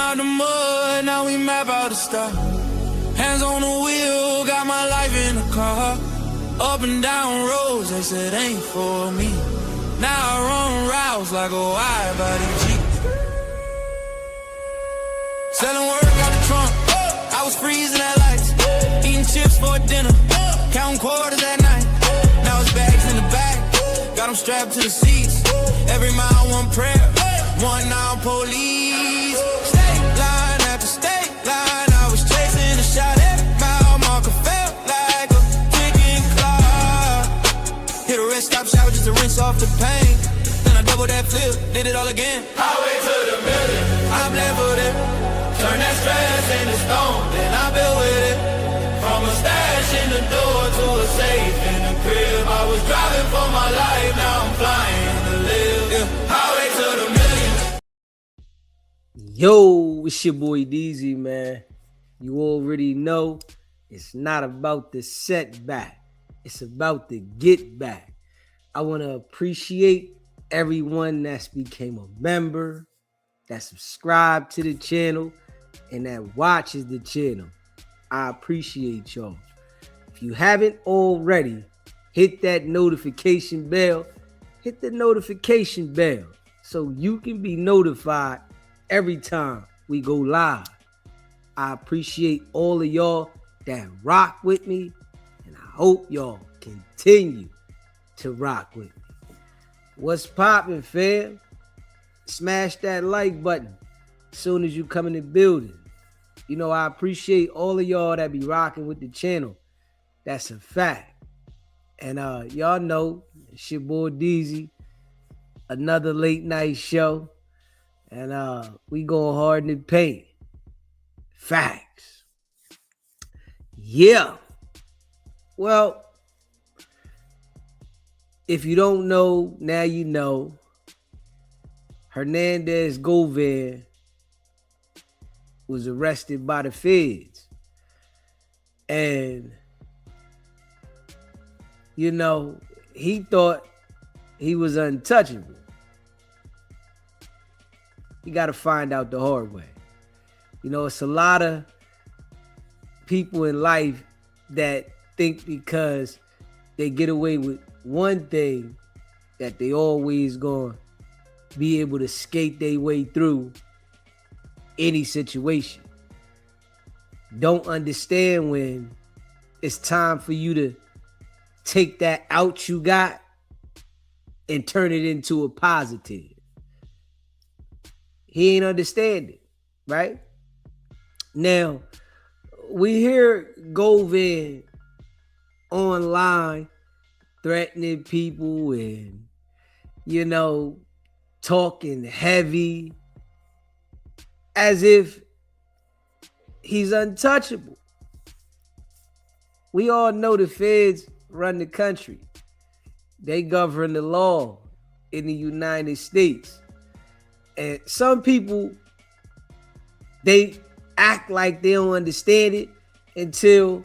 out the mud, now we map out the star. Hands on the wheel, got my life in the car. Up and down roads, they said ain't for me. Now I run routes like a wide body Jeep. Selling work out the trunk, I was freezing at lights. Eating chips for dinner, counting quarters at night. Now it's bags in the back, got them strapped to the seats. Every mile one prayer, one now police. State line after state line, I was chasing a shot. Every mile marker felt like a ticking clock. Hit a rest stop shower just to rinse off the pain. Then I double that flip, did it all again. Highway to the million, I'm leveled it. Turn that stress into stone, then I built with it. From a stash in the door to a safe in the crib. I was driving for my life, now I'm flying to live. Yeah. Highway to the million. Yo, it's your boy DZ, man. You already know it's not about the setback. It's about the get back. I want to appreciate everyone that's became a member, that subscribed to the channel, and that watches the channel. I appreciate y'all. If you haven't already, hit that notification bell. Hit the notification bell so you can be notified every time we go live. I appreciate all of y'all that rock with me, and I hope y'all continue to rock with me. What's poppin', fam? Smash that like button as soon as you come in the building. You know, I appreciate all of y'all that be rocking with the channel. That's a fact. And y'all know it's your boy DZ, another late night show. And we going hard in the paint. Facts. Yeah. Well, if you don't know, now you know. Hernandez Govan was arrested by the feds. And, you know, he thought he was untouchable. You got to find out the hard way. You know, it's a lot of people in life that think because they get away with one thing that they always going to be able to skate their way through any situation. Don't understand when it's time for you to take that out you got and turn it into a positive. He ain't understand it, right? Now, we hear Govan online threatening people and, you know, talking heavy as if he's untouchable. We all know the feds run the country. They govern the law in the United States. And some people, they act like they don't understand it until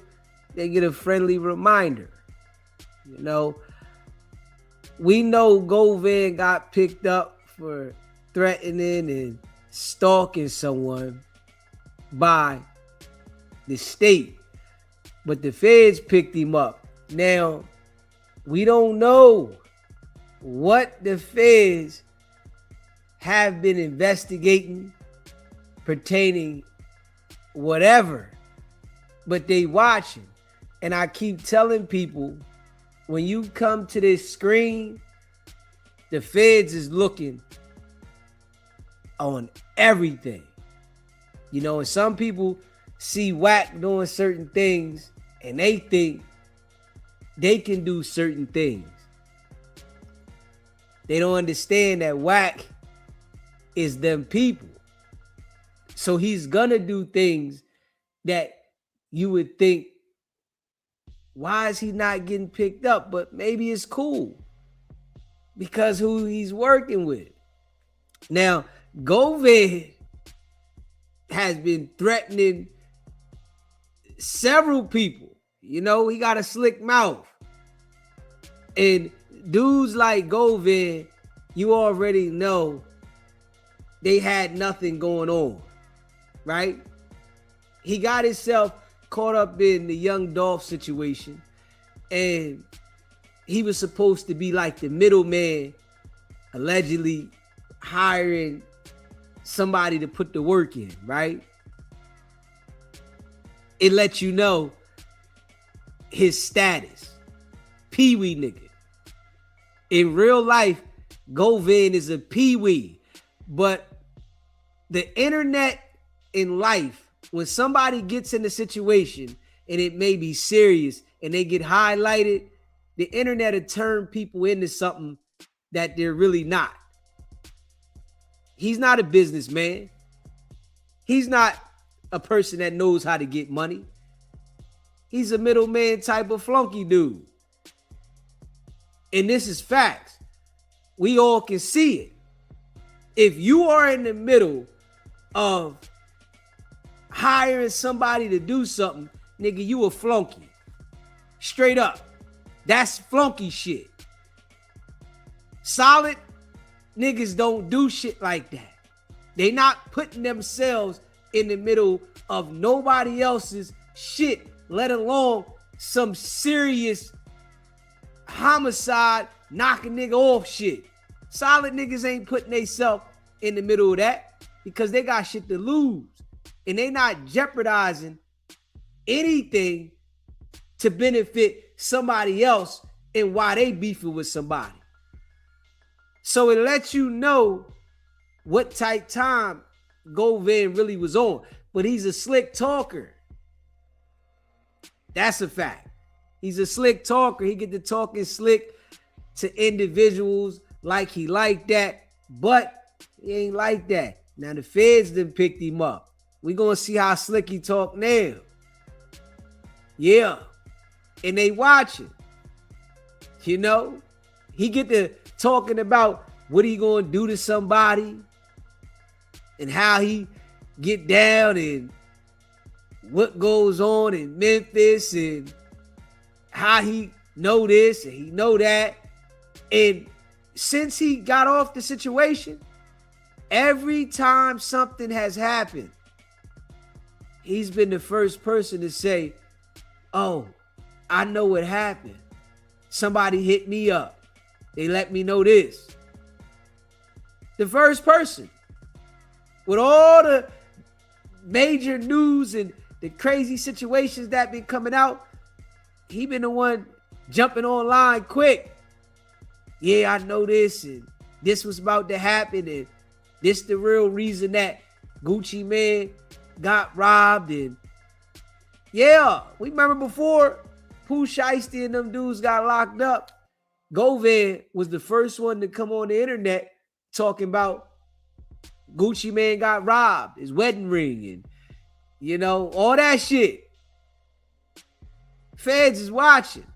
they get a friendly reminder. You know, we know Govan got picked up for threatening and stalking someone by the state, but the feds picked him up. Now, we don't know what the feds have been investigating pertaining whatever, but they watching. And I keep telling people, when you come to this screen, the feds is looking on everything. You know, and some people see Wack doing certain things and they think they can do certain things. They don't understand that Wack is them people. So he's gonna do things that you would think, why is he not getting picked up? But maybe it's cool because who he's working with. Now, Govan has been threatening several people. You know, he got a slick mouth. And dudes like Govan, you already know they had nothing going on. right? He got himself caught up in the Young Dolph situation, and he was supposed to be like the middleman, allegedly hiring somebody to put the work in, right? It lets you know his status. Pee-wee nigga. In real life, Govan is a pee-wee. But the internet in life, when somebody gets in a situation and it may be serious and they get highlighted, the internet will turn people into something that they're really not. He's not a businessman. He's not a person that knows how to get money. He's a middleman type of flunky dude. And this is facts. We all can see it. If you are in the middle of hiring somebody to do something, nigga, you a flunky. Straight up. That's flunky shit. Solid niggas don't do shit like that. They not putting themselves in the middle of nobody else's shit, let alone some serious homicide, knock a nigga off shit. Solid niggas ain't putting themselves in the middle of that because they got shit to lose. And they not jeopardizing anything to benefit somebody else and why they beefing with somebody. So it lets you know what type time Govan really was on. But he's a slick talker. That's a fact. He's a slick talker. He get to talking slick to individuals like he like that. But he ain't like that. Now the feds done picked him up. We gonna see how slick he talk now. Yeah. And they watching. You know? He get to talking about what he gonna do to somebody and how he get down and what goes on in Memphis and how he know this and he know that. And since he got off the situation, every time something has happened, he's been the first person to say, oh, I know what happened. Somebody hit me up. They let me know this. The first person. With all the major news and the crazy situations that been coming out, he been the one jumping online quick. Yeah, I know this and this was about to happen and this the real reason that Gucci Mane got robbed. And yeah, we remember before Pooh Shiesty and them dudes got locked up, Govan was the first one to come on the internet talking about Gucci Mane got robbed, his wedding ring, and you know, all that shit. Feds is watching.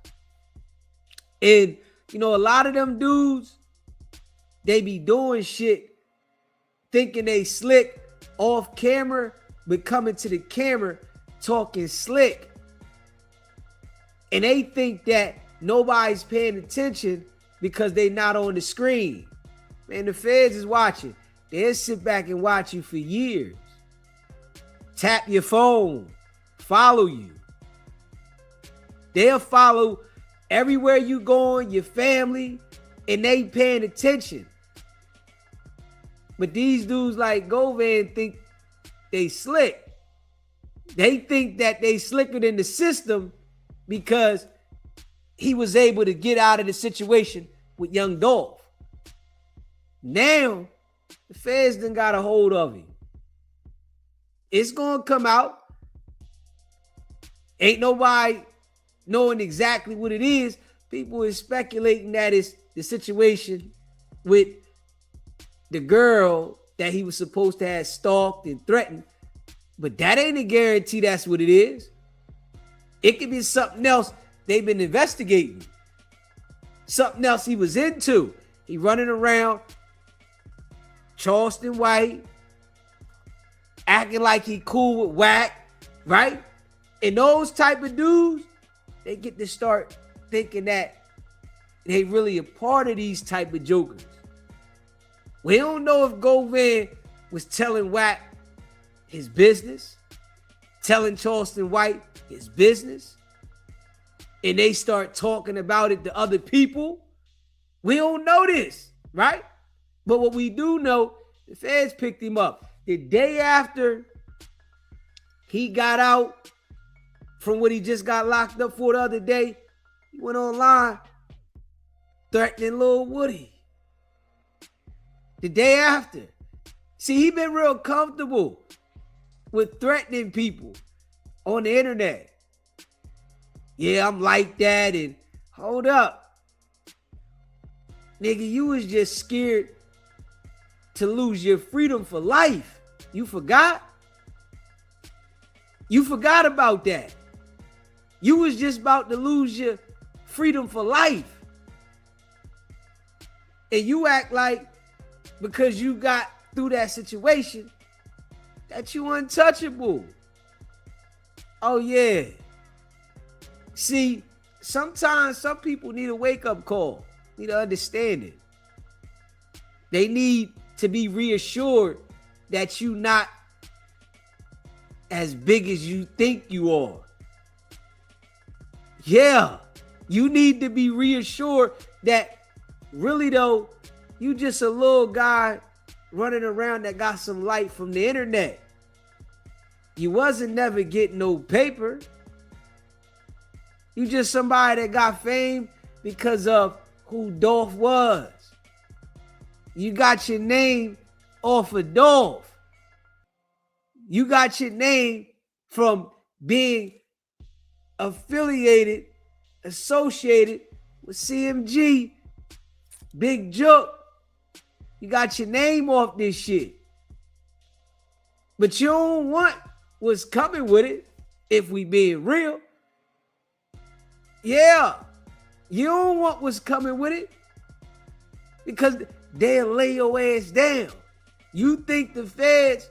And you know, a lot of them dudes, they be doing shit thinking they slick off camera, but coming to the camera talking slick. And they think that nobody's paying attention because they not on the screen. Man, the feds is watching. They'll sit back and watch you for years. Tap your phone. Follow you. They'll follow everywhere you going, your family, and they paying attention. But these dudes like Govan think they slick. They think that they slicker than the system because he was able to get out of the situation with Young Dolph. Now, the feds done got a hold of him. It's gonna come out. Ain't nobody knowing exactly what it is. People is speculating that it's the situation with the girl that he was supposed to have stalked and threatened. But that ain't a guarantee that's what it is. It could be something else they've been investigating. Something else he was into. He running around Charleston White, acting like he cool with Whack, right? And those type of dudes, they get to start thinking that they really a part of these type of jokers. We don't know if Govan was telling Whack his business, telling Charleston White his business, and they start talking about it to other people. We don't know this, right? But what we do know, the feds picked him up. The day after he got out from what he just got locked up for the other day, he went online threatening Lil Woody. The day after. See, he been real comfortable with threatening people on the internet. Yeah, I'm like that, and hold up. Nigga, you was just scared to lose your freedom for life. You forgot? You forgot about that. You was just about to lose your freedom for life. And you act like because you got through that situation that you untouchable. Oh yeah. See, sometimes some people need a wake-up call, need to understand it. They need to be reassured that you not as big as you think you are. Yeah, you need to be reassured that really though, you just a little guy running around that got some light from the internet. You wasn't never getting no paper. You just somebody that got fame because of who Dolph was. You got your name off of Dolph. You got your name from being affiliated, associated with CMG, Big Joke. You got your name off this shit. But you don't want what's coming with it, if we being real. Yeah, you don't want what's coming with it because they'll lay your ass down. You think the feds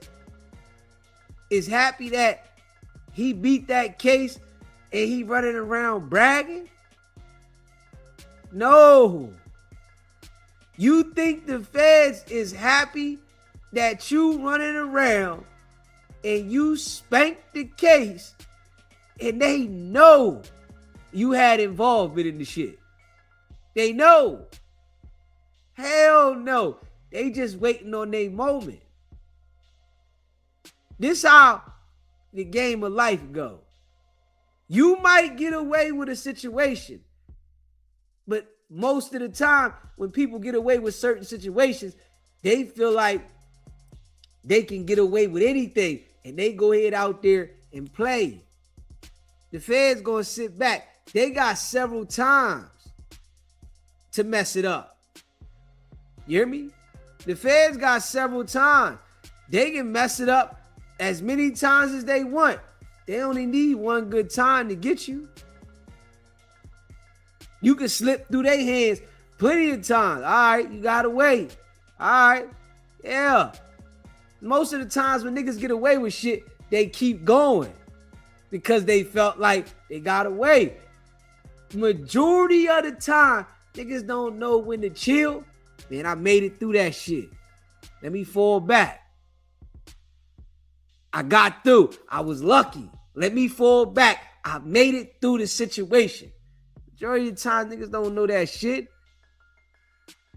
is happy that he beat that case and he running around bragging? No. You think the feds is happy that you running around and you spanked the case and they know you had involvement in the shit? They know. Hell no. They just waiting on their moment. This how the game of life go. You might get away with a situation, but most of the time when people get away with certain situations, they feel like they can get away with anything and they go ahead out there and play. The feds gonna sit back. They got several times to mess it up. You hear me? The feds got several times. They can mess it up as many times as they want. They only need one good time to get you. You can slip through their hands plenty of times. All right, you got away. All right, yeah. Most of the times when niggas get away with shit, they keep going because they felt like they got away. Majority of the time, niggas don't know when to chill. Man, I made it through that shit. Let me fall back. I got through. I was lucky. Let me fall back. I made it through the situation. Majority of the time, niggas don't know that shit.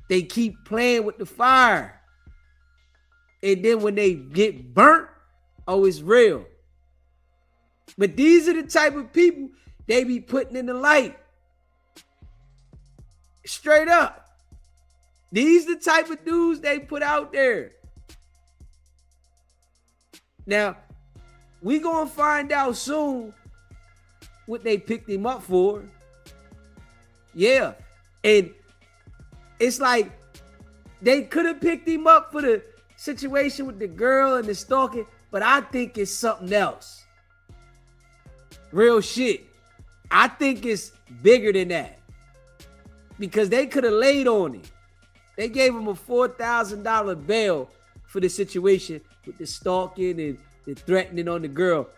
They keep playing with the fire. And then when they get burnt, oh, it's real. But these are the type of people they be putting in the light. Straight up. These the type of dudes they put out there. Now, we gonna find out soon what they picked him up for. Yeah. And it's like they could have picked him up for the situation with the girl and the stalking, but I think it's something else. Real shit. I think it's bigger than that. Because they could have laid on him. They gave him a $4,000 bail for the situation with the stalking and the threatening on the girl.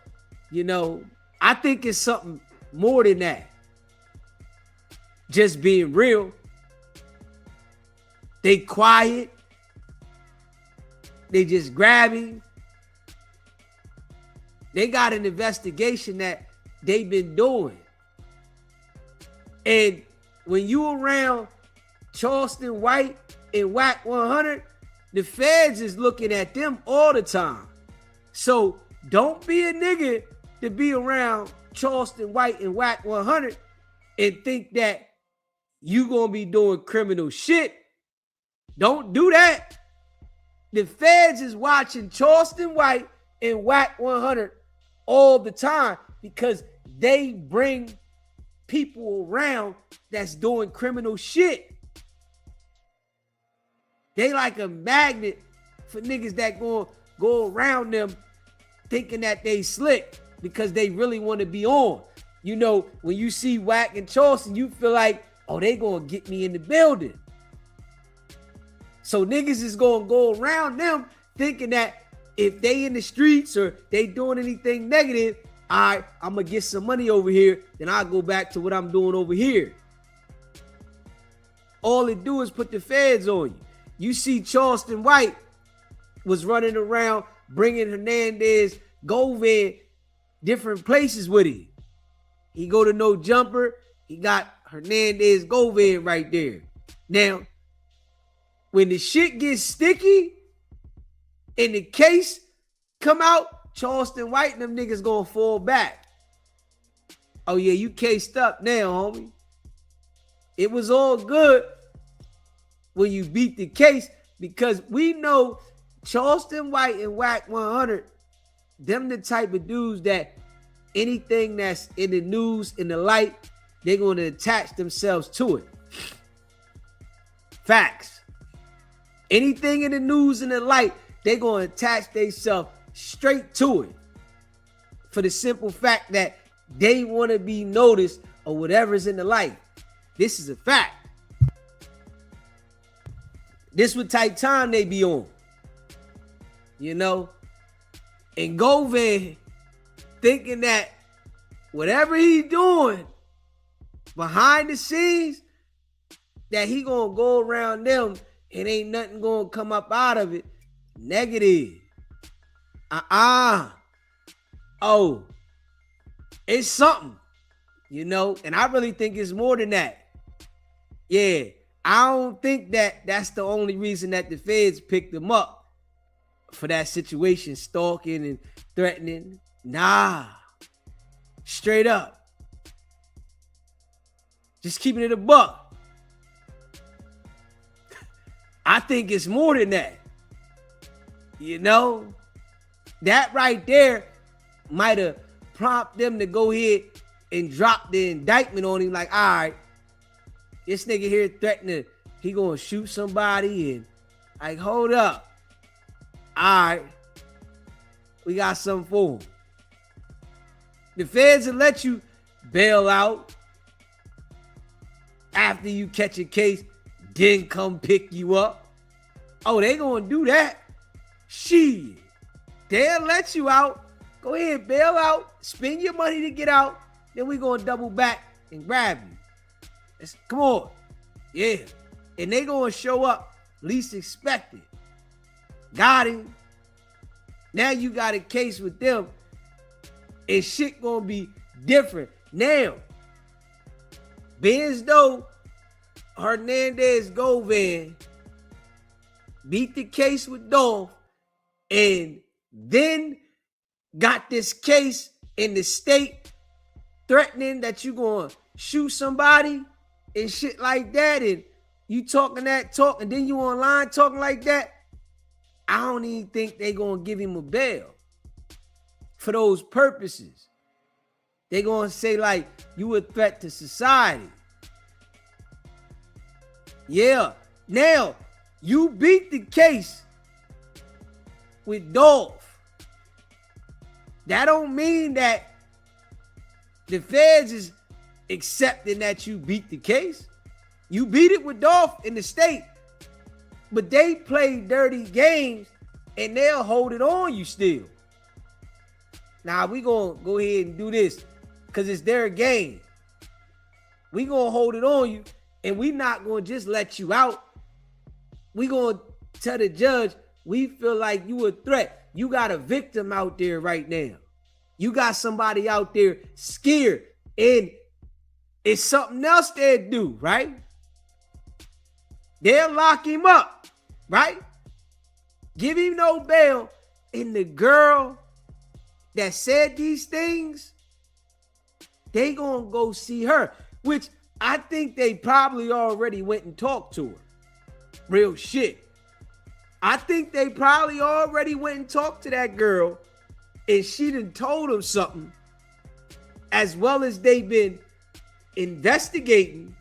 You know, I think it's something more than that. Just being real. They quiet. They just grab him. They got an investigation that they've been doing. And when you around Charleston White and Wicked100, the feds is looking at them all the time. So don't be a nigga to be around Charleston White and Wicked100 and think that you gonna be doing criminal shit. Don't do that. The feds is watching Charleston White and Wicked100 all the time because they bring people around that's doing criminal shit. They like a magnet for niggas that go around them thinking that they slick because they really want to be on. You know, when you see Wack and Charleston, you feel like, oh, they gonna get me in the building. So niggas is gonna go around them thinking that if they in the streets or they doing anything negative, all right, I'm gonna get some money over here, then I'll go back to what I'm doing over here. All it do is put the feds on you. You see Charleston White was running around bringing Hernandez, Govan, different places with him. He go to No Jumper, he got Hernandez, Govan right there. Now, when the shit gets sticky and the case come out, Charleston White and them niggas gonna fall back. Oh yeah, you cased up now, homie. It was all good when you beat the case because we know Charleston White and Wicked100, them the type of dudes that anything that's in the news, in the light, they're going to attach themselves to it. Facts. Anything in the news, in the light, they're going to attach themselves straight to it. For the simple fact that they want to be noticed or whatever's in the light. This is a fact. This what type time they be on. You know? And Govan thinking that whatever he doing behind the scenes, that he gonna go around them and ain't nothing gonna come up out of it. Negative. Oh, it's something, you know? And I really think it's more than that. Yeah, I don't think that that's the only reason that the feds picked him up for that situation, stalking and threatening. Nah, straight up. Just keeping it a buck. I think it's more than that. You know, that right there might have prompted them to go ahead and drop the indictment on him. Like, all right, this nigga here threatening, he gonna shoot somebody, and like, hold up. All right, we got something for him. The feds will let you bail out after you catch a case, then come pick you up. Oh, they gonna do that? Shit. They'll let you out. Go ahead, bail out, spend your money to get out, then we gonna double back and grab you. Come on. Yeah. And they gonna show up least expected. Got him. Now you got a case with them and shit gonna be different. Now, being though Hernandez Govan beat the case with Dolph and then got this case in the state threatening that you gonna shoot somebody and shit like that, and you talking that talk and then you online talking like that, I don't even think they gonna give him a bail for those purposes. They gonna say like you a threat to society. Yeah. Now, you beat the case with Dolph. That don't mean that the feds is accepting that you beat the case. You beat it with Dolph in the state, but they play dirty games and they'll hold it on you still. Now, we gonna go ahead and do this because it's their game. We gonna hold it on you and we not gonna just let you out. We gonna tell the judge we feel like you a threat. You got a victim out there right now. You got somebody out there scared, and it's something else they'll do, right? They'll lock him up, right? Give him no bail. And the girl that said these things, they gonna go see her, which I think they probably already went and talked to her. Real shit. I think they probably already went and talked to that girl, and she done told them something, as well as they've been investigating,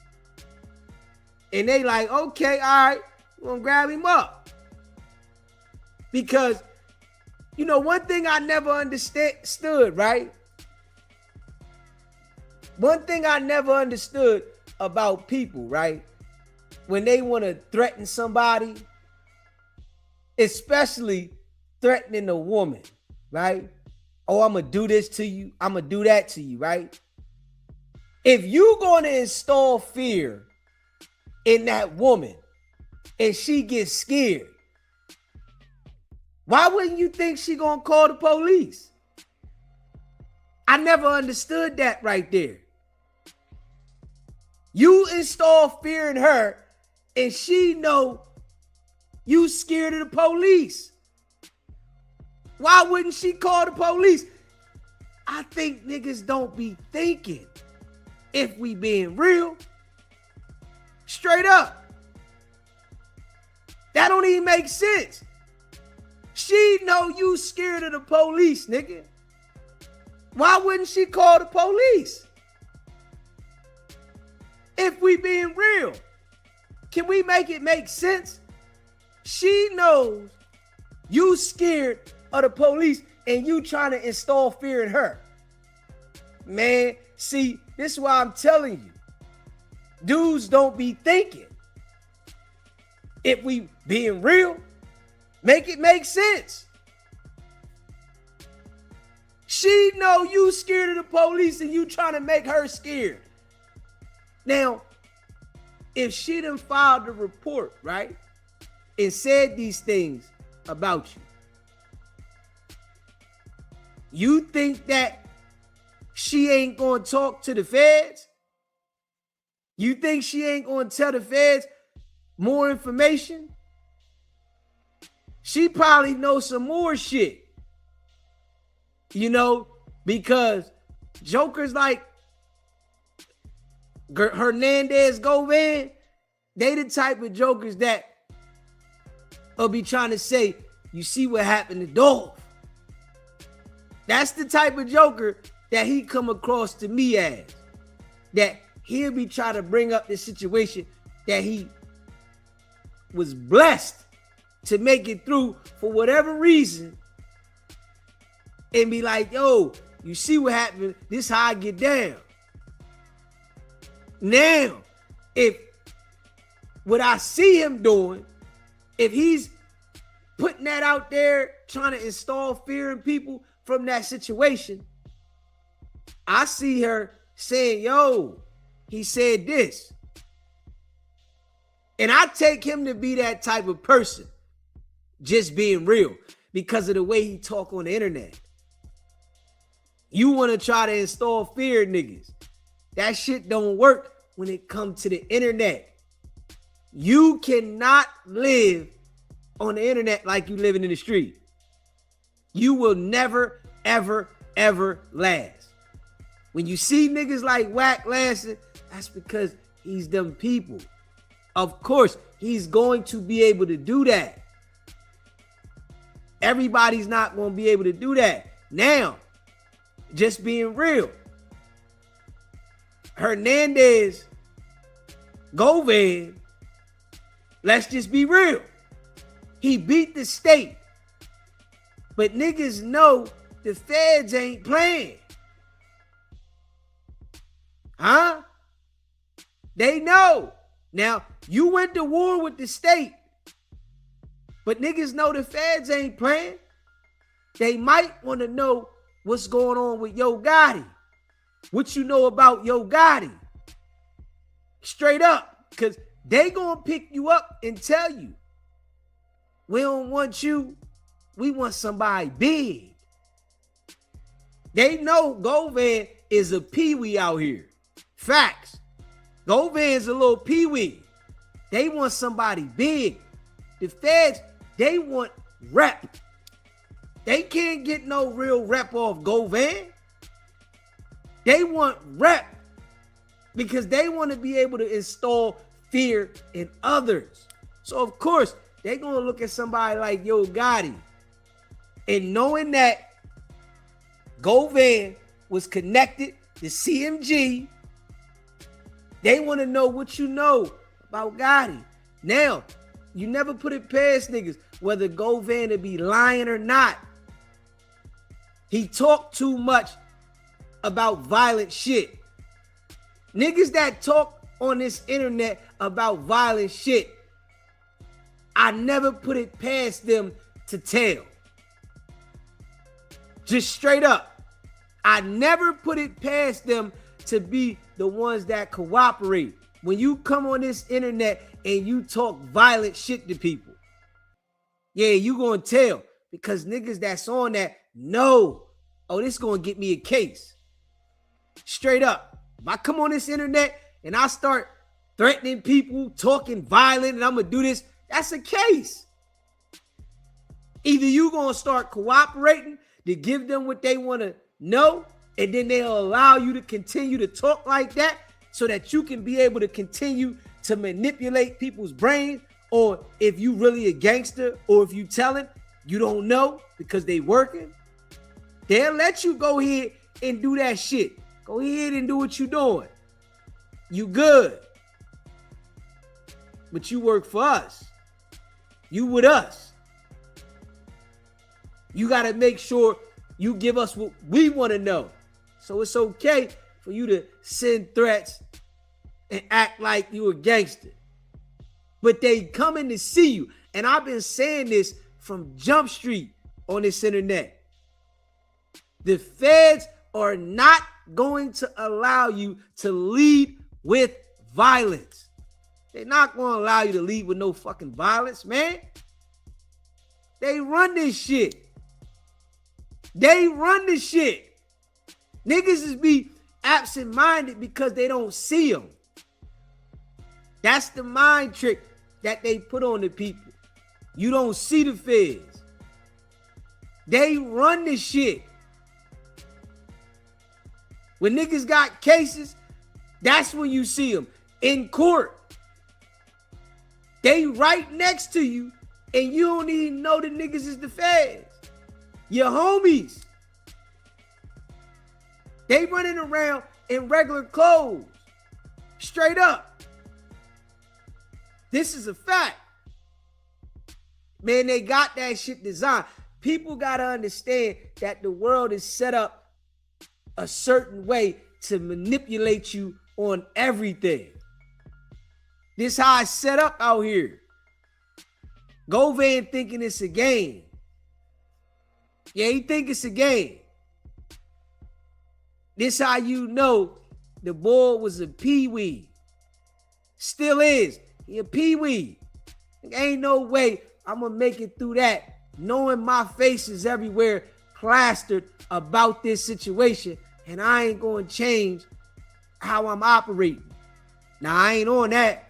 and they like, okay, all right, we're gonna grab him up. Because, you know, one thing I never understood, right? One thing I never understood about people, right? When they want to threaten somebody, especially threatening a woman, right? Oh, I'm going to do this to you. I'm going to do that to you, right? If you're going to install fear in that woman and she gets scared, why wouldn't you think she going to call the police? I never understood that right there. You install fear in her and she know you scared of the police. Why wouldn't she call the police? I think niggas don't be thinking, if we being real. Straight up. That don't even make sense. She know you scared of the police, nigga. Why wouldn't she call the police? If we being real, can we make it make sense? She knows you scared of the police and you trying to install fear in her. Man, see, this is why I'm telling you. Dudes don't be thinking. If we being real, make it make sense. She know you scared of the police and you trying to make her scared. Now, if she done filed a report, right, and said these things about you, you think that she ain't gonna talk to the feds? You think she ain't gonna tell the feds more information? She probably knows some more shit. You know, because jokers like Hernandez, Govan, they the type of jokers that will be trying to say, you see what happened to Dolph. That's the type of joker that he come across to me as. That he'll be trying to bring up this situation that he was blessed to make it through for whatever reason, and be like, yo, you see what happened? This how I get down. Now, if what I see him doing, if he's putting that out there, trying to install fear in people from that situation, I see her saying, yo, he said this. And I take him to be that type of person, just being real, because of the way he talk on the internet. You want to try to install fear in niggas. That shit don't work when it comes to the internet. You cannot live on the internet like you living in the street. You will never, ever, ever last. When you see niggas like Wack lasting, that's because he's them people. Of course, he's going to be able to do that. Everybody's not going to be able to do that. Now, just being real, Hernandez, Govan, let's just be real. He beat the state. But niggas know the feds ain't playing. Huh? They know. Now, you went to war with the state, but niggas know the feds ain't playing. They might want to know what's going on with Yo Gotti. What you know about Yo Gotti. Straight up. Because they gonna pick you up and tell you, we don't want you. We want somebody big. They know Govan is a peewee out here. Facts. Govan's a little peewee. They want somebody big. The feds, they want rep. They can't get no real rep off Govan. They want rep because they want to be able to install fear in others. So, of course, they're going to look at somebody like Yo Gotti. And knowing that Govan was connected to CMG, they want to know what you know about Gotti. Now, you never put it past niggas whether Govan to be lying or not. He talked too much about violent shit. Niggas that talk on this internet about violent shit, I never put it past them to tell. Just straight up. I never put it past them to be the ones that cooperate. When you come on this internet and you talk violent shit to people, yeah, you gonna tell. Because niggas that's on that know, oh, this gonna get me a case. Straight up. If I come on this internet and I start threatening people, talking violent, and I'm gonna do this, that's a case. Either you gonna start cooperating to give them what they want to know, and then they'll allow you to continue to talk like that so that you can be able to continue to manipulate people's brains, or if you really a gangster, or if you telling, you don't know because they working, they'll let you go ahead and do that shit. Go ahead and do what you doing. You good. But you work for us. You with us. You got to make sure you give us what we want to know. So it's okay for you to send threats and act like you a gangster. But they coming to see you. And I've been saying this from Jump Street on this internet. The feds are not going to allow you to lead with violence. They're not going to allow you to lead with no fucking violence, man. They run this shit. They run this shit. Niggas is be absent-minded because they don't see them. That's the mind trick that they put on the people. You don't see the feds. They run this shit. When niggas got cases, that's when you see them in court. They right next to you, and you don't even know the niggas is the feds. Your homies. They running around in regular clothes. Straight up. This is a fact. Man, they got that shit designed. People got to understand that the world is set up a certain way to manipulate you on everything. This how it's set up out here. Govan thinking it's a game. Yeah, he think it's a game. This how you know the boy was a peewee. Still is. He a peewee. Ain't no way I'm gonna make it through that knowing my face is everywhere plastered about this situation, and I ain't gonna change how I'm operating. Now, I ain't on that.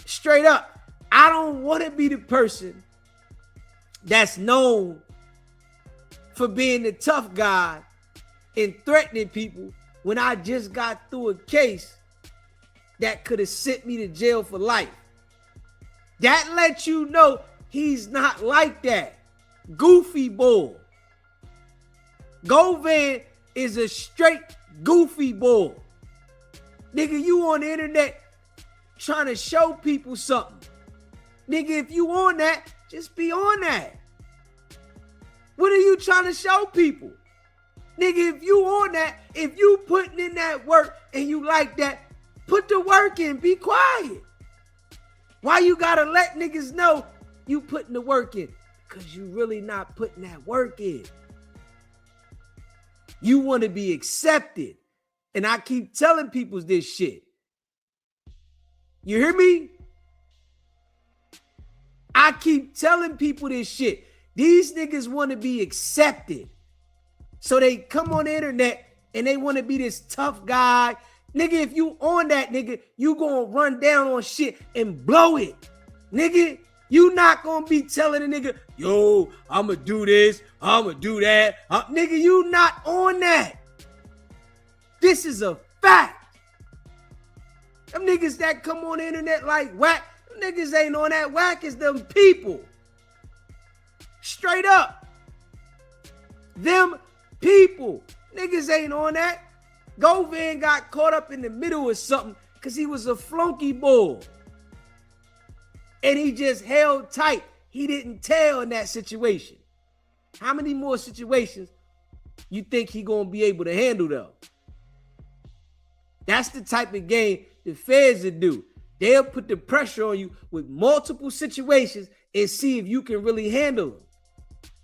Straight up, I don't want to be the person that's known for being the tough guy and threatening people when I just got through a case that could have sent me to jail for life. That lets you know he's not like that. Goofy boy. Govan is a straight goofy boy. Nigga, you on the internet trying to show people something. Nigga, if you on that, just be on that. What are you trying to show people? Nigga, if you on that, if you putting in that work and you like that, put the work in, be quiet. Why you gotta let niggas know you putting the work in? Because you really not putting that work in. You want to be accepted. And I keep telling people this shit. You hear me? I keep telling people this shit. These niggas want to be accepted. So they come on the internet and they want to be this tough guy. Nigga, if you on that, nigga, you gonna run down on shit and blow it. Nigga, you not gonna be telling a nigga, yo, I'ma do this, I'ma do that. Nigga, you not on that. This is a fact. Them niggas that come on the internet like whack, them niggas ain't on that. Whack is them people. Straight up. Them people. Niggas ain't on that. Govan got caught up in the middle of something because he was a flunky bull. And he just held tight. He didn't tell in that situation. How many more situations you think he gonna be able to handle though? That's the type of game the feds will do. They'll put the pressure on you with multiple situations and see if you can really handle them.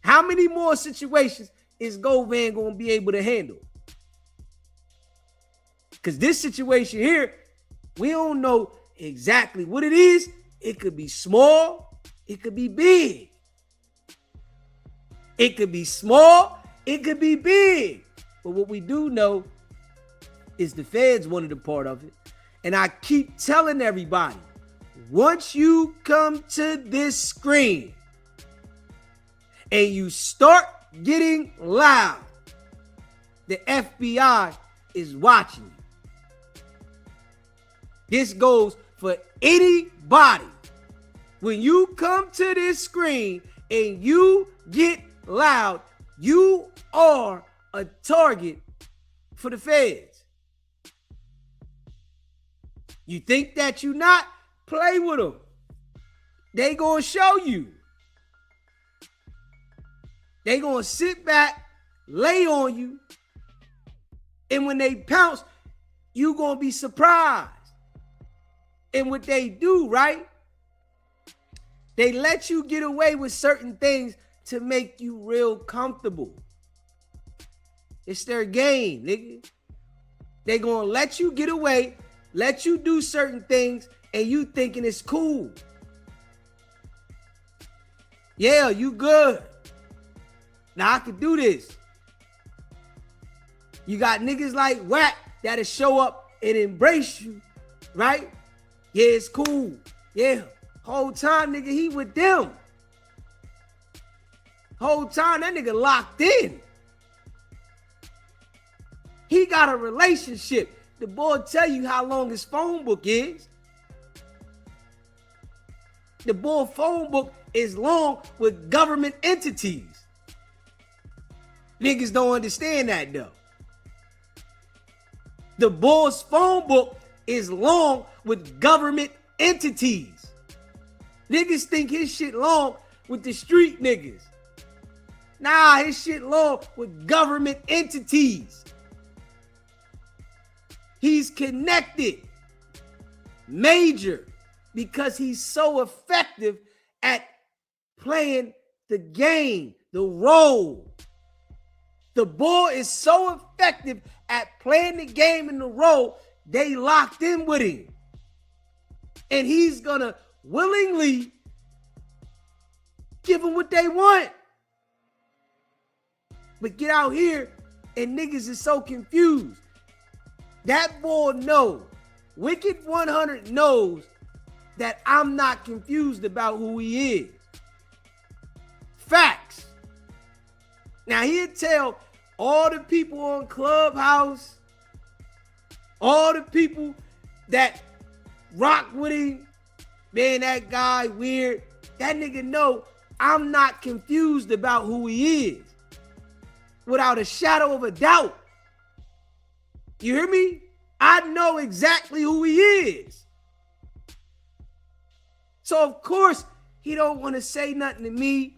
How many more situations is Govan gonna be able to handle? Because this situation here, we don't know exactly what it is. It could be small, it could be big. It could be small, it could be big. But what we do know is the feds wanted a part of it. And I keep telling everybody, once you come to this screen and you start getting loud, the FBI is watching you. This goes for anybody. When you come to this screen and you get loud, you are a target for the feds. You think that you not? Play with them. They gonna show you. They gonna sit back, lay on you, and when they pounce, you gonna be surprised. And what they do, right? They let you get away with certain things to make you real comfortable. It's their game, nigga. They gonna let you get away, let you do certain things, and you thinking it's cool. Yeah, you good. Now I can do this. You got niggas like Whack that'll show up and embrace you, right? Yeah, it's cool. Yeah, whole time, nigga, he with them. Whole time, that nigga locked in. He got a relationship. The boy tell you how long his phone book is. The boy phone book is long with government entities. Niggas don't understand that though. The boy's phone book is long with government entities. Niggas think his shit long with the street niggas. Nah, his shit long with government entities. He's connected. Major. Because he's so effective at playing the game, the role. The boy is so effective at playing the game and the role, they locked in with him. And he's gonna willingly give them what they want. But get out here and niggas is so confused. That boy know, Wicked100 knows that I'm not confused about who he is. Facts. Now he'll tell all the people on Clubhouse, all the people that rock with him, man, that guy weird. That nigga know I'm not confused about who he is. Without a shadow of a doubt. You hear me? I know exactly who he is. So of course, he don't want to say nothing to me.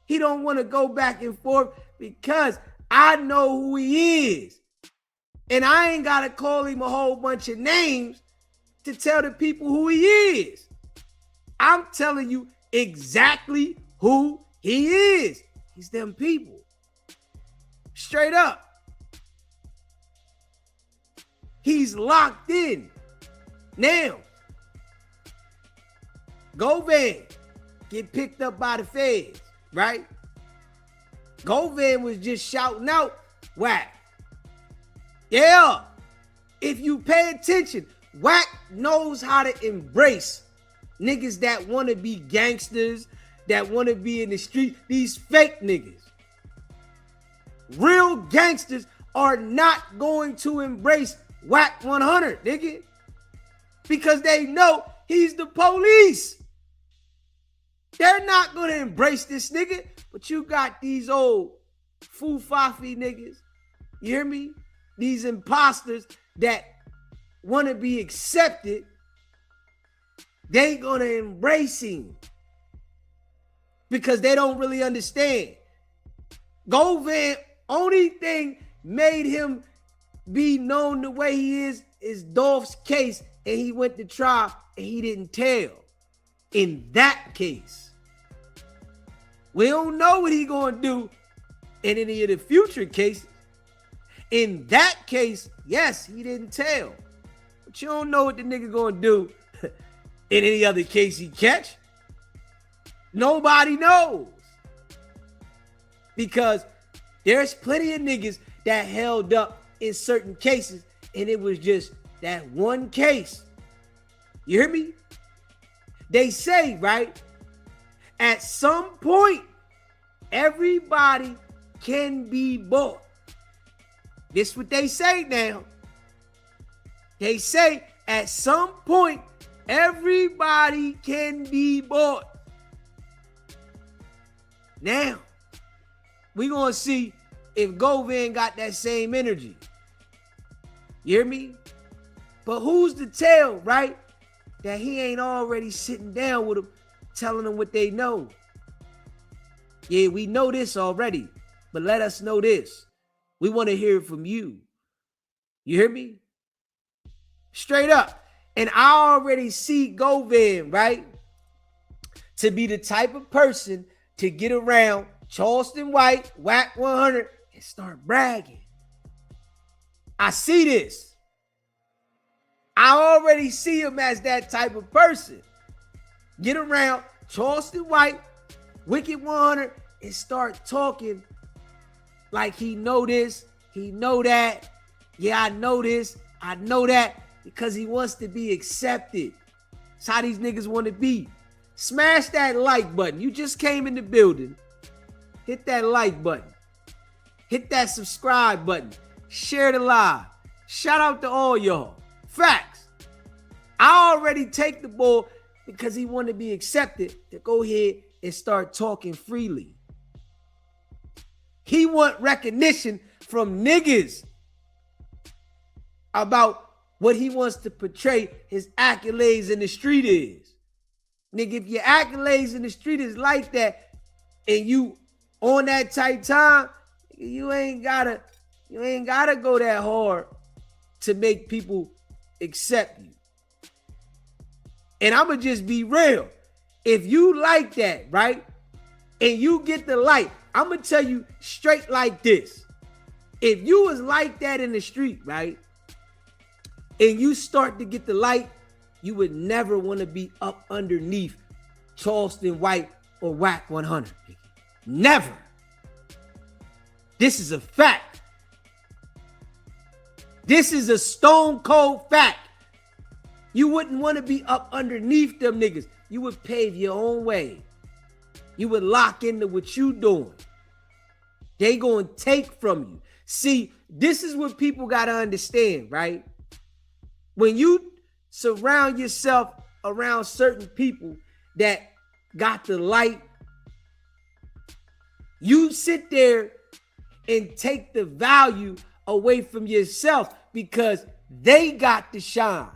He don't want to go back and forth because I know who he is. And I ain't got to call him a whole bunch of names to tell the people who he is. I'm telling you exactly who he is. He's them people. Straight up. He's locked in. Now, Govan get picked up by the feds, right? Govan was just shouting out Wack. Yeah. If you pay attention, Wack knows how to embrace niggas that want to be gangsters, that want to be in the street, these fake niggas. Real gangsters are not going to embrace Wicked100, nigga. Because they know he's the police. They're not going to embrace this nigga. But you got these old foo-fafi niggas. You hear me? These imposters that want to be accepted. They going to embrace him. Because they don't really understand. Govan, only thing made him be known the way he is Dolph's case, and he went to trial and he didn't tell. In that case, we don't know what he gonna do in any of the future cases. In that case, yes, he didn't tell, but you don't know what the nigga gonna do in any other case he catch. Nobody knows, because there's plenty of niggas that held up in certain cases, and it was just that one case. You hear me? They say, right, at some point, everybody can be bought. This is what they say now. They say at some point, everybody can be bought. Now, we're going to see if Govan got that same energy. You hear me? But who's to tell, right, that he ain't already sitting down with them, telling them what they know? Yeah, we know this already, but let us know this. We want to hear it from you. You hear me? Straight up. And I already see Govan, right, to be the type of person to get around Charleston White, Wicked100, and start bragging. I see this. I already see him as that type of person. Get around Charleston White, Wicked100, and start talking like he know this, he know that. Yeah, I know this, I know that, because he wants to be accepted. That's how these niggas want to be. Smash that like button. You just came in the building. Hit that like button. Hit that subscribe button. Share the live. Shout out to all y'all. Facts. I already take the ball because he want to be accepted to go ahead and start talking freely. He want recognition from niggas about what he wants to portray his accolades in the street is. Nigga, if your accolades in the street is like that and you on that tight time, you ain't gotta go that hard to make people accept you. And I'ma just be real. If you like that, right, and you get the light, I'ma tell you straight like this. If you was like that in the street, right, and you start to get the light, you would never want to be up underneath Charleston White or Wicked100. Never. This is a fact. This is a stone cold fact. You wouldn't want to be up underneath them niggas. You would pave your own way. You would lock into what you doing. They gonna take from you. See, this is what people gotta understand, right? When you surround yourself around certain people that got the light, you sit there and take the value away from yourself because they got to shine.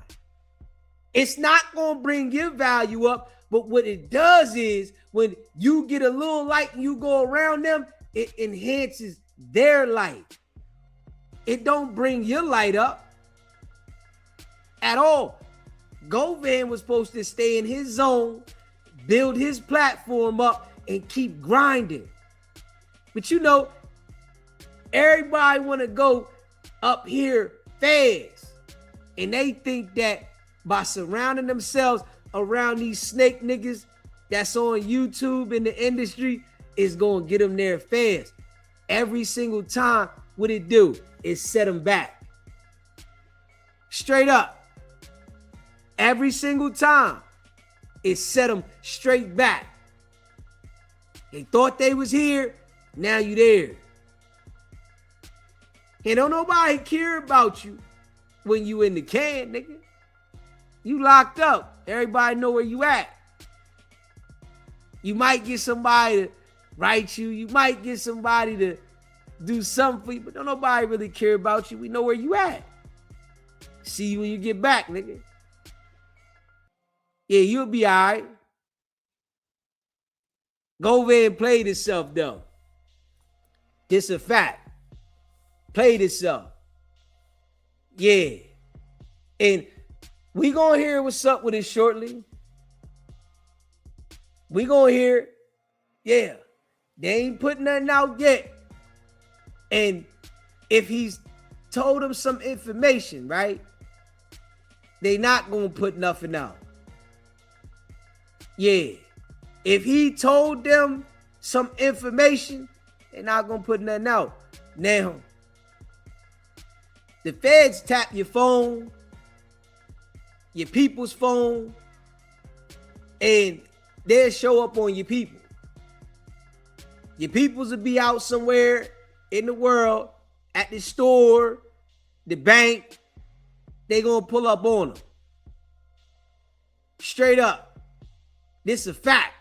It's not going to bring your value up, but what it does is when you get a little light and you go around them, it enhances their light. It don't bring your light up at all. Govan was supposed to stay in his zone, build his platform up, and keep grinding. But you know, everybody want to go up here fast. And they think that by surrounding themselves around these snake niggas that's on YouTube in the industry is going to get them there fast. every single time, what it do is set them back. Straight up. Every single time, it set them straight back. They thought they was here, now you there. And don't nobody care about you when you in the can, nigga. You locked up. Everybody know where you at. You might get somebody to write you. You might get somebody to do something for you, but don't nobody really care about you. We know where you at. See you when you get back, nigga. Yeah, you'll be all right. Govan played itself, though. This a fact. Played itself. Yeah. And we gonna hear what's up with it shortly. We gonna hear, yeah. They ain't put nothing out yet. And if he's told them some information, right? They not gonna put nothing out. Yeah. If he told them some information, they're not gonna put nothing out. Now, the feds tap your phone, your people's phone, and they'll show up on your people. Your peoples will be out somewhere in the world, at the store, the bank. They gonna pull up on them. Straight up. This is a fact.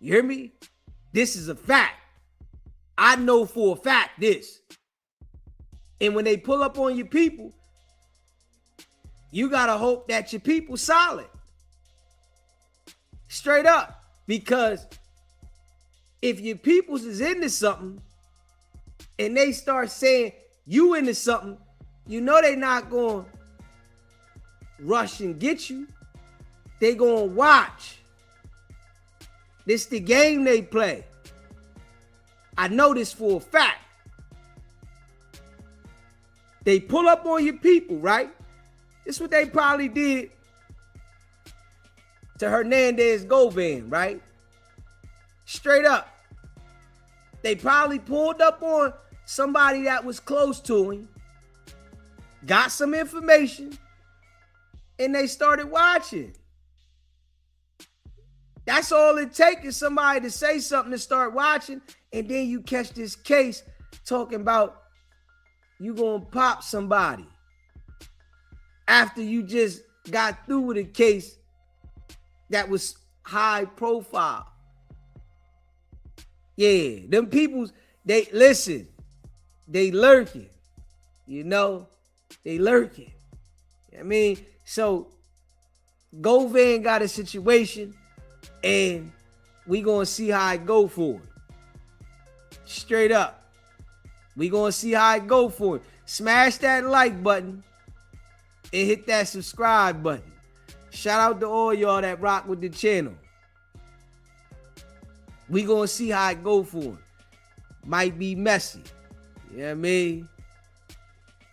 You hear me? This is a fact. I know for a fact this. And when they pull up on your people, you gotta hope that your people solid. Straight up. Because if your peoples is into something and they start saying you into something, you know they not going to rush and get you. They going to watch. This the game they play. I know this for a fact. They pull up on your people, right? This is what they probably did to Hernandez Govan, right? Straight up. They probably pulled up on somebody that was close to him, got some information, and they started watching. That's all it takes is somebody to say something to start watching, and then you catch this case talking about you gonna pop somebody after you just got through with a case that was high profile. Yeah, them peoples, they listen, they lurking, you know, they lurking. I mean, so Govan got a situation and we gonna see how it go for him. Straight up. We gonna see how it go for him. Smash that like button and hit that subscribe button. Shout out to all y'all that rock with the channel. We gonna see how it go for him. Might be messy. You know what I mean?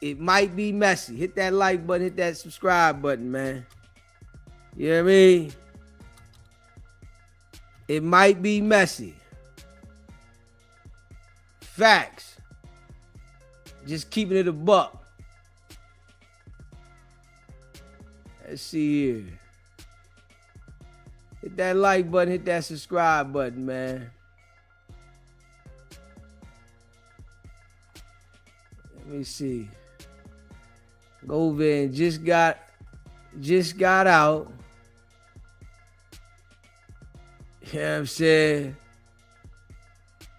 It might be messy. Hit that like button, hit that subscribe button, man. You know what I mean? It might be messy. Facts. Just keeping it a buck. Let's see here. Hit that like button, hit that subscribe button, man. Let me see. Govan just got out. You know what I'm saying?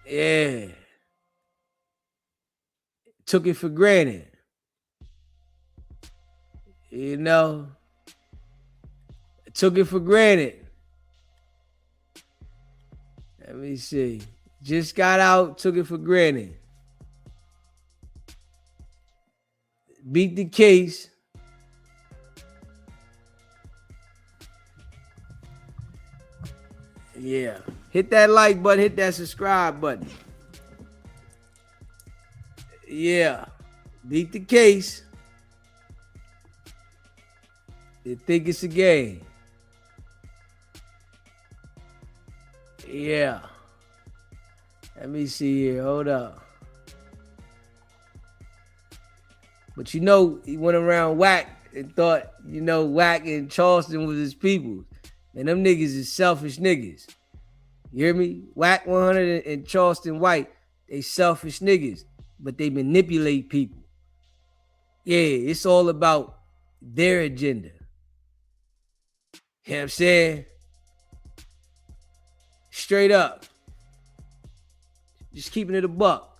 Yeah. Took it for granted. You know? Took it for granted. Let me see. Just got out, took it for granted. Beat the case. Yeah. Hit that like button, hit that subscribe button. Yeah. Beat the case. They think it's a game. Yeah. Let me see here. Hold up. But you know, he went around Whack and thought, you know, Whack and Charleston was his people. And them niggas is selfish niggas. You hear me? Whack 100 and Charleston White, they selfish niggas, but they manipulate people. Yeah, it's all about their agenda. You know what I'm saying? Straight up. Just keeping it a buck.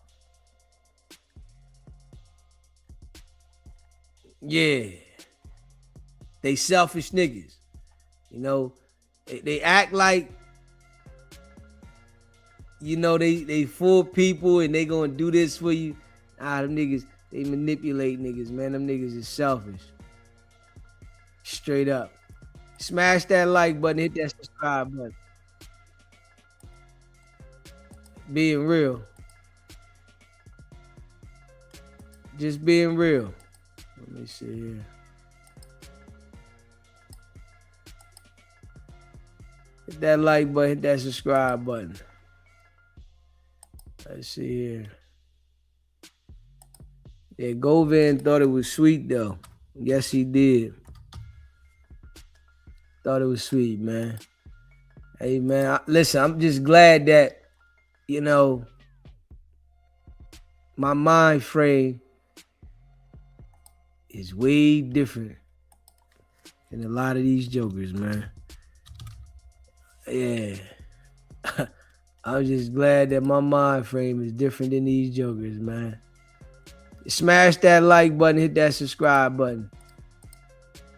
Yeah. They selfish niggas. You know, they act like, you know, they full people and they gonna do this for you. Nah, them niggas, they manipulate niggas, man. Them niggas is selfish. Straight up. Smash that like button, hit that subscribe button. Being real. Just being real. Let me see here. Hit that like button, hit that subscribe button. Let's see here. Yeah, Govan thought it was sweet though. Yes, he did. Thought it was sweet, man. Hey, man, listen, I'm just glad that, you know, my mind frame is way different than a lot of these jokers, man. Yeah. I'm just glad that my mind frame is different than these jokers, man. Smash that like button, hit that subscribe button.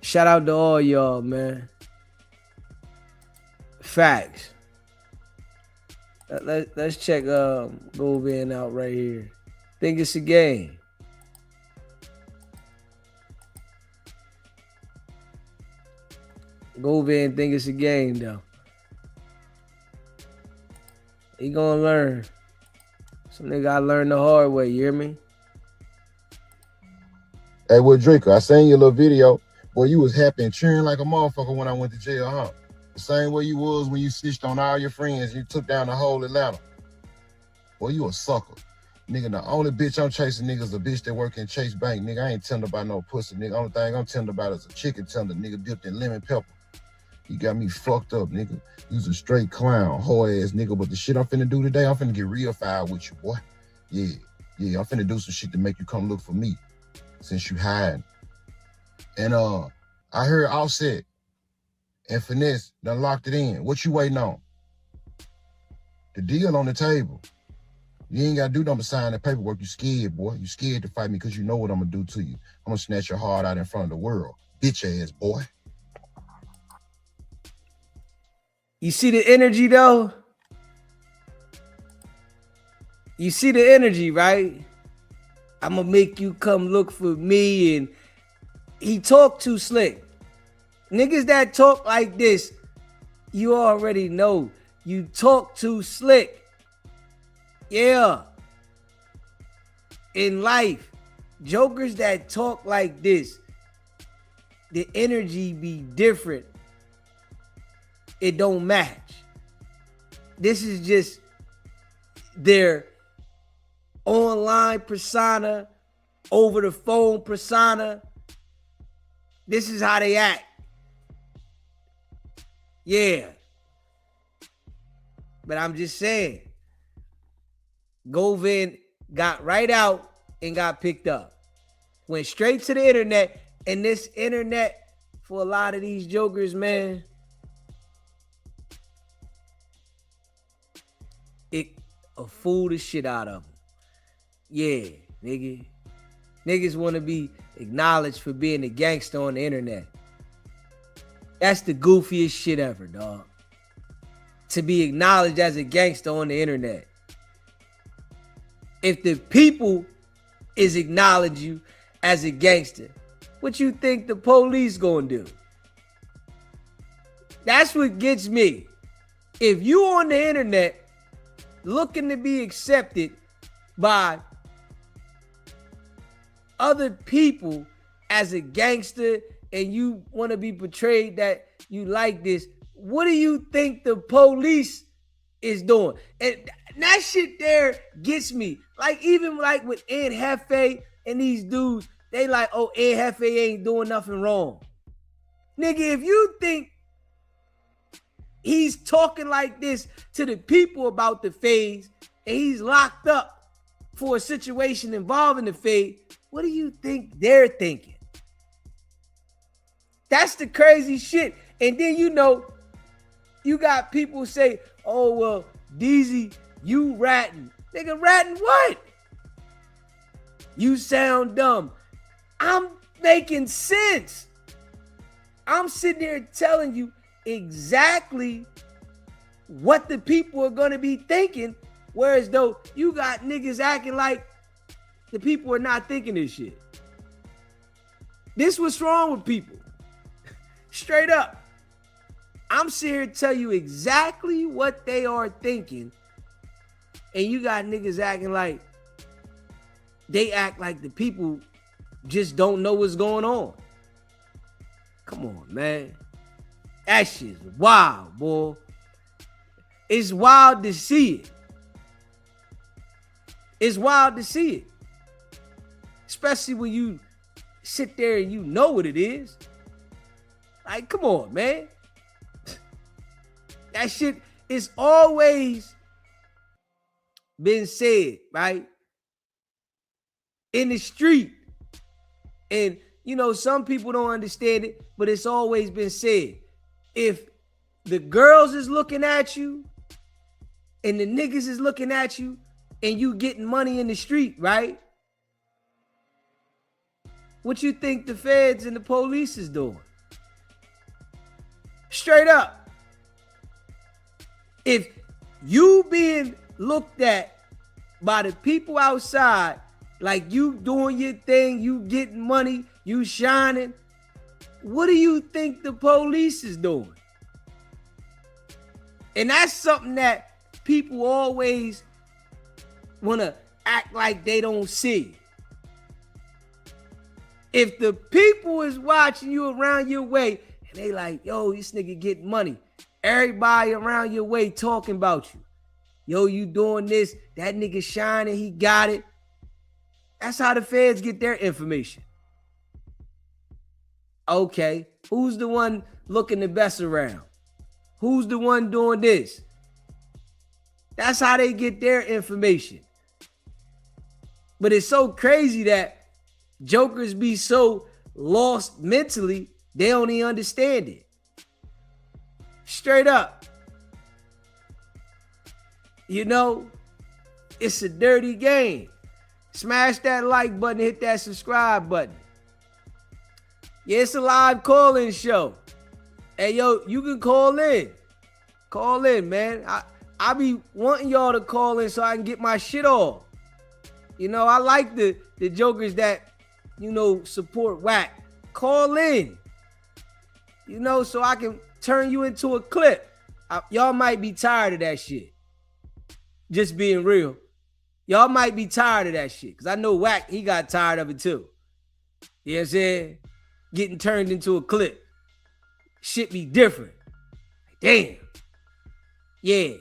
Shout out to all y'all, man. Facts. Let's check Govan out right here. Think it's a game. Govan think it's a game though. He gonna learn. Some nigga gotta learn the hard way, you hear me? Hey, well, Draco, I seen your little video. Boy, you was happy and cheering like a motherfucker when I went to jail, huh? The same way you was when you snitched on all your friends and you took down the whole Atlanta. Boy, you a sucker. Nigga, the only bitch I'm chasing, nigga, is a bitch that work in Chase Bank. Nigga, I ain't telling about no pussy, nigga. Only thing I'm telling about is a chicken tender, nigga, dipped in lemon pepper. You got me fucked up, nigga. You's a straight clown, whore ass nigga. But the shit I'm finna do today, I'm finna get real foul with you, boy. Yeah, I'm finna do some shit to make you come look for me since you hiding. And I heard Offset and Finesse done locked it in. What you waiting on? The deal on the table. You ain't gotta do nothing but sign the paperwork. You scared, boy. You scared to fight me because you know what I'm gonna do to you. I'm gonna snatch your heart out in front of the world. Bitch ass boy. You see the energy though? You see the energy, right? I'm gonna make you come look for me. And he talk too slick. Niggas that talk like this, you already know. You talk too slick. Yeah. In life, jokers that talk like this, the energy be different. It don't match. This is just their online persona, over the phone persona. This is how they act. Yeah. But I'm just saying, Govan got right out and got picked up. Went straight to the internet, and this internet, for a lot of these jokers, man, it a fool the shit out of them. Yeah, nigga. Niggas want to be acknowledged for being a gangster on the internet. That's the goofiest shit ever, dog. To be acknowledged as a gangster on the internet. If the people is acknowledge you as a gangster, what you think the police gonna do? That's what gets me. If you on the internet looking to be accepted by other people as a gangster and you want to be portrayed that you like this, what do you think the police is doing? And that shit there gets me. Like, even like with Ed Hefe and these dudes, They like, oh, Ed Hefe ain't doing nothing wrong. Nigga, if you think he's talking like this to the people about the fades and he's locked up for a situation involving the fade, what do you think they're thinking? That's the crazy shit. And then, you know, you got people say, oh, well, DZ, you ratting. Nigga, ratting what? You sound dumb. I'm making sense. I'm sitting here telling you exactly what the people are going to be thinking, whereas though you got niggas acting like the people are not thinking this shit. This what's wrong with people. Straight up. I'm sitting here to tell you exactly what they are thinking, and you got niggas acting like they act like the people just don't know what's going on. Come on, man. That shit's wild, boy. It's wild to see it. It's wild to see it. Especially when you sit there and you know what it is. Like, come on, man. That shit is always been said, right? In the street. And, you know, some people don't understand it, but it's always been said. If the girls is looking at you and the niggas is looking at you and you getting money in the street, right? What you think the feds and the police is doing? Straight up. If you being looked at by the people outside like you doing your thing, you getting money, you shining, what do you think the police is doing? And that's something that people always want to act like they don't see. If the people is watching you around your way and they like, yo, this nigga getting money, everybody around your way talking about you. Yo, you doing this, that nigga shining, he got it. That's how the feds get their information. Okay, who's the one looking the best around? Who's the one doing this? That's how they get their information. But it's so crazy that jokers be so lost mentally, they don't even understand it. Straight up. You know, it's a dirty game. Smash that like button, hit that subscribe button. Yeah, it's a live call-in show. Hey, yo, you can call in. Call in, man. I be wanting y'all to call in so I can get my shit off. You know, I like the jokers that, you know, support whack. Call in. You know, so I can turn you into a clip. Y'all might be tired of that shit. Just being real. Y'all might be tired of that shit. Because I know whack, he got tired of it too. You know what I'm saying? Getting turned into a clip. Shit be different. Damn. Yeah.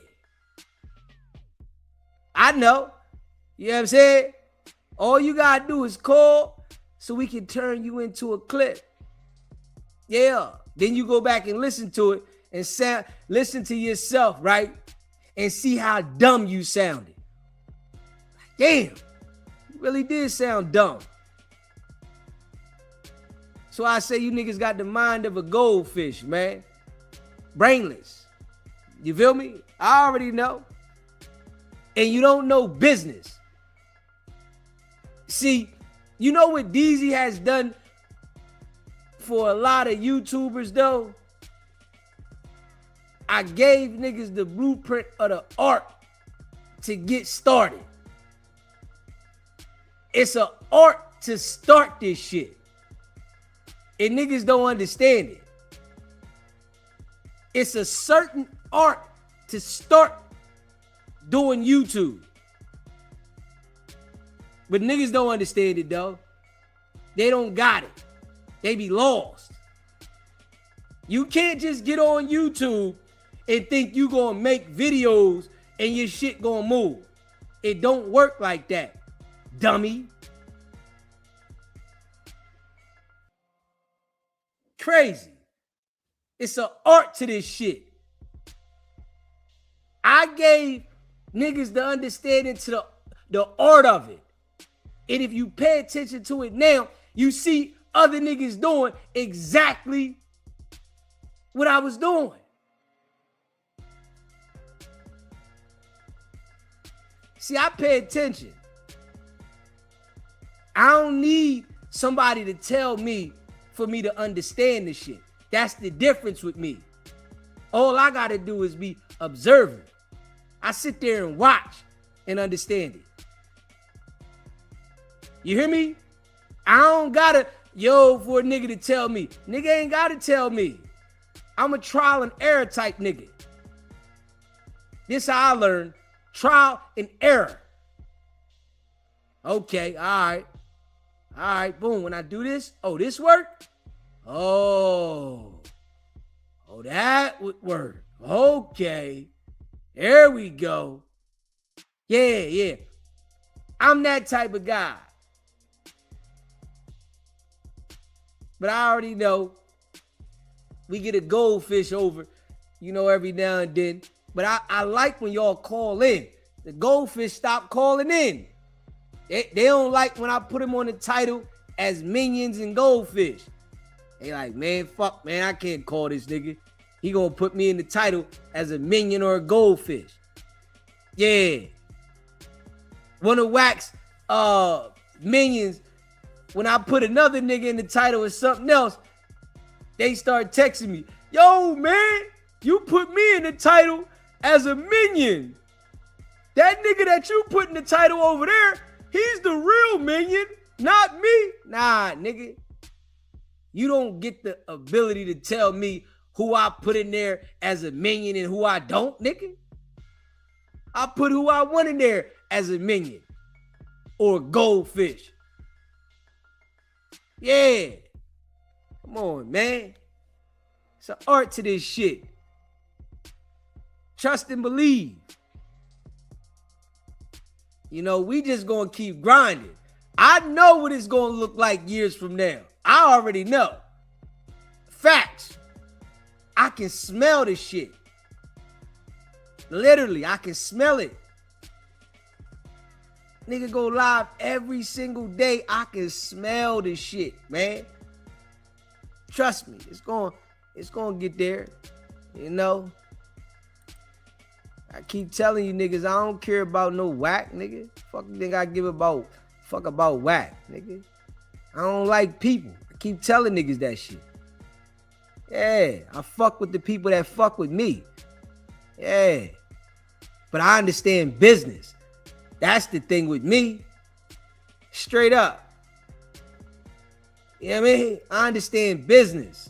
I know. You know what I'm saying? All you gotta do is call so we can turn you into a clip. Yeah. Then you go back and listen to it and listen to yourself, right? And see how dumb you sounded. Damn. You really did sound dumb. So I say you niggas got the mind of a goldfish, man. Brainless. You feel me? I already know. And you don't know business. See, you know what DZ has done for a lot of YouTubers though? I gave niggas the blueprint of the art to get started. It's an art to start this shit. And niggas don't understand it. It's a certain art to start doing YouTube. But niggas don't understand it though. They don't got it. They be lost. You can't just get on YouTube and think you gonna make videos and your shit gonna move. It don't work like that, dummy. crazy. It's an art to this shit. I gave niggas the understanding to the art of it. And if you pay attention to it now, you see other niggas doing exactly what I was doing. See, I pay attention. I don't need somebody to tell me for me to understand this shit. That's the difference with me. All I gotta do is be observant. I sit there and watch and understand it. You hear me? I don't gotta, for a nigga to tell me. Nigga ain't gotta tell me. I'm a trial and error type nigga. This how I learned. Trial and error. Okay, all right, boom. When I do this, this work? Oh, that would work. Okay, there we go. Yeah. I'm that type of guy. But I already know we get a goldfish over, every now and then. But I like when y'all call in. The goldfish stop calling in. They don't like when I put them on the title as minions and goldfish. They like, man, fuck, man, I can't call this nigga. He gonna put me in the title as a minion or a goldfish. Yeah. Wanna wax minions. When I put another nigga in the title as something else, they start texting me, yo, man, you put me in the title as a minion. That nigga that you put in the title over there, he's the real minion, not me. Nah, nigga. You don't get the ability to tell me who I put in there as a minion and who I don't, nigga. I put who I want in there as a minion or a goldfish. Yeah. Come on, man. It's an art to this shit. Trust and believe. We just gonna keep grinding. I know what it's gonna look like years from now. I already know. Facts. I can smell this shit. Literally, I can smell it. Nigga go live every single day. I can smell this shit, man. Trust me, it's gonna get there. I keep telling you niggas, I don't care about no whack, nigga. Fuck you think I give about whack, nigga. I don't like people. I keep telling niggas that shit. Yeah, I fuck with the people that fuck with me. Yeah. But I understand business. That's the thing with me. Straight up. You know what I mean? I understand business.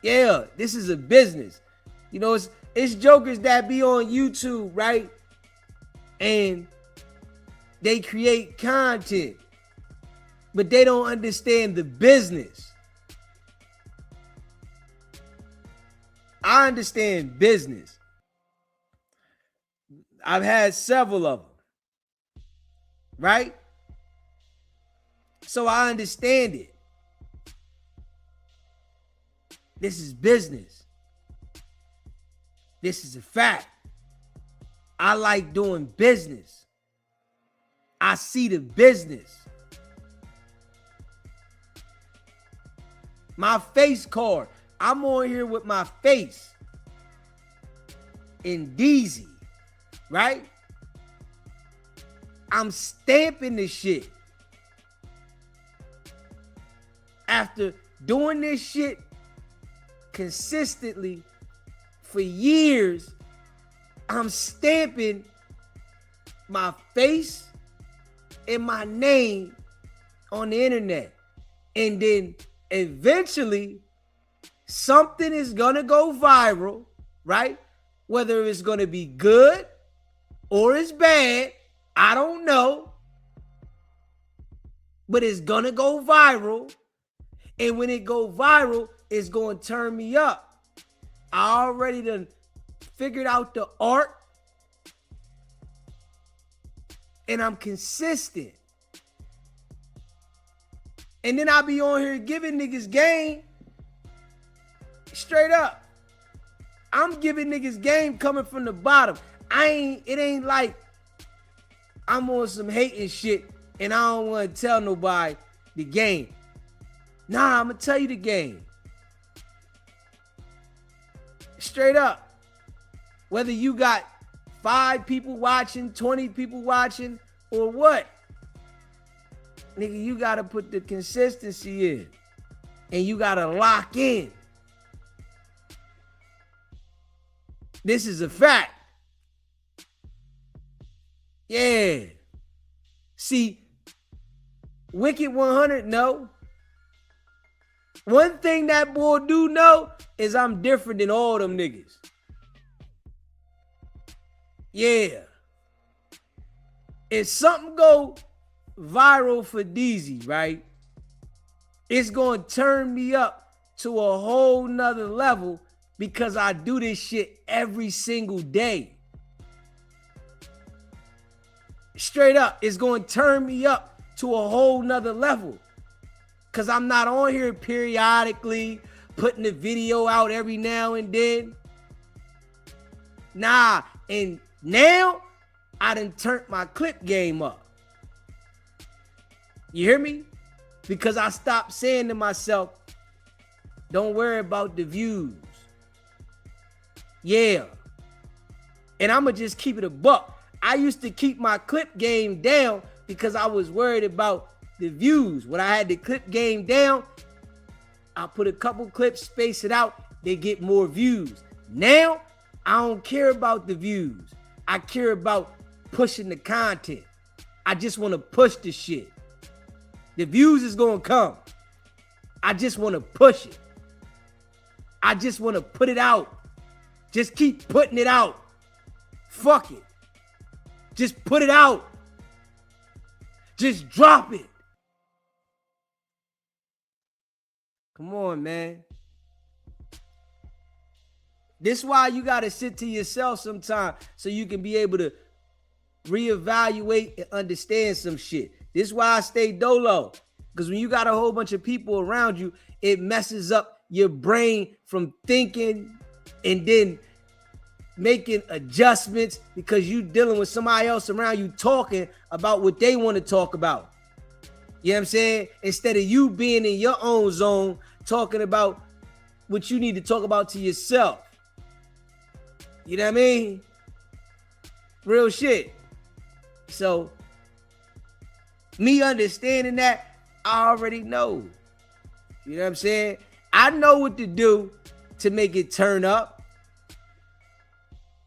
Yeah, this is a business. It's jokers that be on YouTube, right? And they create content, but they don't understand the business. I understand business. I've had several of them, right? So I understand it. This is business. This is a fact. I like doing business. I see the business. My face card. I'm on here with my face in DZ, right? I'm stamping this shit. After doing this shit consistently for years, I'm stamping my face and my name on the internet. And then eventually something is gonna go viral, right? Whether it's gonna be good or it's bad, I don't know. But it's gonna go viral. And when it go viral, it's gonna turn me up. I already done figured out the art. And I'm consistent. And then I be on here giving niggas game. Straight up. I'm giving niggas game coming from the bottom. It ain't like I'm on some hating shit and I don't want to tell nobody the game. Nah, I'm going to tell you the game. Straight up. Whether you got 5 people watching, 20 people watching, or what. Nigga, you got to put the consistency in. And you got to lock in. This is a fact. Yeah. See, Wicked100 know. One thing that boy do know is I'm different than all them niggas. Yeah. If something go viral for DZ, right? It's going to turn me up to a whole nother level because I do this shit every single day. Straight up, it's going to turn me up to a whole nother level. Because I'm not on here periodically putting a video out every now and then. Nah, and now I done turned my clip game up. You hear me? Because I stopped saying to myself, don't worry about the views. Yeah. And I'm going to just keep it a buck. I used to keep my clip game down because I was worried about the views. When I had the clip game down, I put a couple clips, space it out, they get more views. Now, I don't care about the views. I care about pushing the content. I just want to push the shit. The views is going to come. I just want to push it. I just want to put it out. Just keep putting it out. Fuck it. Just put it out. Just drop it. Come on, man. This is why you got to sit to yourself sometime so you can be able to reevaluate and understand some shit. This is why I stay dolo. Because when you got a whole bunch of people around you, it messes up your brain from thinking and then making adjustments because you dealing with somebody else around you talking about what they want to talk about. You know what I'm saying? Instead of you being in your own zone, talking about what you need to talk about to yourself. You know what I mean? Real shit. So, me understanding that, I already know. You know what I'm saying? I know what to do to make it turn up.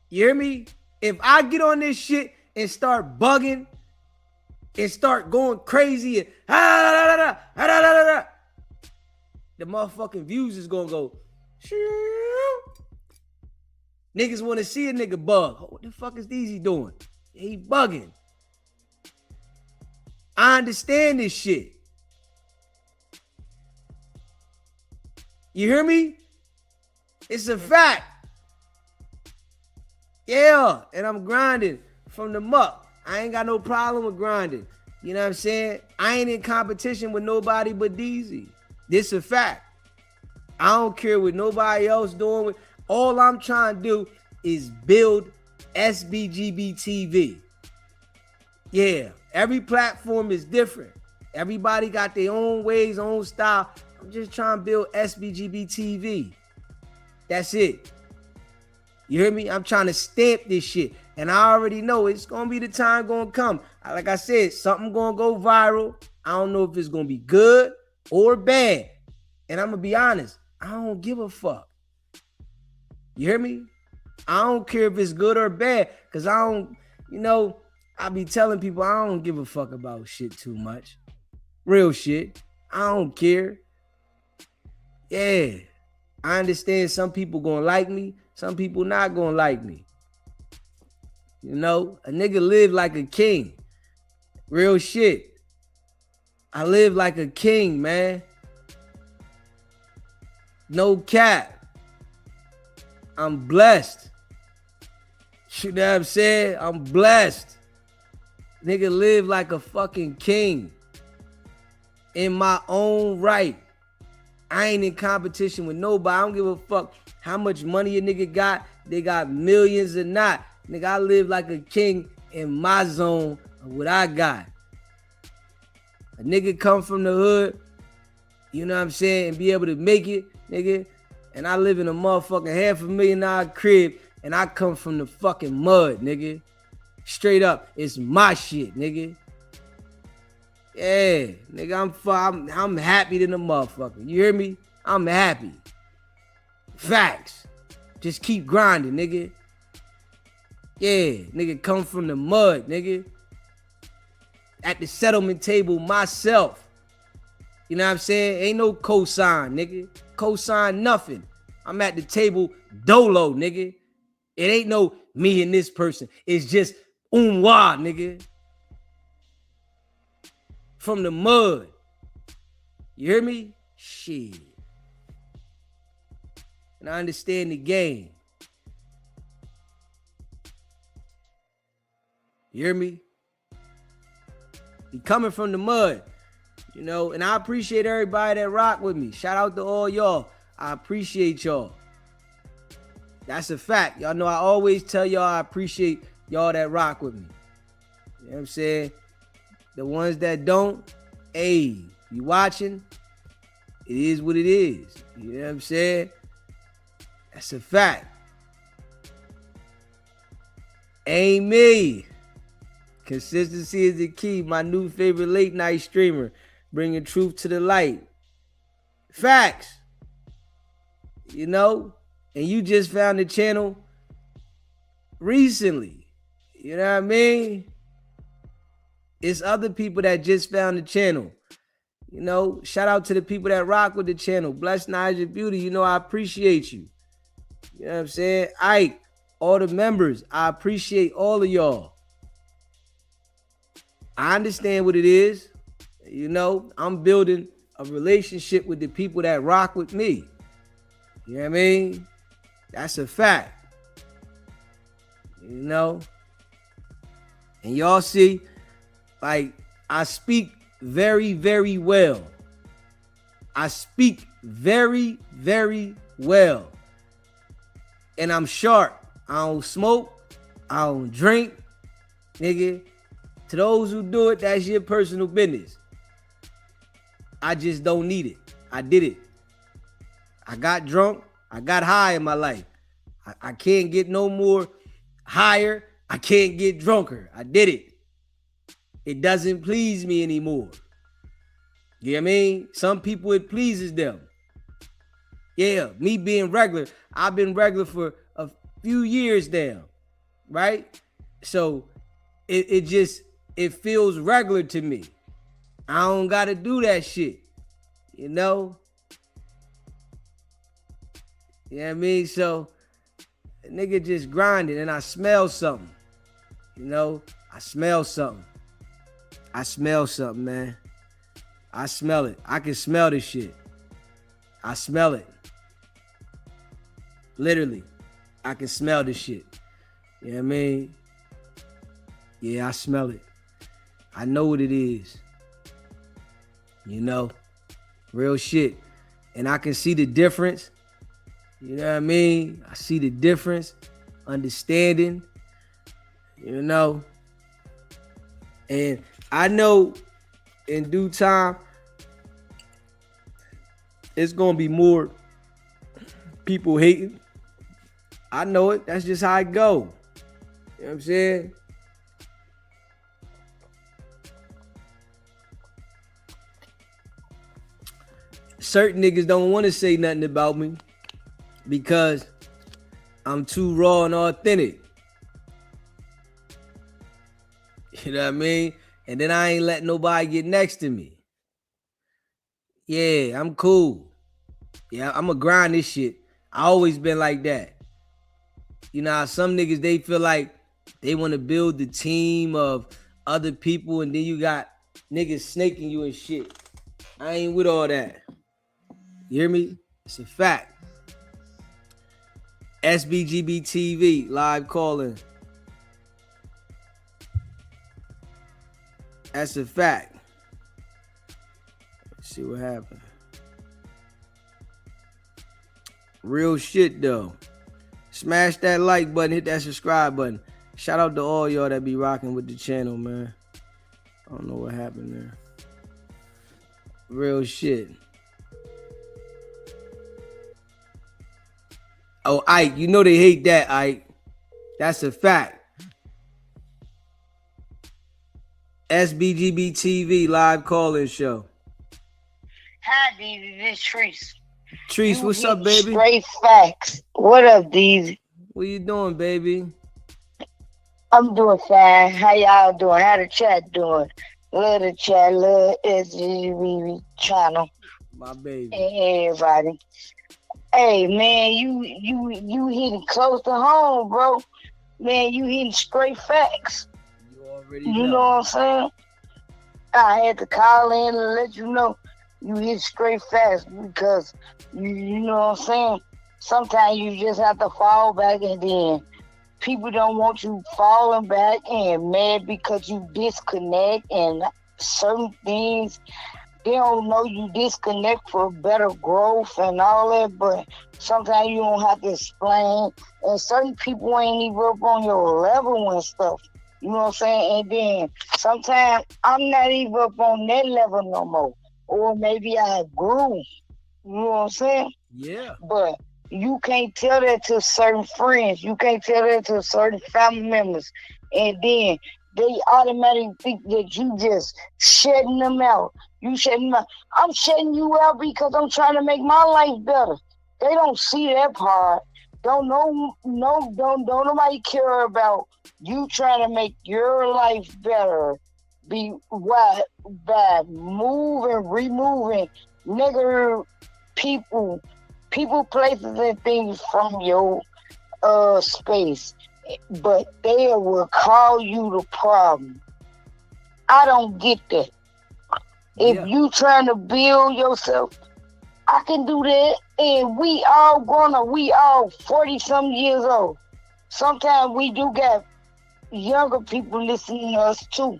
You hear me? If I get on this shit and start bugging and start going crazy and the motherfucking views is gonna go. Niggas want to see a nigga bug. Oh, what the fuck is DZ doing? He bugging. I understand this shit. You hear me? It's a fact. Yeah, and I'm grinding from the muck. I ain't got no problem with grinding. You know what I'm saying? I ain't in competition with nobody but DZ. This a fact. I don't care what nobody else doing. All I'm trying to do is build SBGB TV. Yeah, every platform is different. Everybody got their own ways, own style. I'm just trying to build SBGB TV. That's it. You hear me? I'm trying to stamp this shit. And I already know it's going to be the time going to come. Like I said, something going to go viral. I don't know if it's going to be good or bad. And I'm going to be honest. I don't give a fuck. You hear me? I don't care if it's good or bad. Because I don't, I be telling people I don't give a fuck about shit too much. Real shit. I don't care. Yeah. I understand some people going to like me. Some people not going to like me. A nigga live like a king. Real shit. I live like a king, man. No cap. I'm blessed. You know what I'm saying? I'm blessed. Nigga live like a fucking king. in my own right. I ain't in competition with nobody. I don't give a fuck how much money a nigga got. They got millions or not. Nigga, I live like a king in my zone of what I got. A nigga come from the hood, you know what I'm saying, and be able to make it, nigga. And I live in a motherfucking $500,000 crib, and I come from the fucking mud, nigga. Straight up, it's my shit, nigga. Yeah, nigga, I'm happy than a motherfucker. You hear me? I'm happy. Facts. Just keep grinding, nigga. Yeah, nigga, come from the mud, nigga. At the settlement table myself. You know what I'm saying? Ain't no cosign, nigga. Cosign nothing. I'm at the table dolo, nigga. It ain't no me and this person. It's just umwa, nigga. From the mud. You hear me? Shit. And I understand the game. You hear me? Be coming from the mud. You know, and I appreciate everybody that rock with me. Shout out to all y'all. I appreciate y'all. That's a fact. Y'all know I always tell y'all I appreciate y'all that rock with me. You know what I'm saying? The ones that don't, hey, you watching? It is what it is. You know what I'm saying? That's a fact. Ain't me. Consistency is the key. My new favorite late night streamer. Bringing truth to the light. Facts. You know? And you just found the channel recently. You know what I mean? It's other people that just found the channel. You know, shout out to the people that rock with the channel. Bless Naija Beauty. You know, I appreciate you. You know what I'm saying? Ike, all the members, I appreciate all of y'all. I understand what it is. You know, I'm building a relationship with the people that rock with me. You know what I mean? That's a fact. You know? And y'all see, like, I speak very, very well. I speak very, very well. And I'm sharp. I don't smoke. I don't drink. Nigga, to those who do it, that's your personal business. I just don't need it. I did it. I got drunk. I got high in my life. I can't get no more higher. I can't get drunker. I did it. It doesn't please me anymore. You know what I mean? Some people, it pleases them. Yeah, me being regular. I've been regular for a few years now, right? So it feels regular to me. I don't got to do that shit, you know? You know what I mean? So, a nigga just grinding and I smell something. You know? I smell something. I smell something, man. I smell it. I can smell this shit. I smell it. Literally. I can smell this shit. You know what I mean? Yeah, I smell it. I know what it is. You know? Real shit. And I can see the difference. You know what I mean? I see the difference. Understanding. You know? And I know in due time, it's going to be more people hating. I know it. That's just how it go. You know what I'm saying? Certain niggas don't want to say nothing about me because I'm too raw and authentic. You know what I mean? And then I ain't let nobody get next to me. Yeah, I'm cool. Yeah, I'm going to grind this shit. I always been like that. You know how some niggas, they feel like they want to build the team of other people and then you got niggas snaking you and shit. I ain't with all that. You hear me? It's a fact. SBGB TV, live calling. That's a fact. see what happened. Real shit though. Smash that like button, hit that subscribe button. Shout out to all y'all that be rocking with the channel, man. I don't know what happened there. Real shit. Oh, Ike, you know they hate that, Ike. That's a fact. SBGB TV live call-in show. Hi, Deezy. This Treese. Treese, what's up, baby? Straight facts. What up, Deezy? What you doing, baby? I'm doing fine. How y'all doing? How the chat doing? Love the chat. Love SGB channel. My baby. And everybody. Hey, man, you hitting close to home, bro. Man, you hitting straight facts. You already You know what I'm saying? I had to call in and let you know you hit straight facts because you know what I'm saying? Sometimes you just have to fall back, and then people don't want you falling back and mad because you disconnect and certain things. They don't know you disconnect for better growth and all that, but sometimes you don't have to explain. And certain people ain't even up on your level and stuff. You know what I'm saying? And then sometimes I'm not even up on that level no more. Or maybe I grew. You know what I'm saying? Yeah. But you can't tell that to certain friends. You can't tell that to certain family members. And then they automatically think that you just shutting them out. You shutting them out. I'm shutting you out because I'm trying to make my life better. They don't see that part. Don't nobody care about you trying to make your life better. By moving, removing negative people, places, and things from your space. But they will call you the problem. I don't get that. If you trying to build yourself, I can do that. And we all 40-some years old. Sometimes we do get younger people listening to us too.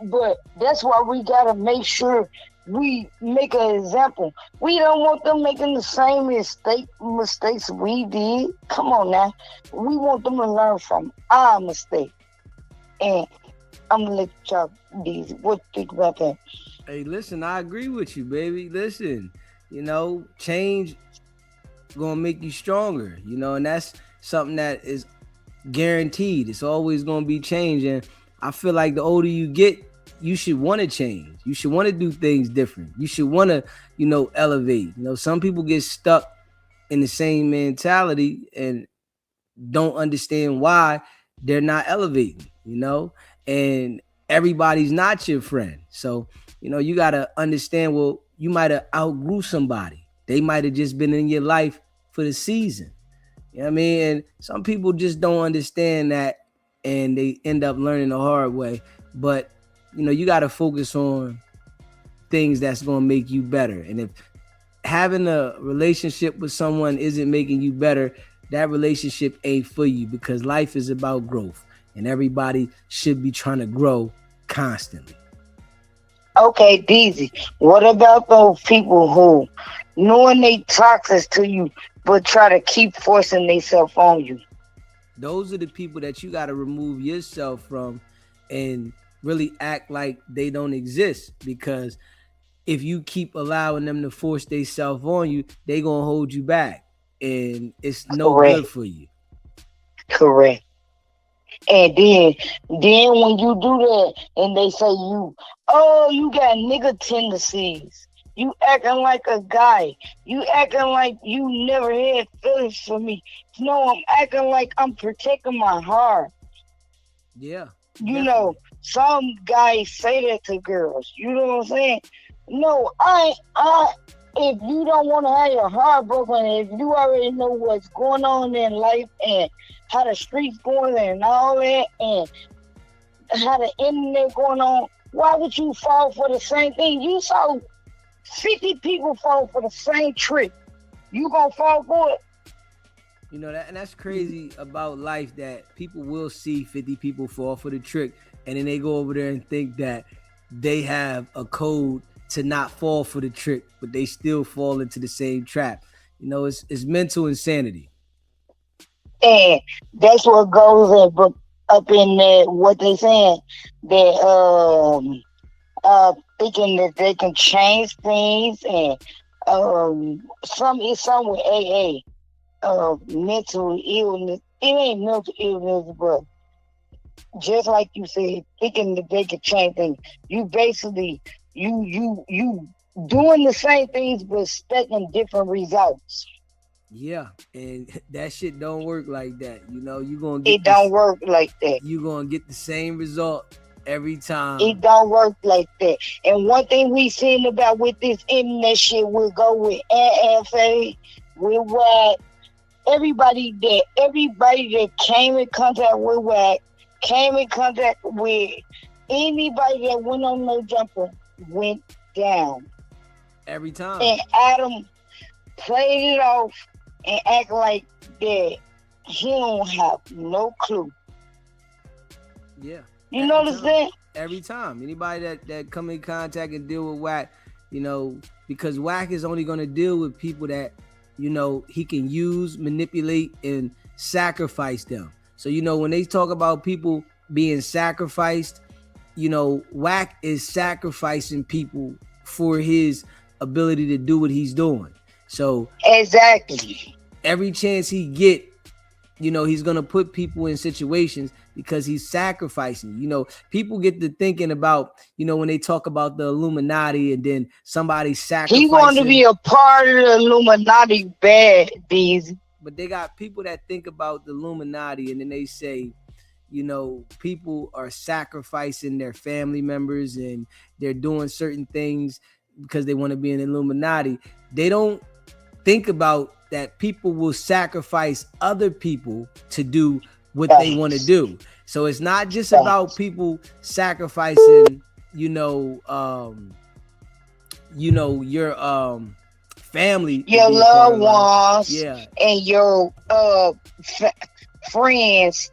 But that's why we gotta make sure we make an example. We don't want them making the same mistakes we did. Come on now. We want them to learn from our mistake. And I'm gonna let y'all these. What you think about that? Hey, listen, I agree with you, baby. Listen, you know, change gonna make you stronger, you know, and that's something that is guaranteed. It's always gonna be changing. I feel like the older you get, you should want to change. You should want to do things different. You should want to, you know, elevate. You know, some people get stuck in the same mentality and don't understand why they're not elevating, you know, and everybody's not your friend. So, you know, you got to understand, well, you might have outgrew somebody. They might have just been in your life for the season. You know what I mean? And some people just don't understand that, and they end up learning the hard way. But, you know, you got to focus on things that's going to make you better. And if having a relationship with someone isn't making you better, that relationship ain't for you, because life is about growth and everybody should be trying to grow constantly. Okay, Deezy, what about those people who knowing they toxic to you but try to keep forcing themselves on you? Those are the people that you got to remove yourself from and really act like they don't exist, because if you keep allowing them to force themselves on you, they gonna hold you back, and it's no good for you. Correct. And then when you do that and they say you got nigga tendencies, you acting like a guy, you acting like you never had feelings for me. No, I'm acting like I'm protecting my heart. Yeah. You know, some guys say that to girls. You know what I'm saying? No, if you don't want to have your heart broken, if you already know what's going on in life and how the streets going and all that, and how the internet going on, why would you fall for the same thing? You saw 50 people fall for the same trick. You gonna fall for it? You know, and that's crazy about life, that people will see 50 people fall for the trick, and then they go over there and think that they have a code to not fall for the trick, but they still fall into the same trap. You know, it's mental insanity. And that's what goes up in there, what they saying, that thinking that they can change things, and some with AA, mental illness. It ain't mental illness, but just like you said, thinking that they can change things. You basically you doing the same things but expecting different results. Yeah, and that shit don't work like that. You know, you gonna get It don't work like that. You gonna get the same result every time. It don't work like that. And one thing we seen about with this internet shit, we'll go with NFA, with what everybody that came in contact with WAC, came in contact with anybody that went on No Jumper, went down. Every time. And Adam played it off and act like that he don't have no clue. Yeah. You know what I'm saying? Every time. Anybody that come in contact and deal with WAC, you know, because WAC is only going to deal with people that, you know, he can use, manipulate, and sacrifice them. So, you know, when they talk about people being sacrificed, you know, WAC is sacrificing people for his ability to do what he's doing. So exactly, every chance he get, you know, he's gonna put people in situations because he's sacrificing. You know, people get to thinking about, you know, when they talk about the Illuminati and then somebody sacrificing. He want to be a part of the Illuminati, bad these. But they got people that think about the Illuminati and then they say, you know, people are sacrificing their family members and they're doing certain things because they want to be an Illuminati. They don't think about that people will sacrifice other people to do what they want to do. So it's not just about people sacrificing, your family, your loved ones, yeah, and your friends.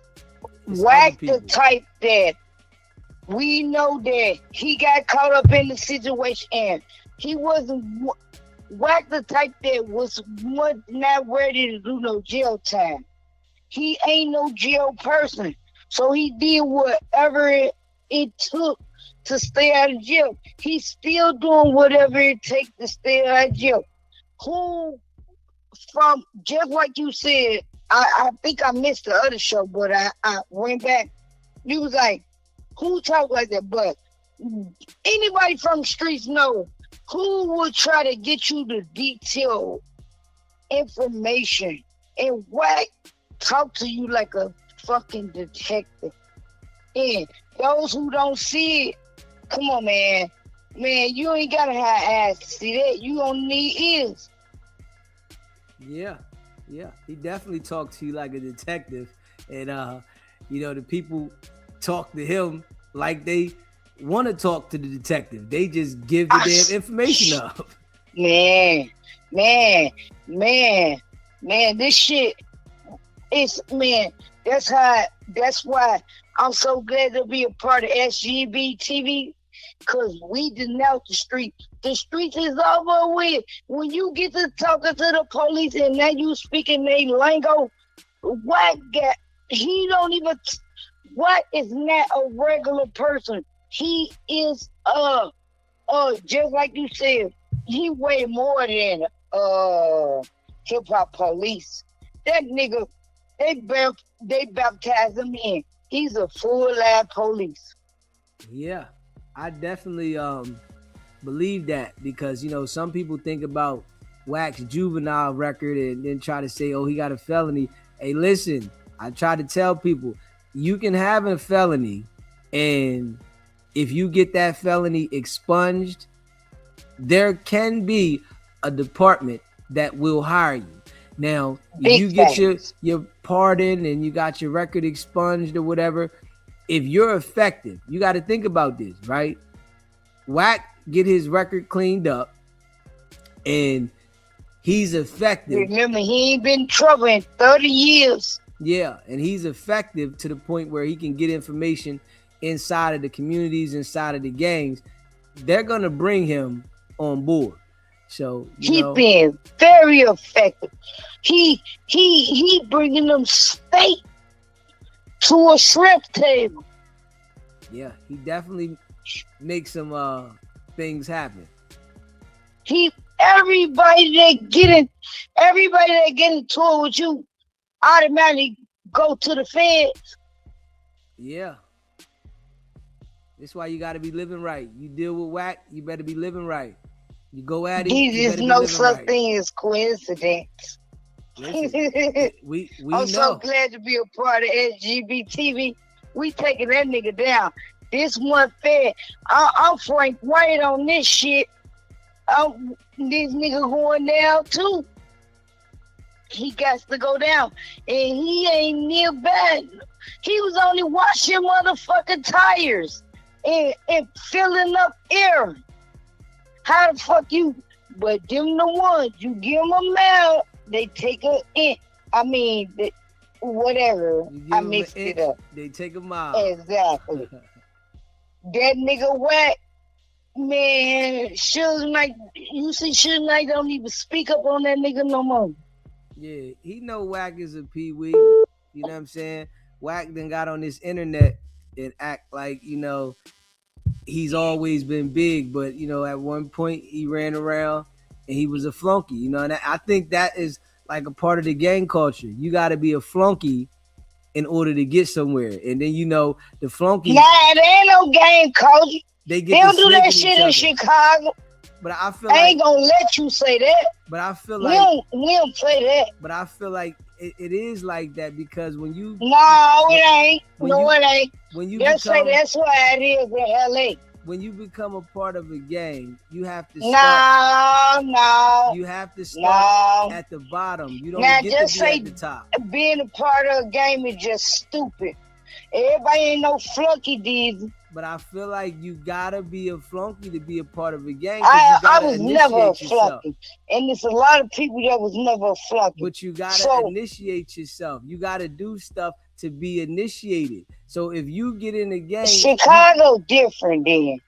WAC the type that we know that he got caught up in the situation and he wasn't. WAC the type that was not ready to do no jail time. He ain't no jail person. So he did whatever it took to stay out of jail. He's still doing whatever it takes to stay out of jail. Who, from, just like you said, I think I missed the other show, but I went back. You was like, who talk like that? But anybody from the streets know who would try to get you the detailed information and WAC talk to you like a fucking detective. And those who don't see it, come on, man. Man, you ain't gotta have eyes to see that. You don't need ears. Yeah. He definitely talked to you like a detective. And, the people talk to him like they want to talk to the detective. They just give the damn information up. Man, this shit is, man, that's why I'm so glad to be a part of SGB TV, because we denounce the street. The streets is over with. When you get to talking to the police and now you speaking their lingo, what is not a regular person. He is just like you said, he way more than hip hop police. That nigga, they baptized him in. He's a full live police. Yeah, I definitely believe that, because some people think about WAC's juvenile record and then try to say, oh, he got a felony. Hey, listen, I try to tell people, you can have a felony, and if you get that felony expunged, there can be a department that will hire you. Now, if you get your pardon and you got your record expunged or whatever, if you're effective, you got to think about this, right? WAC get his record cleaned up and he's effective. Remember, he ain't been in trouble in 30 years. Yeah, and he's effective to the point where he can get information inside of the communities, inside of the gangs. they're gonna bring him on board. So he being very effective. He bringing them steak to a shrimp table. Yeah, he definitely makes some things happen. Everybody that get into it with you automatically go to the feds. Yeah. That's why you got to be living right. You deal with whack, you better be living right. You go at it. There's no such thing as coincidence. Listen, we I'm know. so glad to be a part of SGBTV. We taking that nigga down. This one fed. I'm Frank White on this shit. This nigga going down too. He got to go down. And he ain't near bad. He was only washing motherfucking tires and filling up air. How the fuck you? But them the ones, you give them a mouth, they take a inch. I mean, whatever. I mixed it up. They take a mile. Exactly. That nigga Whack, man, Suge Knight, you see Suge Knight don't even speak up on that nigga no more. Yeah, he know Whack is a pee-wee. You know what I'm saying? Whack then got on this internet and act like, he's always been big, but at one point he ran around and he was a flunky, and I think that is like a part of the gang culture. You got to be a flunky in order to get somewhere, and then the flunky. Nah, there ain't no gang culture. They don't do that shit in Chicago. But I feel I ain't gonna let you say that. But I feel like we don't say that. But I feel like it is like that because when you it ain't. It ain't. When you say that's why it is in LA. When you become a part of a gang, you have to start. No. You have to start at the bottom. You don't get to be at the top. Being a part of a game is just stupid. Everybody ain't no flunky these. But I feel like you gotta be a flunky to be a part of a gang. I was never a flunky. And there's a lot of people that was never a flunky. But you gotta initiate yourself. You gotta do stuff to be initiated. So if you get in the game, Chicago different then.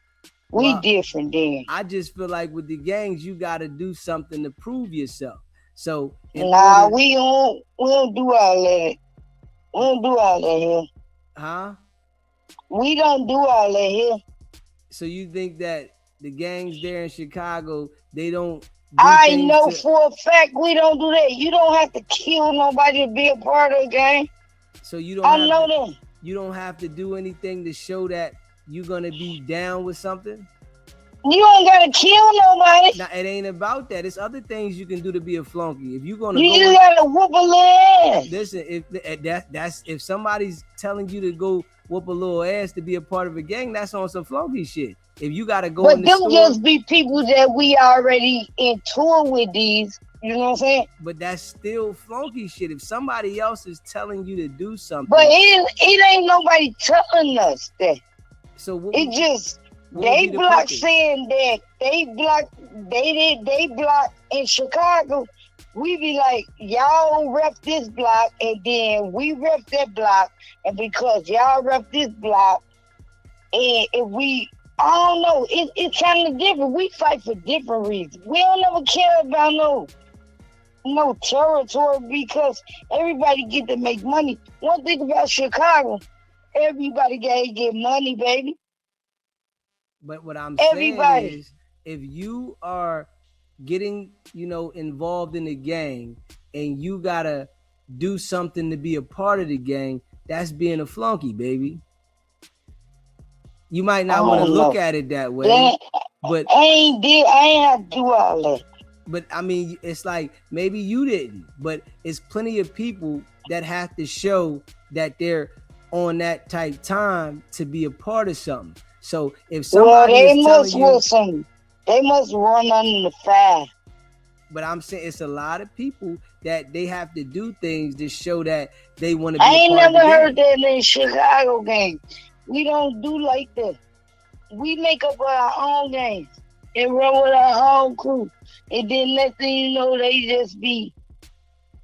We different then. I just feel like with the gangs, you gotta do something to prove yourself. So we don't do all that. We don't do all that here. Huh? We don't do all that here. So you think that the gangs there in Chicago, they don't? I know for a fact we don't do that. You don't have to kill nobody to be a part of the gang. So you don't. I know them. You don't have to do anything to show that you're gonna be down with something. You don't gotta kill nobody. Now it ain't about that. It's other things you can do to be a flunky. If you're gonna, you gotta whoop a little ass. Listen, if somebody's telling you to go whoop a little ass to be a part of a gang, that's on some flunky shit. If you gotta go in the store, just be people that we already in tour with these. You know what I'm saying? But that's still flunky shit. If somebody else is telling you to do something, but it ain't nobody telling us that. So they block saying that they block in Chicago. We be like, y'all rep this block, and then we rep that block, and because y'all rep this block, and if we, I don't know, it's kind of different. We fight for different reasons. We don't ever care about no territory because everybody get to make money. One thing about Chicago, everybody gotta get money, baby. But what I'm saying is, if you are getting, involved in a gang and you gotta do something to be a part of the gang, that's being a flunky, baby. You might not want to look at it that way, but I ain't have to do all that. But I mean, it's like maybe you didn't, but it's plenty of people that have to show that they're on that type time to be a part of something. So if somebody they must run under the fire. But I'm saying it's a lot of people that they have to do things to show that they want to be. I ain't never heard that in Chicago game. We don't do like that. We make up our own games and run with our own crew. And then next thing you know, they just be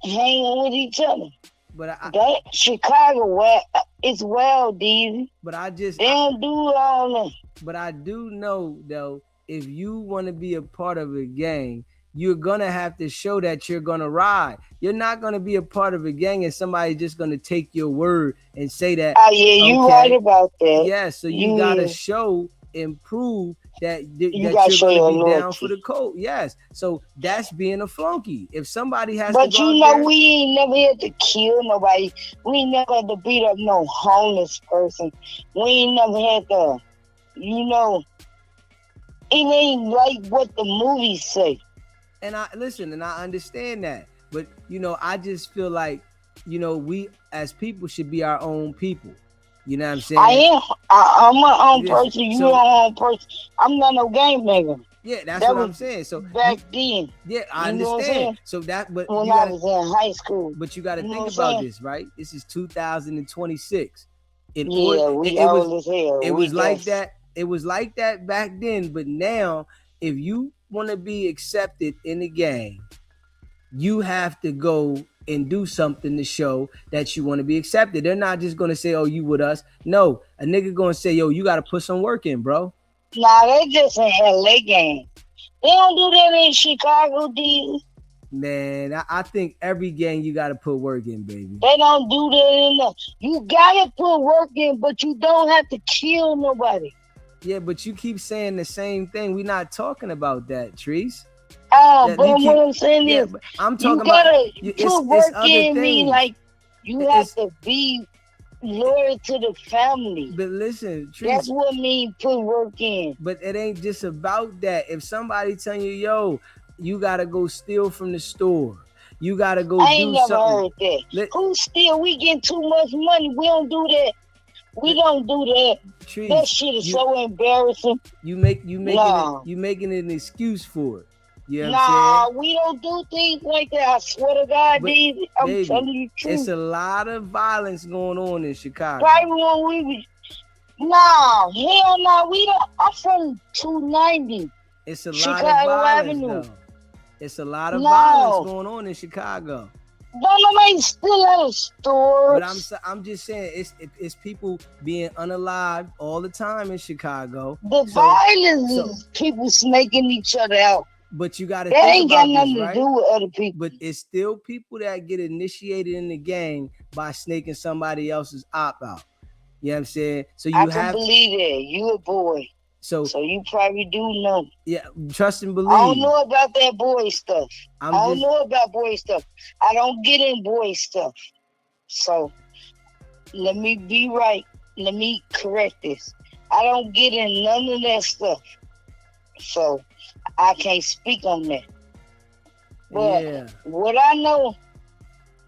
hanging with each other. But Chicago, it's wild, Deezy. But they don't do all that. But I do know though, if you want to be a part of a gang, you're gonna have to show that you're gonna ride. You're not gonna be a part of a gang and somebody just gonna take your word and say that. Oh yeah, you right about that. Yeah, so you gotta show and prove that You that gotta you're show gonna your be loyalty. down for the code. Yes, so that's being a flunky. If somebody has But to go you out know, there, we ain't never had to kill nobody. We ain't never had to beat up no homeless person. We ain't never had to, you know, it ain't like what the movies say. and I listen and I understand that, but you know, I just feel like, you know, we as people should be our own people. You know what I'm saying? I am. I'm my own Listen, person. You so- your own person. I'm not no game maker. Yeah, that's That what I'm was saying. So back then. yeah, I You know what I'm understand. saying? So that, but When you I gotta, was in high school. but you got to You know think what I'm about saying? this, right? This is 2026. In Yeah, order, we it old was as hell. it We was like just- that. It was like that back then, but now, if you want to be accepted in the game, you have to go and do something to show that you want to be accepted. They're not just gonna say, "Oh, you with us." No, a nigga gonna say, "Yo, you got to put some work in, bro." Nah, they just in LA game. They don't do that in Chicago, do Man, I think every game you got to put work in, baby. They don't do that in the. You gotta put work in, but you don't have to kill nobody. Yeah, but you keep saying the same thing. We're not talking about that, Trees. Oh, Yeah, but you keep- what I'm saying Yeah, is, but I'm you talking about gotta it's put work other in. Mean things. like you It's- have to be loyal to the family. But listen, Trees, That's what mean put work in. but it ain't just about that. If somebody telling you, "Yo, you gotta go steal from the store. You gotta go I ain't do never something." heard that. Let- Who steal? We getting too much money. We don't do that. We don't do that. Trees, That shit is you, so embarrassing. you making Nah. it, you making an excuse for it. You know what Nah, I'm we don't do things like that. I swear to God, But, David. I'm baby, telling you the saying? It's truth. a lot of violence going on in Chicago. Probably when we was. Nah, hell no. We don't. I'm from 290. It's a lot of Chicago violence, Avenue. though. It's a lot of No. violence going on in Chicago. Don't nobody steal out of stores. But I'm just saying it's people being unalive all the time in Chicago. The So- violence so- is people snaking each other out. But you got to That think ain't about got nothing this, right? to do with other people. But it's still people that get initiated in the gang by snaking somebody else's op out. You know what I'm saying? So you I can have believe that. You a boy. so So you probably do know. yeah, trust and believe. I don't know about that boy stuff. I'm I don't just know about boy stuff. I don't get in boy stuff. So let me be right. Let me correct this. I don't get in none of that stuff. So I can't speak on that. But yeah. what I know,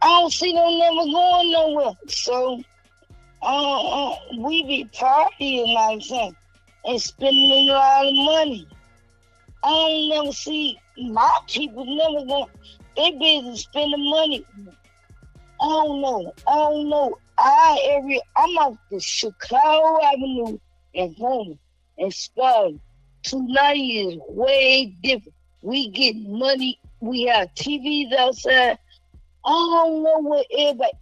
I don't see them never going nowhere. So we be partying like that and spending a lot of money. I don't never see my people never going. They busy spending money. I don't know. I'm off the Chicago Avenue and home and Spalding. 290 is way different. We get money. We have TVs outside. I don't know what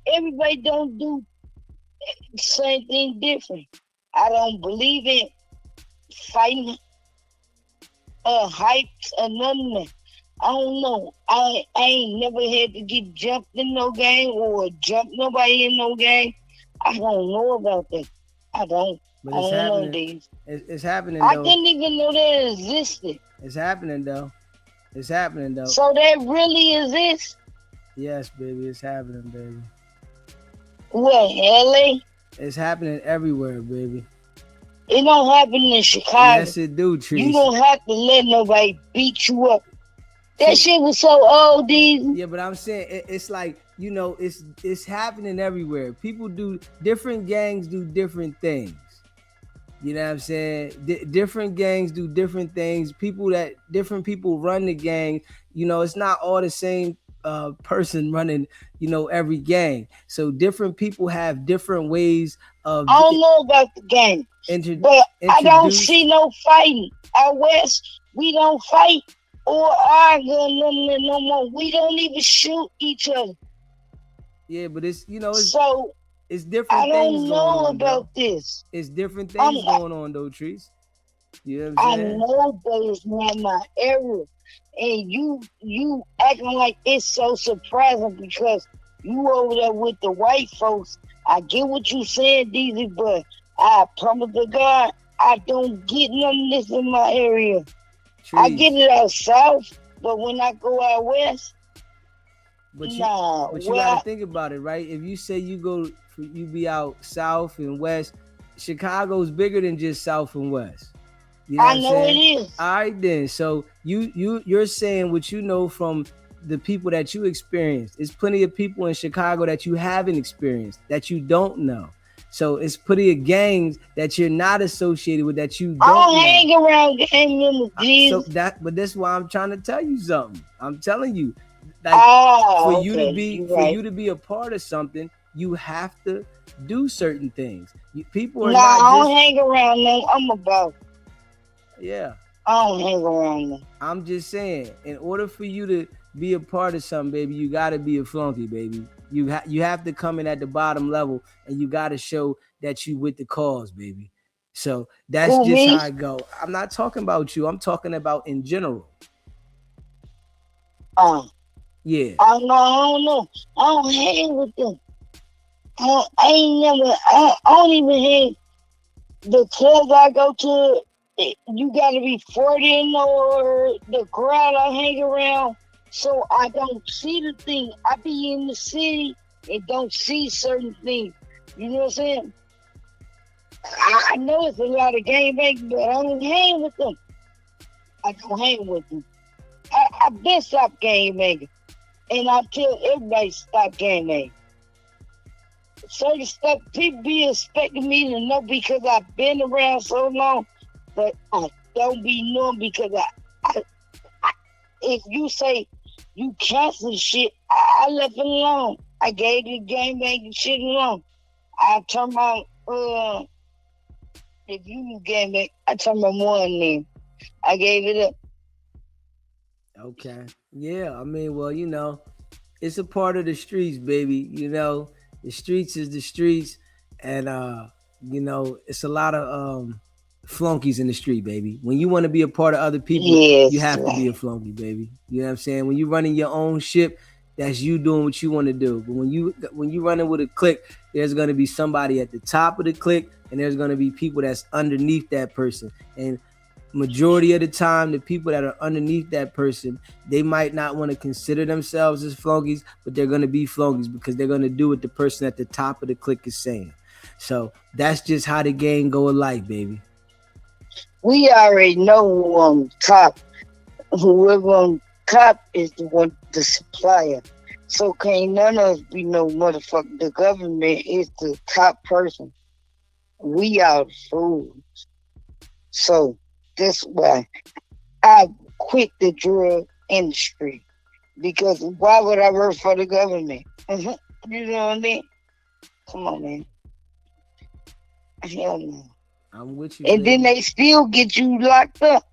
everybody don't do the same thing different. I don't believe in fighting hypes or none of that. I don't know. I ain't never had to get jumped in no game or jump nobody in no game. I don't know about that. I don't. But I it's don't know happening. these. It's happening I though. didn't even know that existed. It's happening though. It's happening though. So that really exists? Yes, baby, it's happening, baby. What, LA? It's happening everywhere, baby. It don't happen in Chicago. Yes, it do, Trees. You don't have to let nobody beat you up. That shit was so old, these. Yeah, but I'm saying it's like, you know, it's happening everywhere. People do different gangs do different things. You know what I'm saying? Different gangs do different things. Different people run the gang. You know, it's not all the same person running, you know, every gang. So different people have different ways of. I don't know about the game, but I don't see no fighting. Out west, we don't fight or argue no more. We don't even shoot each other. Yeah, but it's, you know, it's different I things don't going know on, about though. this. It's different things going on though, Trees. You know what I'm I saying? know that it's not my area. And you acting like it's so surprising because you over there with the white folks. I get what you saying, DZ, but I promise to God, I don't get none of this in my area. I Trees. get it out south, but when I go out west, But you nah. but you gotta Well, think about it, right? If you say you be out south and west, Chicago's bigger than just south and west. You know what I I'm know it saying? is. All right then. So you're saying what you know from the people that you experienced. There's plenty of people in Chicago that you haven't experienced, that you don't know. So it's plenty of gangs that you're not associated with that you I don't don't know. hang around gang members, So Jesus. but that's why I'm trying to tell you something. I'm telling you, like Oh, okay. You're for right. you to be a part of something, you have to do certain things. People are Nah, not I just don't hang around them. I'm about. yeah. I don't hang around them. I'm just saying, in order for you to be a part of something, baby, you got to be a flunky, baby. You have to come in at the bottom level, and you got to show that you with the cause, baby. So that's Who, just how me? I go. I'm not talking about you. I'm talking about in general. Yeah. I don't know. I don't hang with them. I ain't never. I don't even hang. The clubs I go to, you got to be 40 and over. The crowd I hang around, so I don't see the thing. I be in the city and don't see certain things. You know what I'm saying? I know it's a lot of gangbangers, but I don't hang with them. I don't hang with them. I've been stopped gangbanging. And I tell everybody stop gangbanging. Certain stuff people be expecting me to know because I've been around so long, but I don't be knowing because if you say you cancel shit, I left it alone. I gave the gangbanging shit alone. I turned my if you gangbang, I turned my one name. I gave it up. Okay. Yeah. I mean, well, it's a part of the streets, baby. The streets is the streets, and it's a lot of flunkies in the street, baby. When you want to be a part of other people, you Yes, have to be a right. flunky, baby. You know what I'm saying? When you running your own ship, that's you doing what you want to do. But when you running with a clique, there's gonna be somebody at the top of the clique, and there's gonna be people that's underneath that person. And majority of the time, the people that are underneath that person, they might not want to consider themselves as flunkies, but they're going to be flunkies because they're going to do what the person at the top of the clique is saying. So that's just how the game go of life, baby. We already know who on top. Whoever on top is the one, the supplier. So can't none of us be no motherfucker. The government is the top person. We are the fools. So that's why I quit the drug industry. Because why would I work for the government? You know what I mean? Come on, man. Hell no. I'm with you, And then baby. they still get you locked up.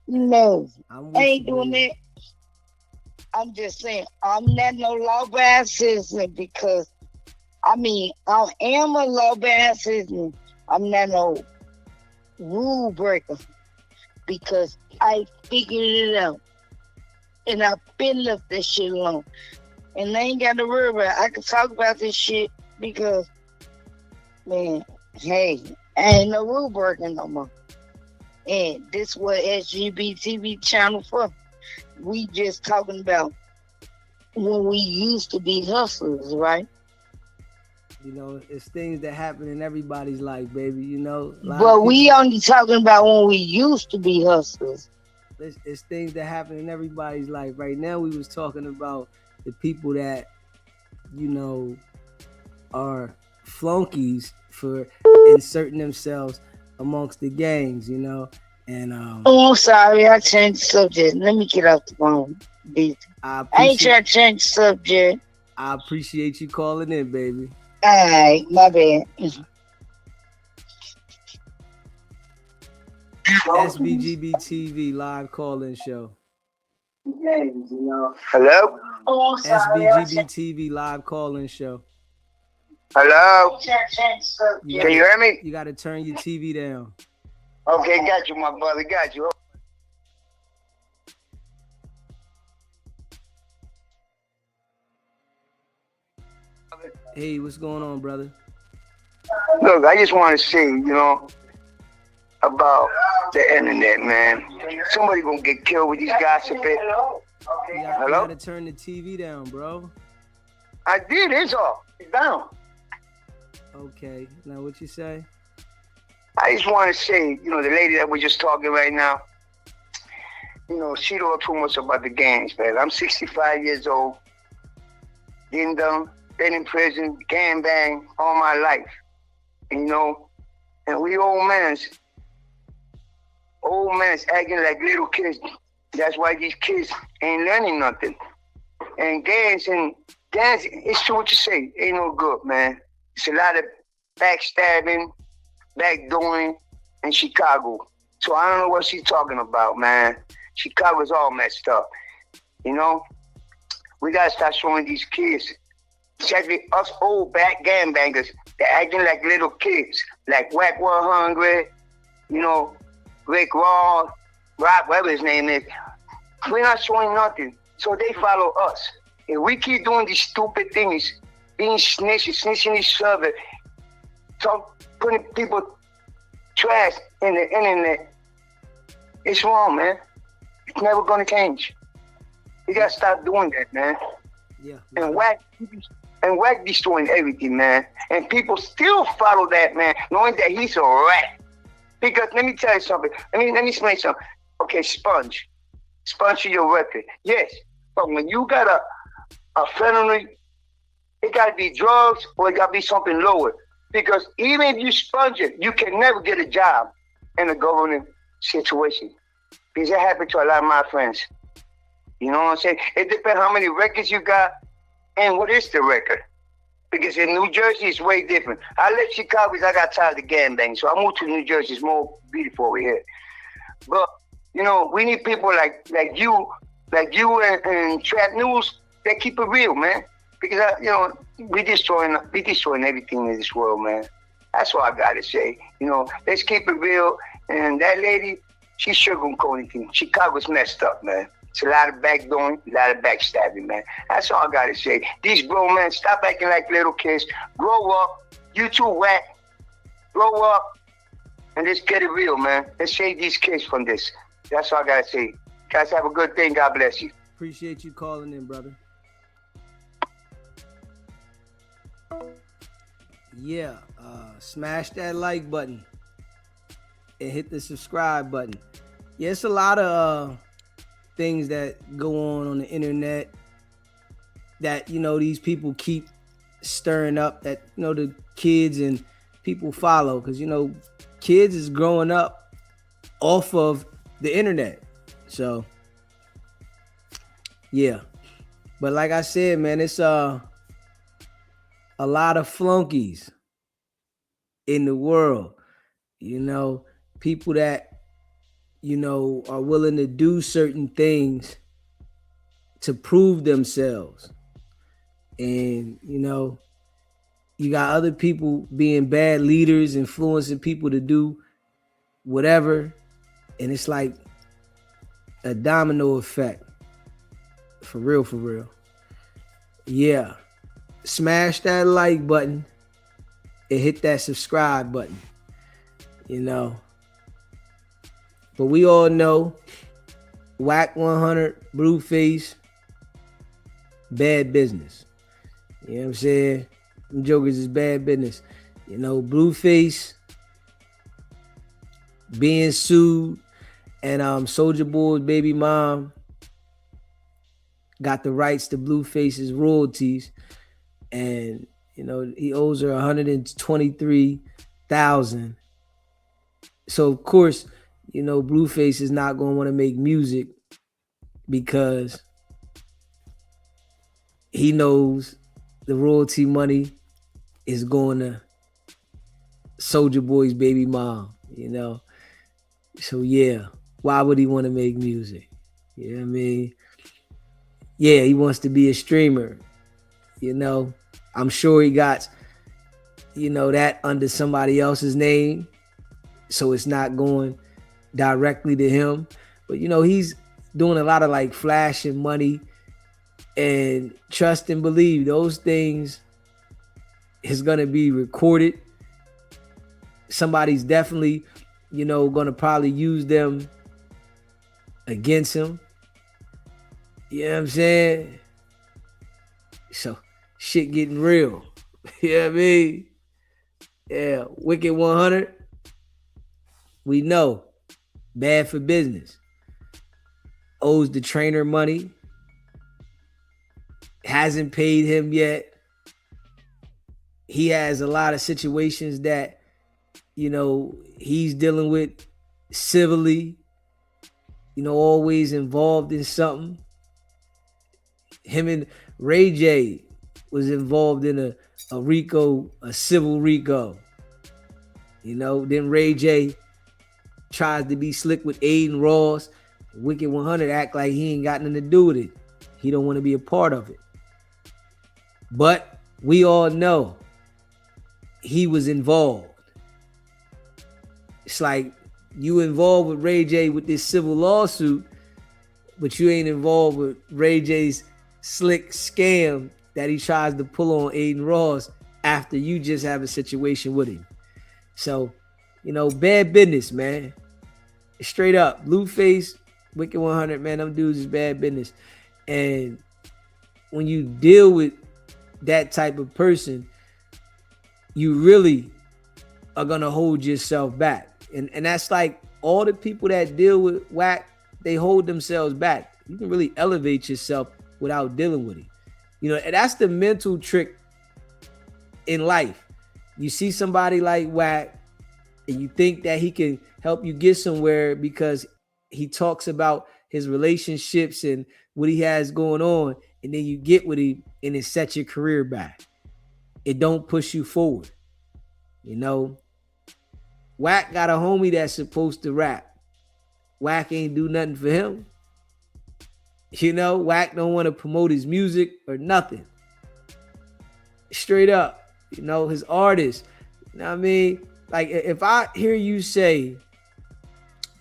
No, I'm I with you, ain't doing baby. that. I'm just saying, I'm not no law-abiding citizen because, I am a law-abiding citizen. I'm not no rule breaker because I figured it out. And I've been left this shit alone. And I ain't got to worry about it. I can talk about this shit because, man, hey, I ain't no rule breaker no more. And this what SGBTV channel for. We just talking about when we used to be hustlers, right? It's things that happen in everybody's life, baby. A lot of But we people. only talking about when we used to be hustlers. It's things that happen in everybody's life. Right now, we was talking about the people that are flunkies for inserting themselves amongst the gangs, and Oh, I'm sorry, I changed the subject. Let me get off the phone. I I ain't appreciate trying to change the subject. I appreciate you calling in, baby. Alright, my bad. SBGB TV live call-in show. Hello? Oh, I'm sorry. SBGB TV live call-in show. Hello? Can you hear me? You got to turn your TV down. Okay, got you, my brother. Got you. Hey, what's going on, brother? Look, I just want to say, about the internet, man. Somebody gonna get killed with these gossiping. You Hello? gotta turn the TV down, bro. I did. It's off. It's down. Okay, now what you say? I just want to say, the lady that we're just talking right now, she don't know too much about the gangs, man. I'm 65 years old, getting done, been in prison, gang bang all my life, and we old men acting like little kids. That's why these kids ain't learning nothing. And gangs, it's true what you say, ain't no good, man. It's a lot of backstabbing, backdooring in Chicago. So I don't know what she's talking about, man. Chicago's all messed up. We gotta start showing these kids, especially us old back gangbangers, they're acting like little kids, like Wicked100, Rick Ross, Rob, whatever his name is. We're not showing nothing, so they follow us. If we keep doing these stupid things, being snitching each other, putting people trash in the internet, it's wrong, man. It's never gonna change. You gotta stop doing that, man. Yeah. And Wack destroying everything, man. And people still follow that man, knowing that he's a rat. Because let me tell you something. Let me explain something. Okay, Sponge your record. Yes, but when you got a felony, it gotta be drugs or it gotta be something lower. Because even if you sponge it, you can never get a job in a government situation. Because that happened to a lot of my friends. You know what I'm saying? It depends how many records you got and what is the record. Because in New Jersey, it's way different. I left Chicago because I got tired of gangbang, so I moved to New Jersey. It's more beautiful over here. But, we need people like you and Trap News that keep it real, man. Because, we destroying everything in this world, man. That's all I got to say. Let's keep it real. And that lady, she's sugarcoating things. Chicago's messed up, man. It's a lot of backdooring, a lot of backstabbing, man. That's all I gotta say. These grown men, stop acting like little kids. Grow up. You too, Wack. Grow up. And let's get it real, man. Let's save these kids from this. That's all I gotta say. Guys, have a good thing. God bless you. Appreciate you calling in, brother. Yeah, smash that like button and hit the subscribe button. Yeah, it's a lot of things that go on the internet that these people keep stirring up, that the kids and people follow, because kids is growing up off of the internet. So yeah, but like I said, man, it's a lot of flunkies in the world, people that are willing to do certain things to prove themselves. And, you got other people being bad leaders, influencing people to do whatever. And it's like a domino effect. For real, for real. Yeah. Smash that like button and hit that subscribe button, But we all know Wicked100, Blueface, bad business. You know what I'm saying? Them jokers is bad business. Blueface being sued, and Soulja Boy's baby mom got the rights to Blueface's royalties, and he owes her $123,000. So of course, Blueface is not going to want to make music because he knows the royalty money is going to Soulja Boy's baby mom, So yeah, why would he want to make music? You know what I mean? Yeah, he wants to be a streamer. I'm sure he got, that under somebody else's name. so it's not going directly to him. But you know, he's doing a lot of like flashing money, and trust and believe those things is gonna be recorded. Somebody's definitely, you know, gonna probably use them against him. You know what I'm saying? So shit getting real. You know what I mean? Yeah, Wicked100. We know. Bad for business. Owes the trainer money. Hasn't paid him yet. He has a lot of situations that, you know, he's dealing with civilly. You know, always involved in something. Him and Ray J was involved in a RICO, a civil RICO. You know, then Ray J tries to be slick with Aiden Ross. Wicked100 act like he ain't got nothing to do with it. He don't want to be a part of it. But we all know he was involved. It's like you involved with Ray J with this civil lawsuit, but you ain't involved with Ray J's slick scam that he tries to pull on Aiden Ross after you just have a situation with him. So, you know, bad business, man. Straight up. Blueface, Wicked100, man, them dudes is bad business. And when you deal with that type of person, you really are gonna hold yourself back. And that's like all the people that deal with whack, they hold themselves back. You can really elevate yourself without dealing with it. You know, and that's the mental trick in life. You see somebody like whack and you think that he can help you get somewhere because he talks about his relationships and what he has going on, and then you get with him and it sets your career back. It don't push you forward. You know, Wack got a homie that's supposed to rap. Wack ain't do nothing for him. You know, Wack don't want to promote his music or nothing. Straight up, you know, his artist. You know what I mean? Like, if I hear you say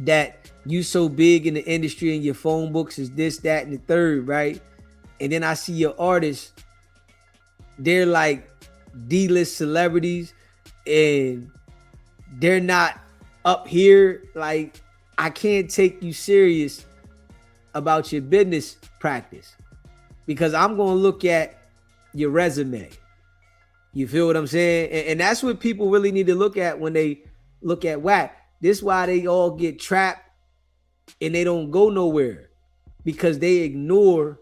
that you so big in the industry and your phone books is this, that, and the third, right? And then I see your artists, they're like D-list celebrities and they're not up here. Like, I can't take you serious about your business practice because I'm going to look at your resume. You feel what I'm saying? And that's what people really need to look at when they look at Wack. This is why they all get trapped and they don't go nowhere, because they ignore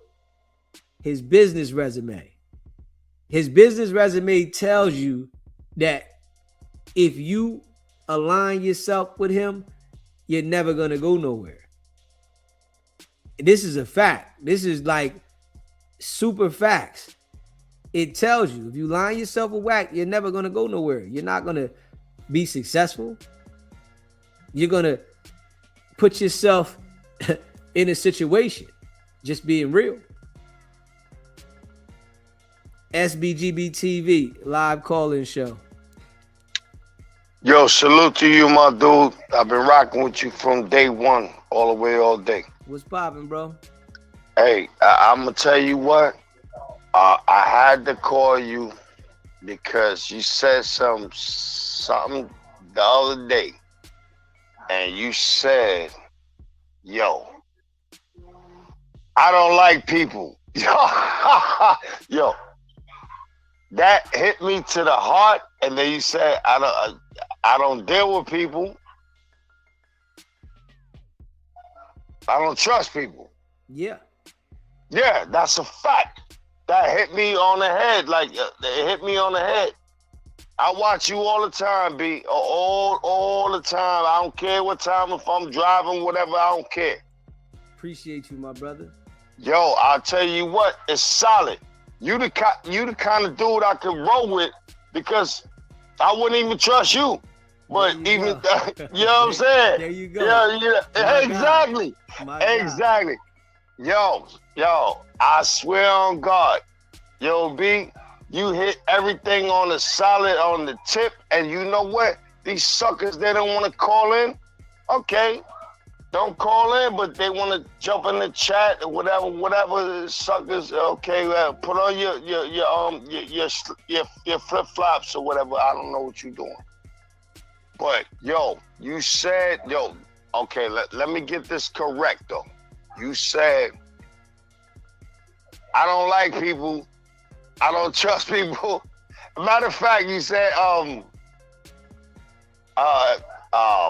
his business resume. His business resume tells you that if you align yourself with him, you're never going to go nowhere. This is a fact. This is like super facts. It tells you if you line yourself with Wack, you're never going to go nowhere. You're not going to be successful. You're going to put yourself in a situation. Just being real. SBGB TV, live call-in show. Yo, salute to you, my dude. I've been rocking with you from day one, all the way, all day. What's poppin', bro? Hey, I'm going to tell you what. I had to call you because you said something the other day. And you said, yo, I don't like people. Yo, that hit me to the heart. And then you said, I don't deal with people. I don't trust people. Yeah. Yeah, that's a fact. That hit me on the head. Like, it hit me on the head. I watch you all the time, B. All the time. I don't care what time, if I'm driving, whatever, I don't care. Appreciate you, my brother. Yo, I'll tell you what, it's solid. You the kind of dude I could roll with, because I wouldn't even trust you. But you even, you know what I'm saying? There you go. Yeah, exactly. Exactly. Yo, I swear on God. Yo, B, you hit everything on the solid, on the tip, and you know what? these suckers, they don't want to call in. Okay, don't call in, but they want to jump in the chat or whatever suckers. Okay, put on your flip flops or whatever. I don't know what you're doing. But yo, you said okay. Let me get this correct though. You said I don't like people. I don't trust people. Matter of fact, you said oh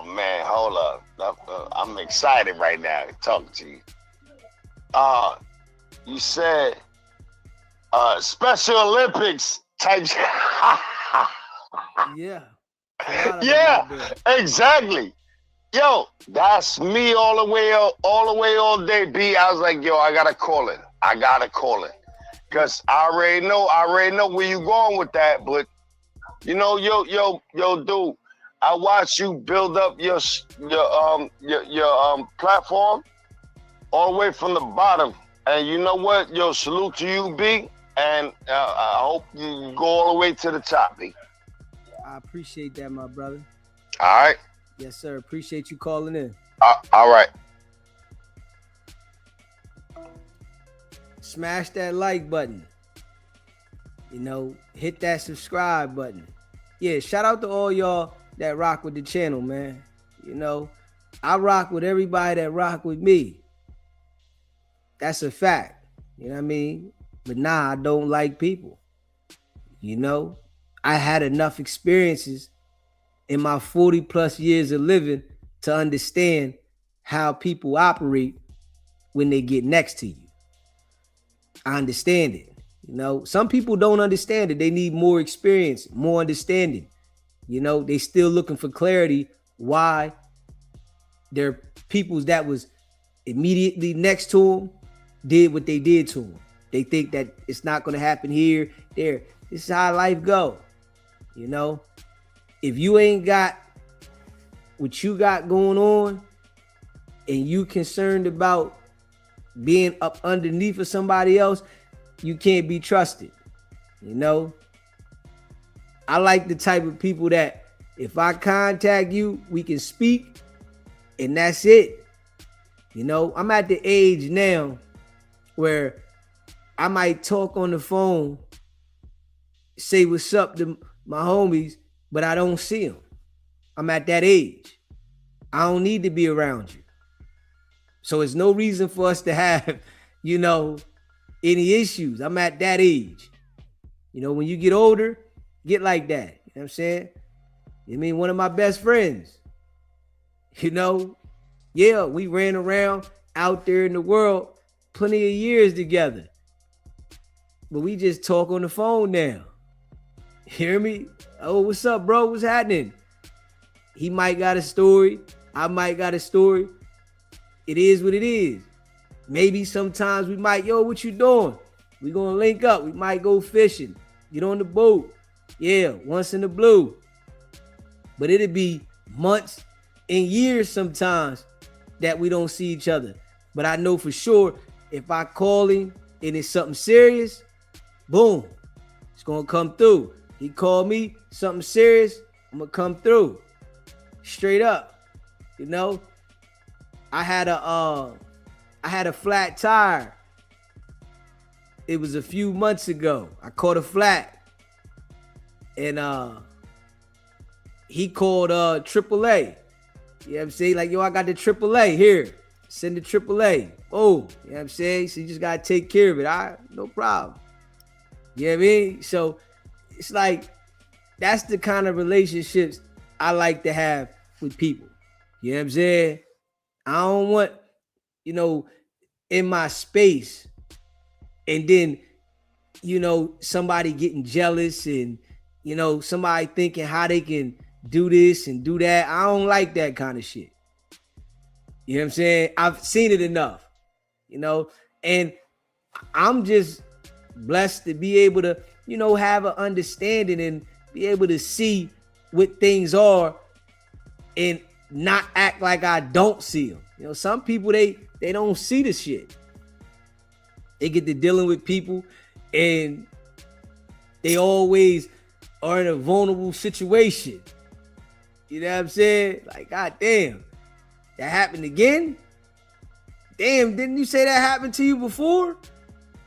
man, hold up. I'm excited right now talking to you. You said Special Olympics type. Yeah. Yeah, exactly. Yo, that's me all the way all day, B. I was like, yo, I gotta call it. Cause I already know where you going with that, but you know, yo, dude, I watched you build up your platform all the way from the bottom. And you know what? Yo, salute to you, B. And I hope you go all the way to the top, B. I appreciate that, my brother. All right. Yes, sir. Appreciate you calling in. All right. Smash that like button. You know, hit that subscribe button. Yeah, shout out to all y'all that rock with the channel, man. You know, I rock with everybody that rock with me. That's a fact. You know what I mean? But nah, I don't like people. You know, I had enough experiences in my 40 plus years of living to understand how people operate when they get next to you. I understand it. You know, some people don't understand it. They need more experience, more understanding. You know, they still looking for clarity why their peoples that was immediately next to them did what they did to them. They think that it's not going to happen here, there. This is how life go. You know, if you ain't got what you got going on and you concerned about being up underneath of somebody else, you can't be trusted. You know, I like the type of people that if I contact you, we can speak and that's it. You know, I'm at the age now where I might talk on the phone, say what's up to my homies, but I don't see them. I'm at that age. I don't need to be around you. So it's no reason for us to have, you know, any issues. I'm at that age. You know, when you get older, get like that. You know what I'm saying? I mean, one of my best friends, you know, yeah, we ran around out there in the world plenty of years together. But we just talk on the phone now. Hear me? Oh, what's up, bro? What's happening? He might got a story. I might got a story. It is what it is. Maybe sometimes we might, yo, what you doing? We gonna link up. We might go fishing. Get on the boat. Yeah, once in the blue. But it'll be months and years sometimes that we don't see each other. But I know for sure if I call him and it's something serious, boom, it's gonna come through. He called me, something serious, I'm gonna come through. Straight up. You know, I had a flat tire. It was a few months ago. I caught a flat. And he called AAA. You know what I'm saying? Like, yo, I got the AAA here. Send the AAA. Oh, you know what I'm saying? So you just gotta take care of it. All right, no problem. You know what I mean? So it's like, that's the kind of relationships I like to have with people. You know what I'm saying? I don't want, you know, in my space and then, you know, somebody getting jealous and, you know, somebody thinking how they can do this and do that. I don't like that kind of shit. You know what I'm saying? I've seen it enough, you know, and I'm just blessed to be able to, you know, have an understanding and be able to see what things are and not act like I don't see them. You know, some people, they don't see the shit. They get to dealing with people and they always are in a vulnerable situation. You You know what I'm saying? Like, god damn, that happened again? Damn, didn't you say that happened to you before?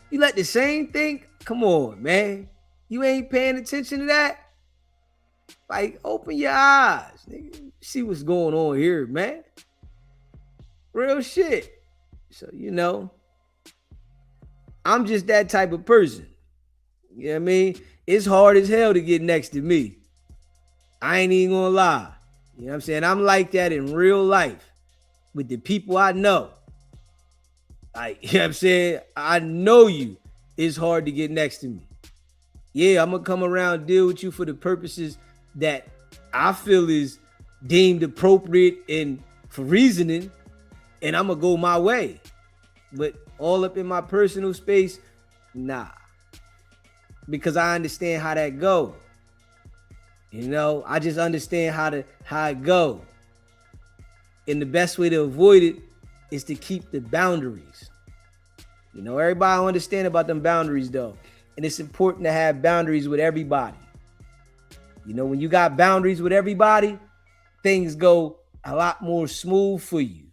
You let the same thing? Come on, man. You ain't paying attention to that? Like, open your eyes, nigga. See what's going on here, man. Real shit. So, you know, I'm just that type of person. You know what I mean? It's hard as hell to get next to me. I ain't even gonna lie. You know what I'm saying? I'm like that in real life with the people I know. Like, you know what I'm saying? I know you. It's hard to get next to me. Yeah, I'm gonna come around and deal with you for the purposes that I feel is deemed appropriate and for reasoning, and I'm gonna go my way. But all up in my personal space, nah. Because I understand how that go. You know, I just understand how it go. And the best way to avoid it is to keep the boundaries. You know, everybody understand about them boundaries though. And it's important to have boundaries with everybody. You know, when you got boundaries with everybody, things go a lot more smooth for you.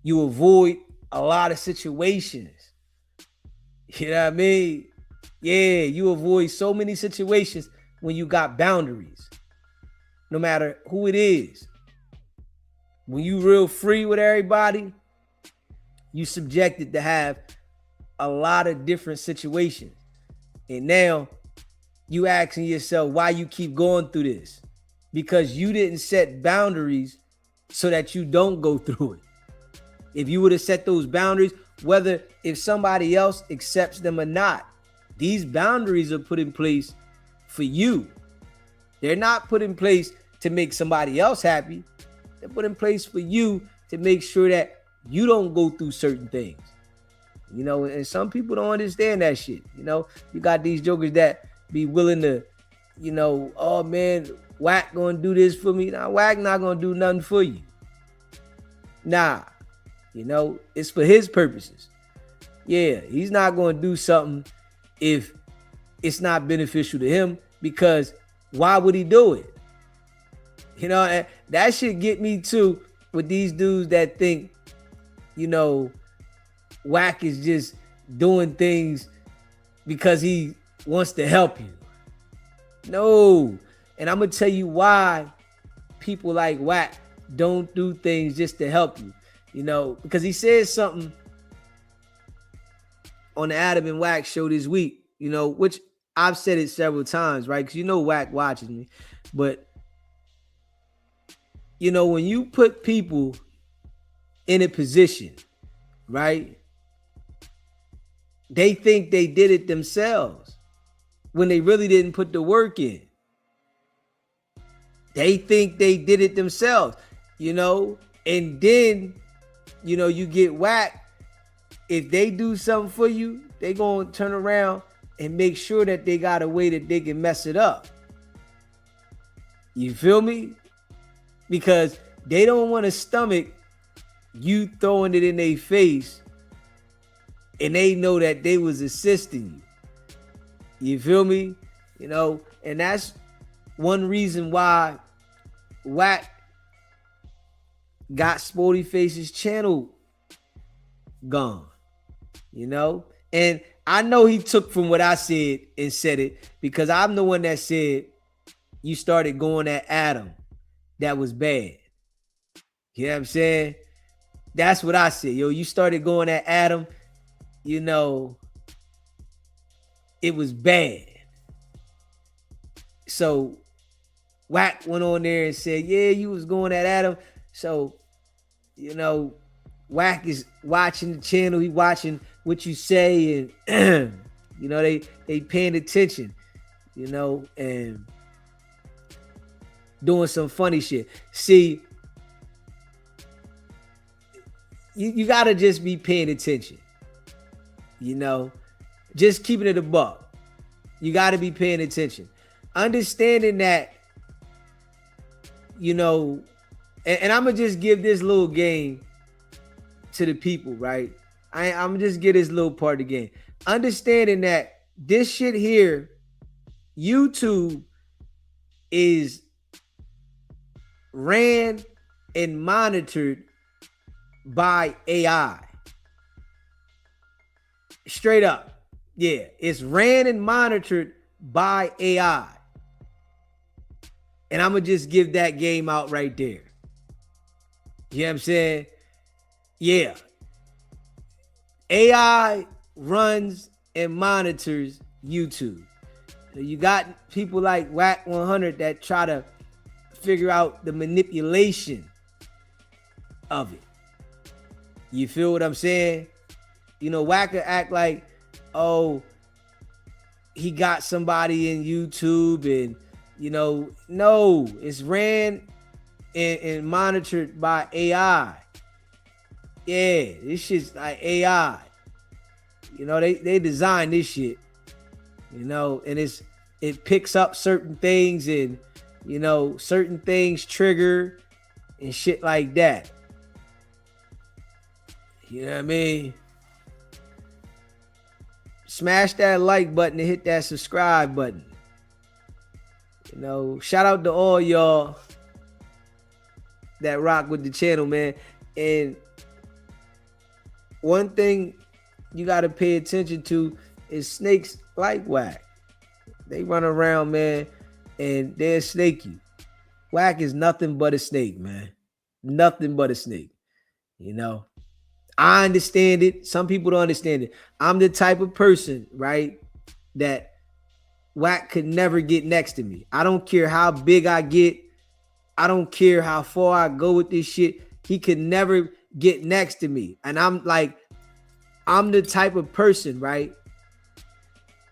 You avoid a lot of situations. You know what I mean? Yeah, you avoid so many situations when you got boundaries. No matter who it is. When you real free with everybody, you subjected to have a lot of different situations. And now you asking yourself why you keep going through this. Because you didn't set boundaries so that you don't go through it. If you would have set those boundaries, whether if somebody else accepts them or not, these boundaries are put in place for you. They're not put in place to make somebody else happy. They're put in place for you to make sure that you don't go through certain things. You know, and some people don't understand that shit. You know, you got these jokers that be willing to, you know, oh man, Wack gonna do this for me. Nah, Wack not gonna do nothing for you. Nah, you know, it's for his purposes. Yeah, he's not gonna do something if it's not beneficial to him, because why would he do it? You know, and that should get me too with these dudes that think, you know, Wack is just doing things because he wants to help you. No. And I'm going to tell you why people like Wack don't do things just to help you. You know, because he said something on the Adam and Wack show this week, you know, which I've said it several times, right? Because you know Wack watches me. But, you know, when you put people in a position, right, they think they did it themselves when they really didn't put the work in. They think they did it themselves, you know, and then, you know, you get Wack. If they do something for you, they gonna turn around and make sure that they got a way that they can mess it up. You feel me? Because they don't want to stomach you throwing it in their face, and they know that they was assisting you. You feel me? You know, and that's one reason why Wack got Sporty Face's channel gone. You know? And I know he took from what I said and said it, because I'm the one that said you started going at Adam. That was bad. You know what I'm saying? That's what I said. Yo, you started going at Adam. You know, it was bad. So Wack went on there and said, yeah, you was going at Adam. So, you know, Wack is watching the channel. He watching what you say, and you know, they paying attention, you know, and doing some funny shit. See, you gotta just be paying attention. You know, just keeping it a buck. You gotta be paying attention. Understanding that, you know, and I'm gonna just give this little game to the people, right? I'm gonna just get this little part of the game. Understanding that this shit here, YouTube is ran and monitored by AI. Straight up. Yeah, it's ran and monitored by AI. And I'm going to just give that game out right there. You know what I'm saying? Yeah. AI runs and monitors YouTube. You got people like Wicked100 that try to figure out the manipulation of it. You feel what I'm saying? You know, Wacker act like, oh, he got somebody in YouTube and, you know, no, it's ran and monitored by AI. Yeah, this shit's like AI. You know, they designed this shit, you know, and it picks up certain things and, you know, certain things trigger and shit like that. You know what I mean? Smash that like button and hit that subscribe button. You know, shout out to all y'all that rock with the channel, man. And one thing you got to pay attention to is snakes like Wack. They run around, man, and they'll snake you. Wack is nothing but a snake, man. Nothing but a snake. You know, I understand it. Some people don't understand it. I'm the type of person, right, that Wack could never get next to me. I don't care how big I get. I don't care how far I go with this shit. He could never get next to me. And I'm the type of person, right?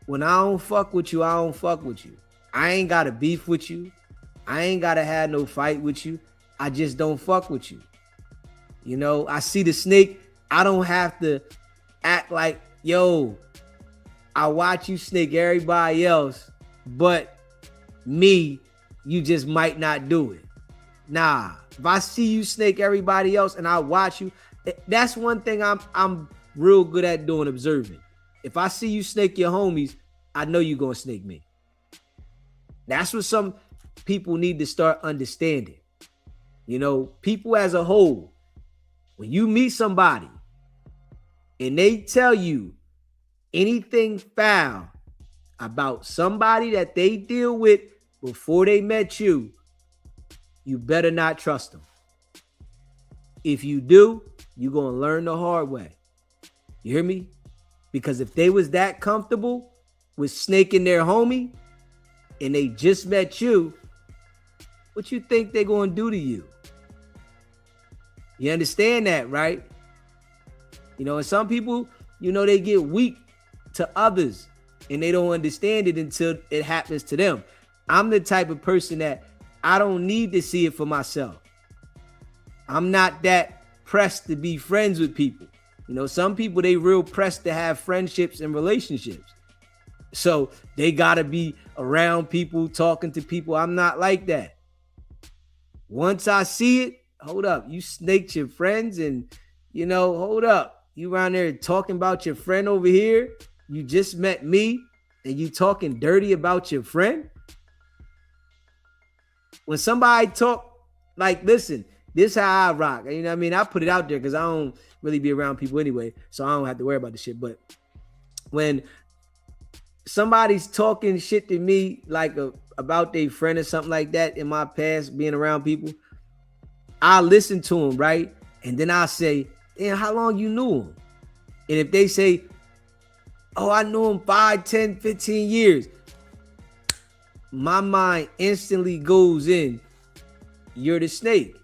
When I don't fuck with you, I don't fuck with you. I ain't got to beef with you. I ain't got to have no fight with you. I just don't fuck with you. You know, I see the snake. I don't have to act like, yo, I watch you snake everybody else, but me, you just might not do it. Nah, if I see you snake everybody else and I watch you, that's one thing I'm real good at doing, observing. If I see you snake your homies, I know you're going to snake me. That's what some people need to start understanding. You know, people as a whole, when you meet somebody and they tell you anything foul about somebody that they deal with before they met you, you better not trust them. If you do, you're going to learn the hard way. You hear me? Because if they was that comfortable with snaking their homie and they just met you, what you think they're going to do to you? You understand that, right? You know, and some people, you know, they get weak to others and they don't understand it until it happens to them. I'm the type of person that I don't need to see it for myself. I'm not that pressed to be friends with people. You know, some people, they real pressed to have friendships and relationships. So they got to be around people, talking to people. I'm not like that. Once I see it, hold up, you snaked your friends and, you know, hold up. You around there talking about your friend over here. You just met me and you talking dirty about your friend. When somebody talk, like, listen, this how I rock. You know what I mean? I put it out there because I don't really be around people anyway, so I don't have to worry about the shit. But when somebody's talking shit to me, like about their friend or something like that in my past, being around people, I listen to them, right? And then I say, damn, how long you knew him? And if they say, oh, I knew him 5, 10, 15 years, my mind instantly goes in, you're the snake.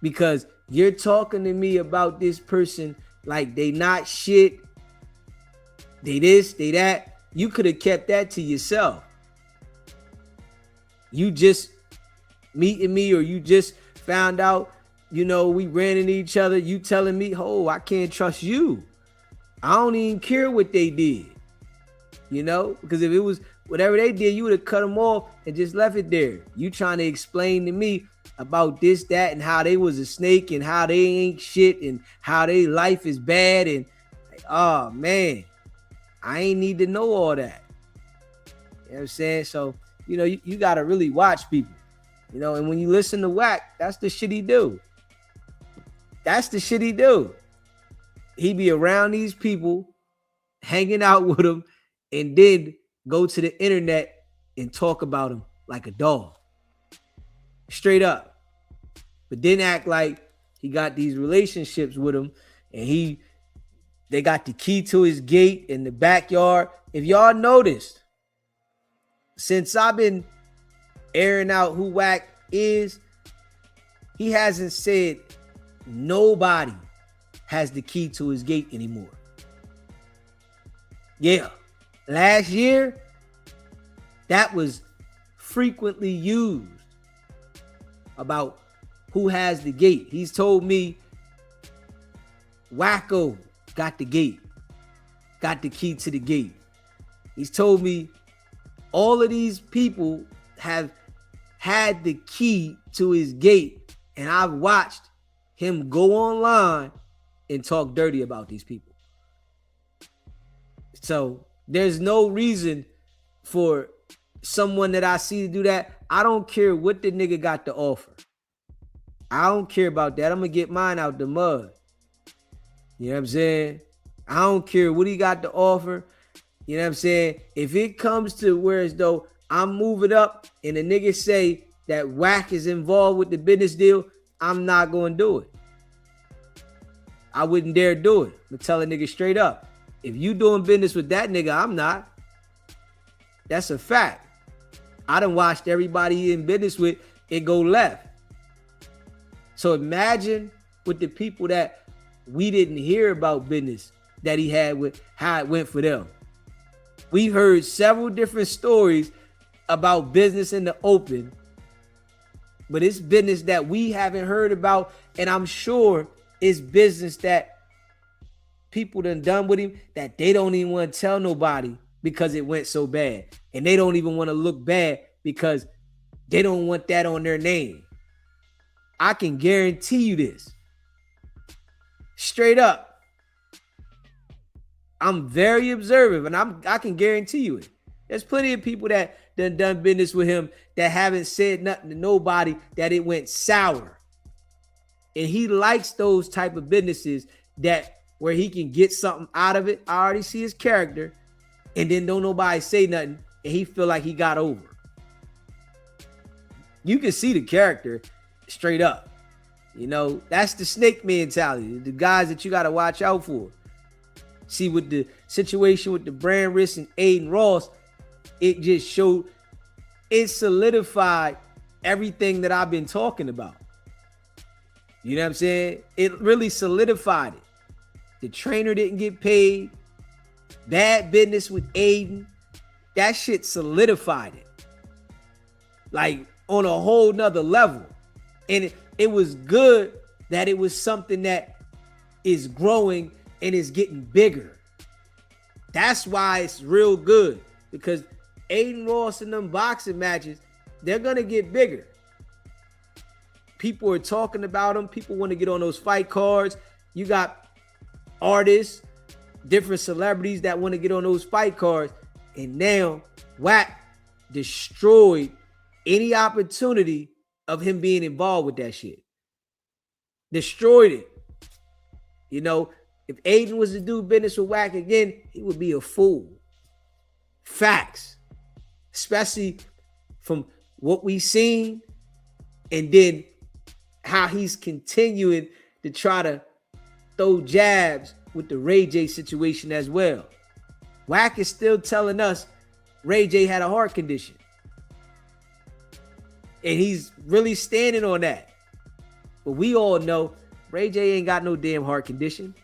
Because you're talking to me about this person like they not shit, they this, they that. You could have kept that to yourself. You just meeting me, or you just found out, you know, we ran into each other. You telling me, oh, I can't trust you. I don't even care what they did. You know, because if it was whatever they did, you would have cut them off and just left it there. You trying to explain to me about this, that, and how they was a snake and how they ain't shit and how their life is bad. And like, oh, man, I ain't need to know all that. You know what I'm saying? So, you know, you got to really watch people. You know, and when you listen to Wack, that's the shit he do. That's the shit he do. He be around these people, hanging out with them, and then go to the internet and talk about them like a dog. Straight up. But then act like he got these relationships with him, and they got the key to his gate in the backyard. If y'all noticed, since I've been airing out who Wack is, he hasn't said nobody has the key to his gate anymore. Yeah. Last year, that was frequently used about who has the gate. He's told me Wacko got the gate, got the key to the gate. He's told me all of these people have had the key to his gate, and I've watched him go online and talk dirty about these people. So there's no reason for someone that I see to do that. I don't care what the nigga got to offer. I don't care about that. I'm going to get mine out the mud. You know what I'm saying? I don't care what he got to offer. You know what I'm saying? If it comes to where as though I'm moving up and the nigga say that Wack is involved with the business deal, I'm not going to do it. I wouldn't dare do it. I'm telling nigga straight up. If you doing business with that nigga, I'm not. That's a fact. I done watched everybody in business with it go left. So imagine with the people that we didn't hear about business that he had with how it went for them. We've heard several different stories about business in the open, but it's business that we haven't heard about, and I'm sure it's business that people done with him that they don't even want to tell nobody because it went so bad, and they don't even want to look bad because they don't want that on their name. I can guarantee you this. Straight up. I'm very observant, and I can guarantee you it. There's plenty of people that done business with him that haven't said nothing to nobody that it went sour. And he likes those type of businesses that where he can get something out of it. I already see his character, and then don't nobody say nothing, and he feel like he got over. You can see the character straight up. You know, that's the snake mentality. The guys that you got to watch out for. See, with the situation with the brand risk and Aiden Ross, it just showed, it solidified everything that I've been talking about. You know what I'm saying? It really solidified it. The trainer didn't get paid. Bad business with Aiden. That shit solidified it. Like on a whole nother level. And it was good that it was something that is growing and is getting bigger. That's why it's real good. Because Aiden Ross in them boxing matches, they're going to get bigger. People are talking about them. People want to get on those fight cards. You got artists, different celebrities that want to get on those fight cards. And now Wack destroyed any opportunity of him being involved with that shit. Destroyed it. You know, if Aiden was to do business with Wack again, he would be a fool. Facts. Especially from what we seen and then how he's continuing to try to throw jabs with the Ray J situation as well. Wack is still telling us Ray J had a heart condition. And he's really standing on that. But we all know Ray J ain't got no damn heart condition.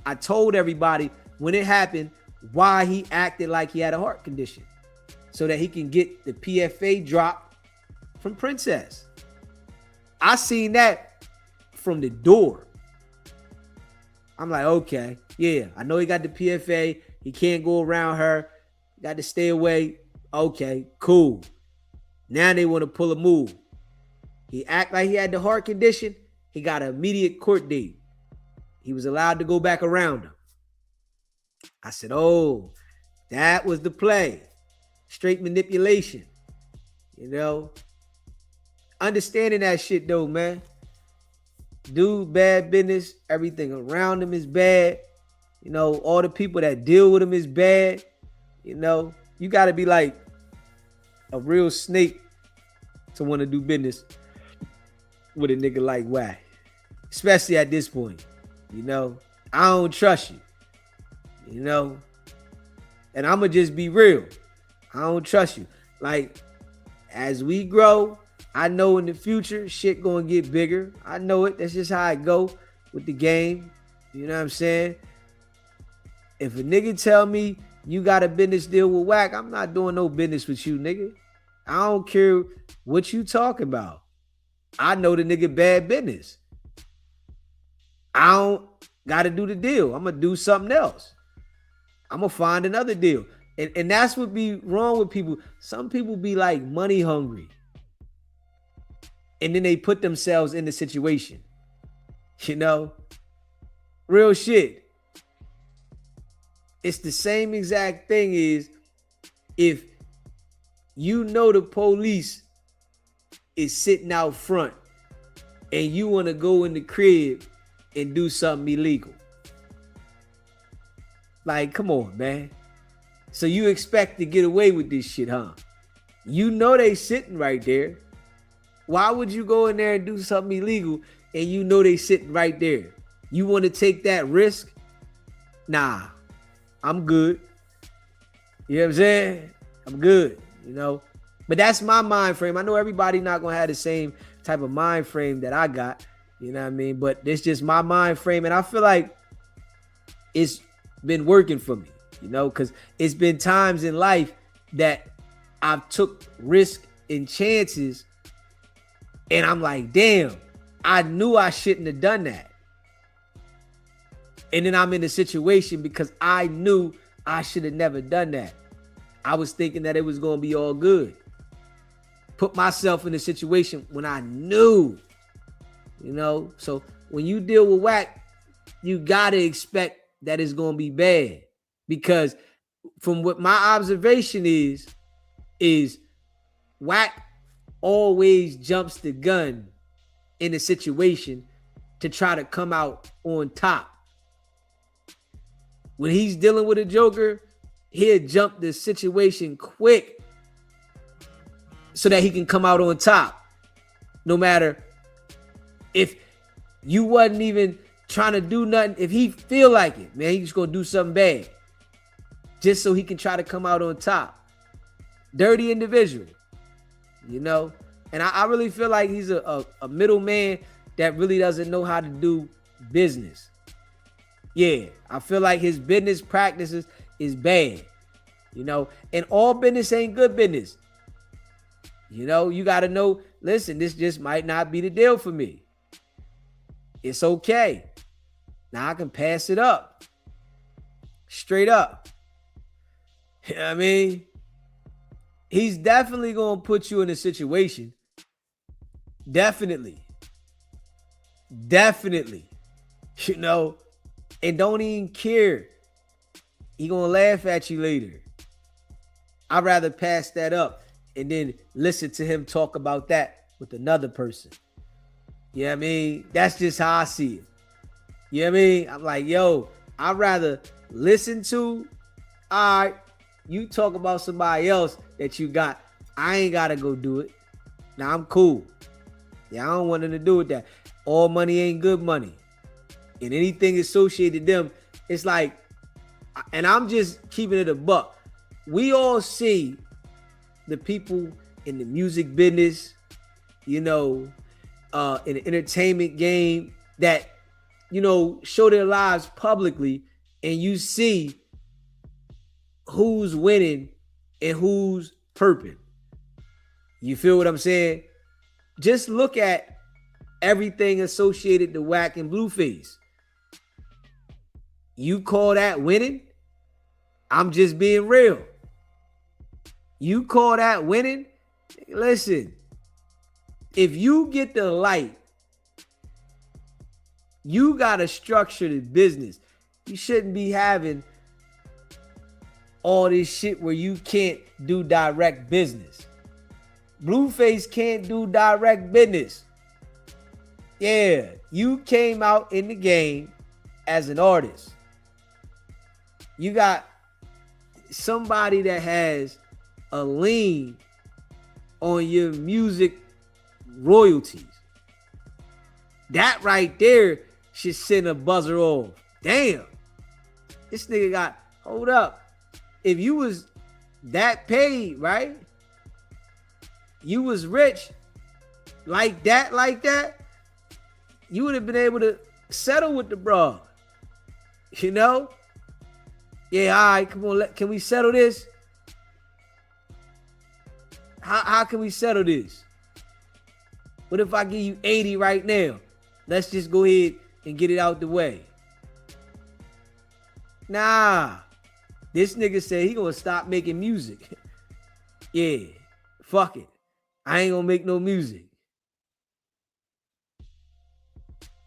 I told everybody when it happened why he acted like he had a heart condition. So that he can get the PFA drop from Princess. I seen that from the door. I'm like, okay, yeah, I know he got the PFA. He can't go around her. Got to stay away. Okay, cool. Now they want to pull a move. He act like he had the heart condition. He got an immediate court date. He was allowed to go back around him. I said, oh, that was the play. Straight manipulation. You know, understanding that shit though, man. Dude, bad business. Everything around him is bad. You know, all the people that deal with him is bad. You know, you got to be like a real snake to want to do business with a nigga like Wack. Especially at this point. You know, I don't trust you. You know, and I'm going to just be real. I don't trust you. Like, as we grow, I know in the future, shit going to get bigger. I know it. That's just how I go with the game. You know what I'm saying? If a nigga tell me you got a business deal with Wack, I'm not doing no business with you, nigga. I don't care what you talking about. I know the nigga bad business. I don't got to do the deal. I'm going to do something else. I'm going to find another deal. And that's what be wrong with people. Some people be like money hungry. And then they put themselves in the situation. You know? Real shit. It's the same exact thing is if you know the police is sitting out front and you want to go in the crib and do something illegal. Like, come on, man. So you expect to get away with this shit, huh? You know they sitting right there. Why would you go in there and do something illegal and you know they sitting right there? You want to take that risk? Nah, I'm good. You know what I'm saying? I'm good, you know? But that's my mind frame. I know everybody not going to have the same type of mind frame that I got. You know what I mean? But it's just my mind frame. And I feel like it's been working for me, you know, because it's been times in life that I've took risk and chances and I'm like, damn, I knew I shouldn't have done that. And then I'm in a situation because I knew I should have never done that. I was thinking that it was going to be all good. Put myself in a situation when I knew, you know. So when you deal with Wack, you got to expect that it's going to be bad. Because from what my observation is Wack always jumps the gun in a situation to try to come out on top. When he's dealing with a joker, he'll jump the situation quick so that he can come out on top. No matter if you wasn't even trying to do nothing, if he feel like it, man, he's just gonna do something bad just so he can try to come out on top. Dirty individual, you know? And I really feel like he's a middleman that really doesn't know how to do business. Yeah, I feel like his business practices is bad, you know? And all business ain't good business. You know, you got to know, listen, this just might not be the deal for me. It's okay. Now I can pass it up. Straight up. You know what I mean? He's definitely going to put you in a situation. Definitely. Definitely. You know, and don't even care. He going to laugh at you later. I'd rather pass that up and then listen to him talk about that with another person. You know what I mean? That's just how I see it. You know what I mean? I'm like, yo, I'd rather listen to, all right, you talk about somebody else that you got. I ain't got to go do it. Now, I'm cool. Yeah, I don't want nothing to do with that. All money ain't good money. And anything associated with them, it's like, and I'm just keeping it a buck. We all see the people in the music business, you know, in the entertainment game that, you know, show their lives publicly, and you see who's winning and who's perping. You feel what I'm saying? Just look at everything associated to Wack and Blueface. You call that winning? I'm just being real. You call that winning? Listen, if you get the light, you got to structure the business. You shouldn't be having all this shit where you can't do direct business. Blueface can't do direct business. Yeah, you came out in the game as an artist. You got somebody that has a lien on your music royalties. That right there should send a buzzer off. Damn. This nigga got, hold up. If you was that paid, right? You was rich like that, you would have been able to settle with the broad. You know? Yeah, all right, come on, can we settle this? How can we settle this? What if I give you 80 right now? Let's just go ahead and get it out the way. Nah. This nigga said he gonna stop making music. Yeah, fuck it. I ain't gonna make no music.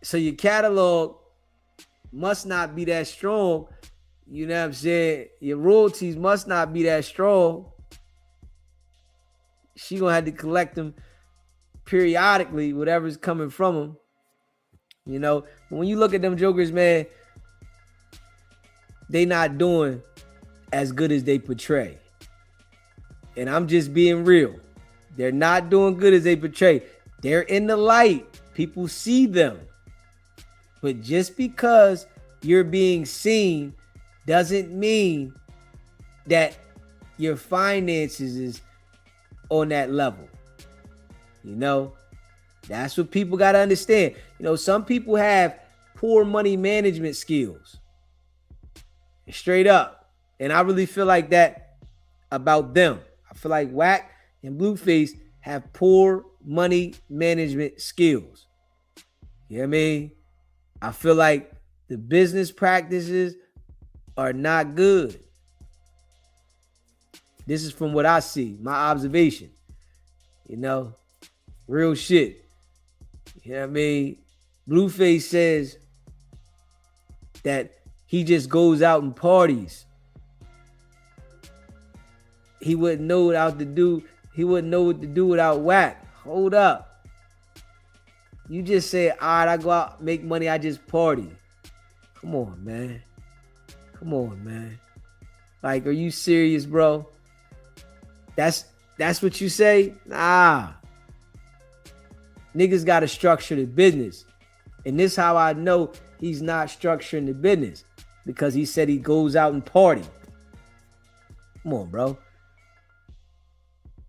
So your catalog must not be that strong. You know what I'm saying? Your royalties must not be that strong. She gonna have to collect them periodically, whatever's coming from them. You know, when you look at them jokers, man, they not doing as good as they portray. And I'm just being real. They're not doing good as they portray. They're in the light. People see them. But just because you're being seen doesn't mean that your finances is on that level. You know, that's what people got to understand. You know, some people have poor money management skills. Straight up. And I really feel like that about them. I feel like Wack and Blueface have poor money management skills. You know what I mean? I feel like the business practices are not good. This is from what I see, my observation. You know, real shit. You know what I mean? Blueface says that he just goes out and parties. He wouldn't know what to do. He wouldn't know what to do without Wack. Hold up. You just said, all right, I go out, make money, I just party. Come on, man. Come on, man. Like, are you serious, bro? That's what you say? Nah. Niggas got to structure the business. And this how I know he's not structuring the business. Because he said he goes out and party. Come on, bro.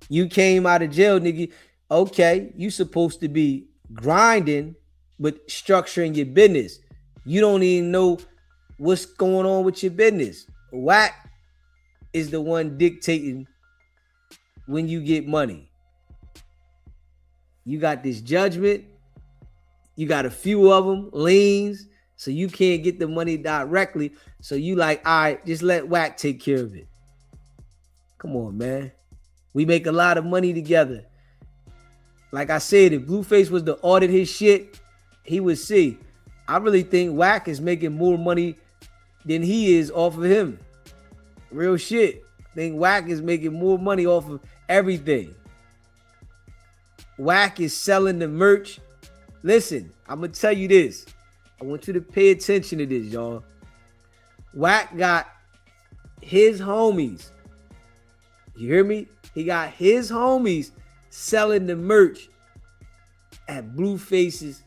You came out of jail, nigga. Okay, you supposed to be grinding, but structuring your business. You don't even know what's going on with your business. Wack is the one dictating when you get money. You got this judgment. You got a few of them, liens, so you can't get the money directly. So you like, all right, just let Wack take care of it. Come on, man. We make a lot of money together. Like I said, if Blueface was to audit his shit, he would see. I really think Wack is making more money than he is off of him. Real shit. I think Wack is making more money off of everything. Wack is selling the merch. Listen, I'm going to tell you this. I want you to pay attention to this, y'all. Wack got his homies. You hear me? He got his homies selling the merch at Blueface's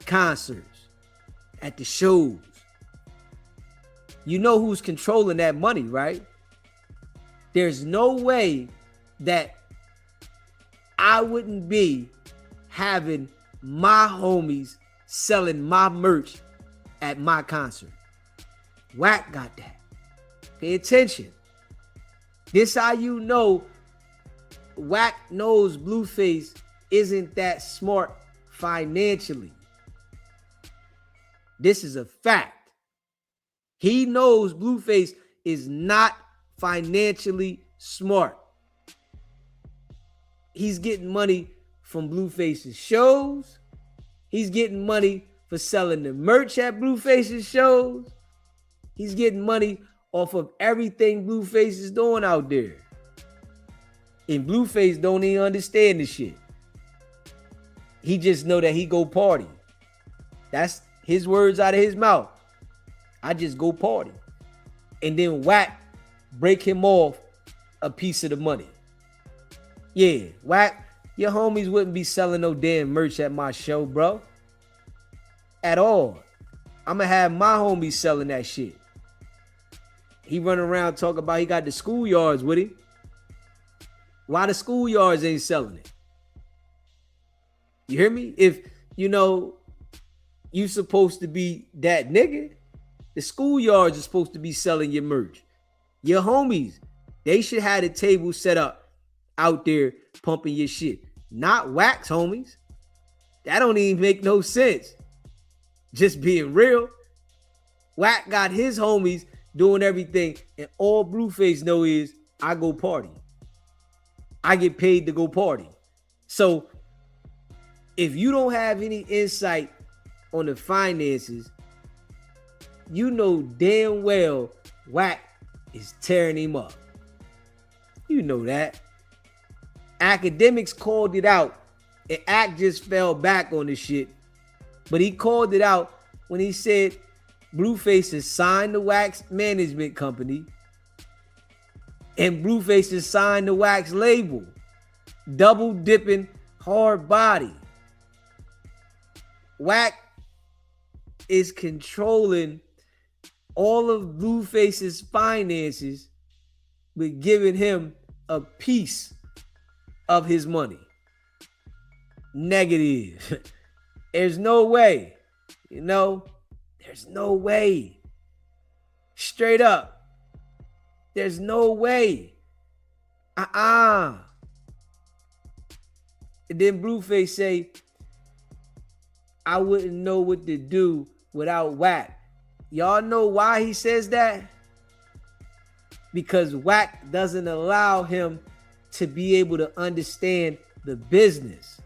concerts, at the shows. You know who's controlling that money, right? There's no way that I wouldn't be having my homies selling my merch at my concert. Wack got that. Pay attention. This how you know Wack knows Blueface isn't that smart financially. This is a fact. He knows Blueface is not financially smart. He's getting money from Blueface's shows. He's getting money for selling the merch at Blueface's shows. He's getting money off of everything Blueface is doing out there. And Blueface don't even understand this shit. He just know that he go party. That's his words out of his mouth. I just go party. And then Wack break him off a piece of the money. Yeah, Wack, your homies wouldn't be selling no damn merch at my show, bro. At all. I'ma have my homies selling that shit. He running around talking about he got the schoolyards with him. Why the schoolyards ain't selling it? You hear me? If, you know, you supposed to be that nigga, the schoolyards are supposed to be selling your merch. Your homies, they should have the table set up out there pumping your shit. Not Wax homies. That don't even make no sense. Just being real. Wack got his homies doing everything, and all Blueface know is I go party. I get paid to go party. So if you don't have any insight on the finances, you know damn well Wack is tearing him up. You know that. Academics called it out, and Act just fell back on the shit. But he called it out when he said Blueface has signed the Wax management company and Blueface has signed the Wax label. Double dipping hard body. Wack is controlling all of Blueface's finances, but giving him a piece of his money. Negative. There's no way. You know, there's no way. Straight up. There's no way. And then Blueface say, I wouldn't know what to do without Wack. Y'all know why he says that? Because Wack doesn't allow him to be able to understand the business.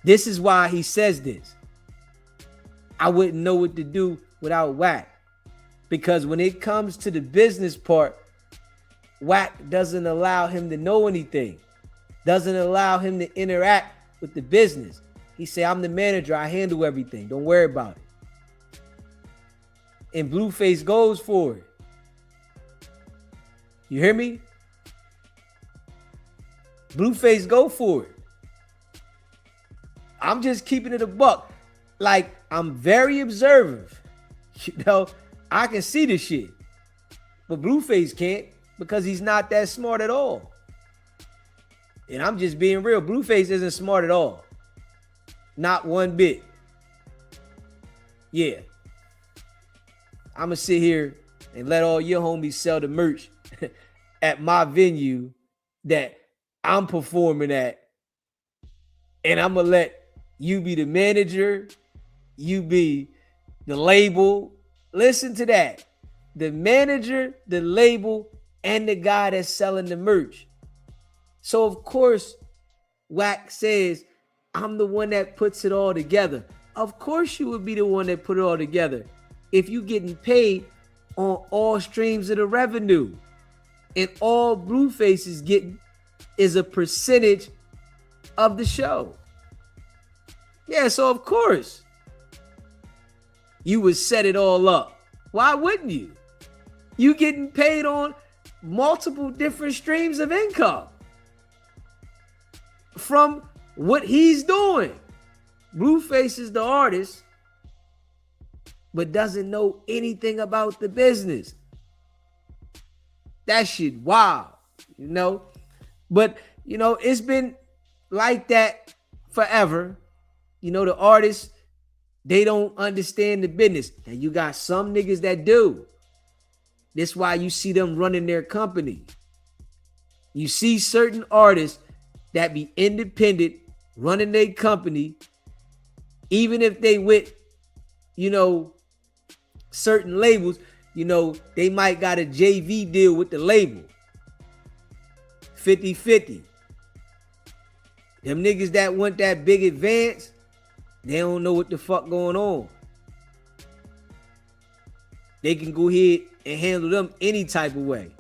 This is why he says this. I wouldn't know what to do without Wack. Because when it comes to the business part, Wack doesn't allow him to know anything. Doesn't allow him to interact with the business. He say, I'm the manager. I handle everything. Don't worry about it. And Blueface goes for it. You hear me? Blueface go for it. I'm just keeping it a buck. Like, I'm very observant. You know, I can see this shit. But Blueface can't because he's not that smart at all. And I'm just being real. Blueface isn't smart at all. Not one bit. Yeah. I'm going to sit here and let all your homies sell the merch at my venue that I'm performing at. And I'm going to let you be the manager. You be the label. Listen to that. The manager, the label, and the guy that's selling the merch. So, of course, Wack says, I'm the one that puts it all together. Of course you would be the one that put it all together if you getting paid on all streams of the revenue. And all Blueface is getting is a percentage of the show. Yeah, so of course you would set it all up. Why wouldn't you? You getting paid on multiple different streams of income from what he's doing. Blueface is the artist, but doesn't know anything about the business. That shit wild, you know? But, you know, it's been like that forever. You know, the artists, they don't understand the business. And you got some niggas that do. That's why you see them running their company. You see certain artists that be independent, running their company, even if they with, you know, certain labels, you know, they might got a JV deal with the label. 50-50. Them niggas that want that big advance, they don't know what the fuck going on. They can go ahead and handle them any type of way.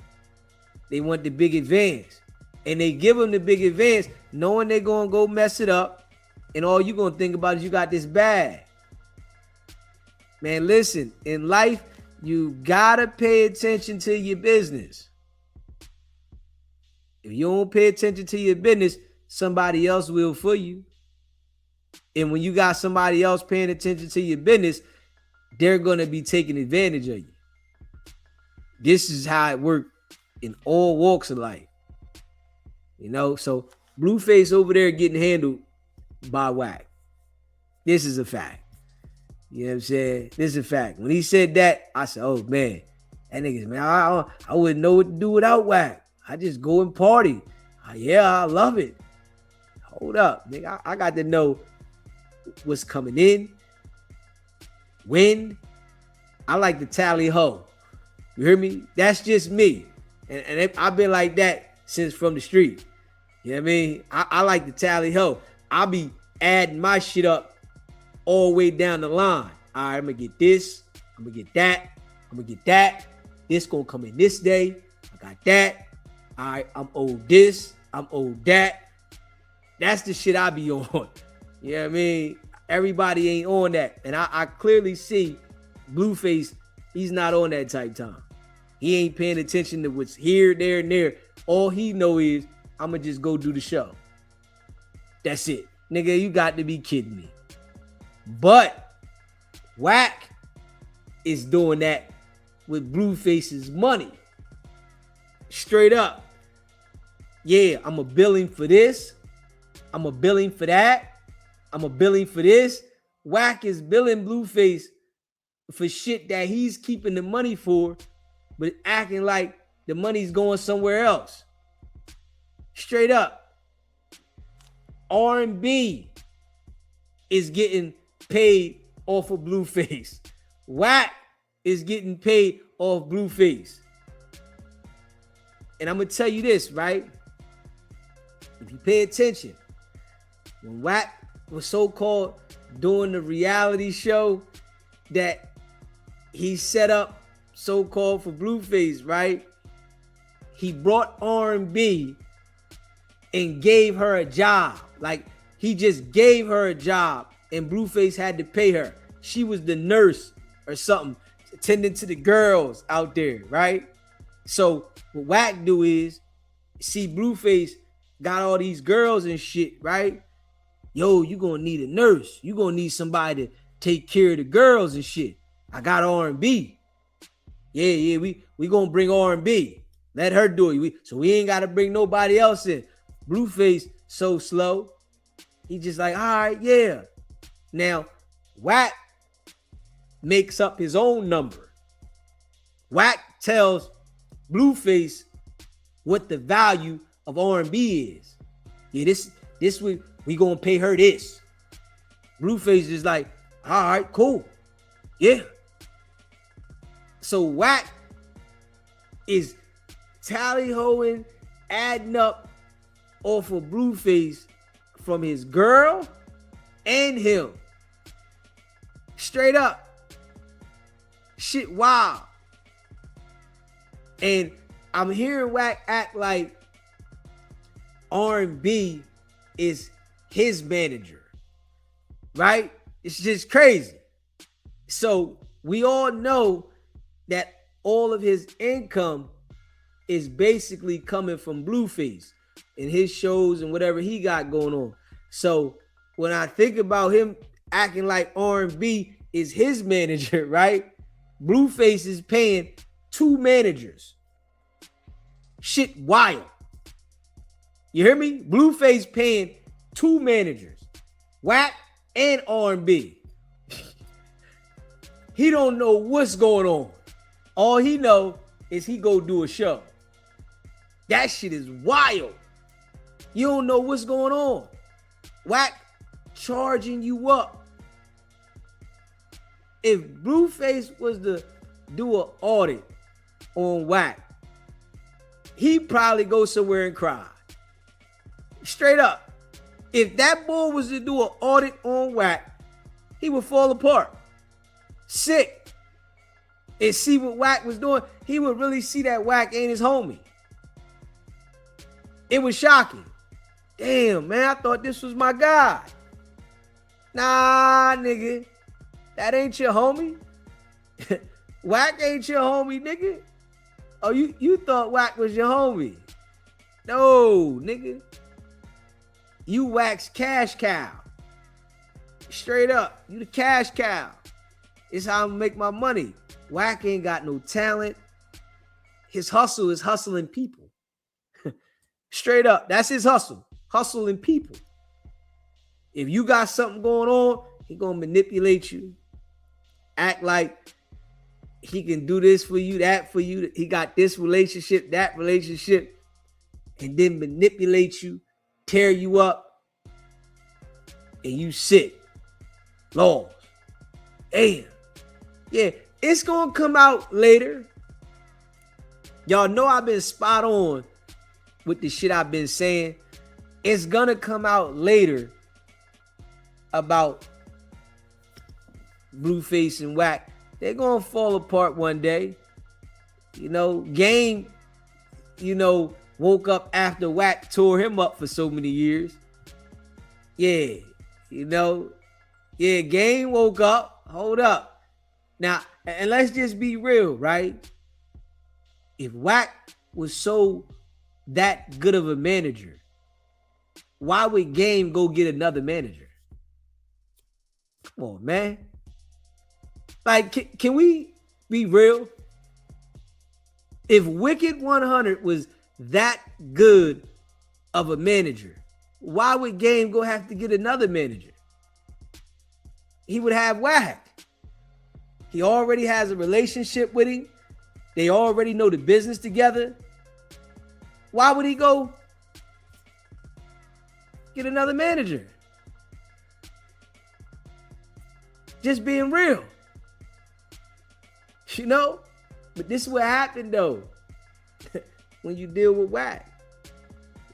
They want the big advance. And they give them the big advance, knowing they're going to go mess it up. And all you're going to think about is you got this bag. Man, listen, in life, you got to pay attention to your business. If you don't pay attention to your business, somebody else will for you. And when you got somebody else paying attention to your business, they're going to be taking advantage of you. This is how it works in all walks of life. You know, so Blueface over there getting handled by Wack. This is a fact. You know what I'm saying? This is a fact. When he said that, I said, oh, man, that niggas, man, I wouldn't know what to do without Wack. I just go and party. Yeah, I love it. Hold up, nigga. I got to know what's coming in, when. I like to tally ho. You hear me? That's just me. And I've been like that since from the street. You know what I mean? I like to tally ho. I'll be adding my shit up all the way down the line. All right, I'm going to get this. I'm going to get that. I'm going to get that. This going to come in this day. I got that. All right, I'm owed this. I'm owed that. That's the shit I be on. You know what I mean? Everybody ain't on that. And I clearly see Blueface, he's not on that type time. He ain't paying attention to what's here, there, and there. All he know is, I'm going to just go do the show. That's it. Nigga, you got to be kidding me. But Wack is doing that with Blueface's money. Straight up. Yeah, I'm a billing for this. I'm a billing for that. I'm a billing for this. Wack is billing Blueface for shit that he's keeping the money for, but acting like the money's going somewhere else. Straight up. R&B is getting paid off of Blueface. Wack is getting paid off Blueface. And I'm going to tell you this, right? If you pay attention, when Wack was so-called doing the reality show that he set up so-called for Blueface, right? He brought R&B and gave her a job. Like, he just gave her a job and Blueface had to pay her. She was the nurse or something, attending to the girls out there, right? So what Wack do is, see Blueface got all these girls and shit, right? Yo, you gonna need a nurse. You gonna need somebody to take care of the girls and shit. I got R&B. Yeah, we gonna bring R&B. Let her do it. So we ain't gotta bring nobody else in. Blueface so slow. He just like, all right, yeah. Now, Wack makes up his own number. Wack tells Blueface what the value of R&B is. Yeah, this we gonna pay her this. Blueface is like, all right, cool. Yeah. So Wack is tally-hoing, adding up off of Blueface from his girl and him. Straight up. Shit wild. And I'm hearing Wack act like R&B is his manager. Right? It's just crazy. So we all know that all of his income is basically coming from Blueface and his shows and whatever he got going on. So when I think about him acting like R&B is his manager, right? Blueface is paying 2 managers. Shit wild. You hear me? Blueface paying 2 managers. Wack and R&B. He don't know what's going on. All he know is he go do a show. That shit is wild. You don't know what's going on. Wack charging you up. If Blueface was to do an audit on Wack, he'd probably go somewhere and cry. Straight up. If that boy was to do an audit on Wack, he would fall apart. Sick. And see what Wack was doing, he would really see that Wack ain't his homie. It was shocking. Damn, man, I thought this was my guy. Nah, nigga. That ain't your homie. Wack ain't your homie, nigga. Oh, you thought Wack was your homie. No, nigga. You Wack's cash cow. Straight up. You the cash cow. It's how I make my money. Wack ain't got no talent. His hustle is hustling people. Straight up. That's his hustle. Hustling people. If you got something going on, he gonna manipulate you. Act like he can do this for you, that for you. He got this relationship, that relationship. And then manipulate you, tear you up, and you sit. Lord. Damn. Yeah, it's gonna come out later. Y'all know I've been spot on with the shit I've been saying. It's gonna come out later about Blueface and Wack. They're gonna fall apart one day. You know, Game, woke up after Wack tore him up for so many years. Yeah, Game woke up. Hold up. Now, and let's just be real, right? If Wack was so that good of a manager, why would Game go get another manager? Come on, man. Like, can we be real? If Wicked100 was that good of a manager, why would Game go have to get another manager? He would have Wack. He already has a relationship with him. They already know the business together. Why would he go get another manager? Just being real. But this is what happened though. When you deal with Wack.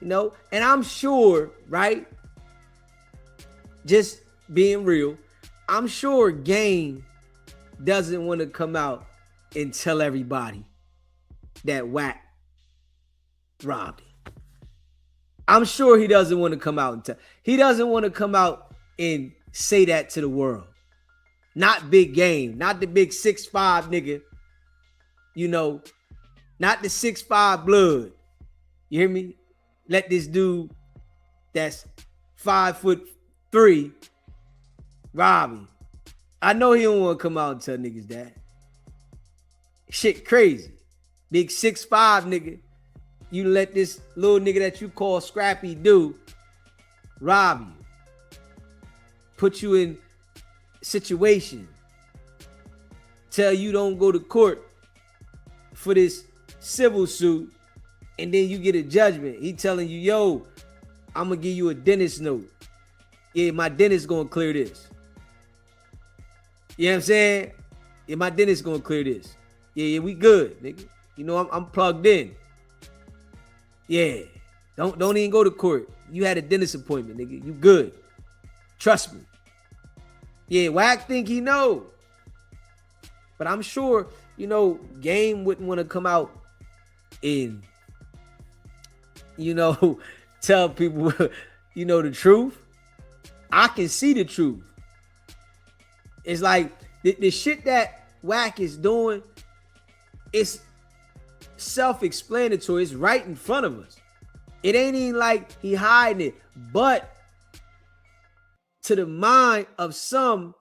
And I'm sure, right? Just being real, I'm sure Game doesn't want to come out and tell everybody that Wack robbed him. I'm sure he doesn't want to come out and tell. He doesn't want to come out and say that to the world. Not Big Game, not the big 6'5" nigga. Not the 6'5" blood. You hear me? Let this dude that's 5'3" rob him. I know he don't want to come out and tell niggas that. Shit crazy. Big 6'5" nigga. You let this little nigga that you call Scrappy do rob you. Put you in situation. Tell you don't go to court for this civil suit. And then you get a judgment. He telling you, yo, I'm going to give you a dentist note. Yeah, my dentist going to clear this. You know what I'm saying? Yeah, my dentist going to clear this. Yeah, we good, nigga. I'm plugged in. Yeah. Don't even go to court. You had a dentist appointment, nigga. You good. Trust me. Yeah, Wack think he know. But I'm sure, Game wouldn't want to come out and, tell people, the truth. I can see the truth. It's like the shit that Wack is doing, it's self-explanatory. It's right in front of us. It ain't even like he hiding it. But to the mind of some,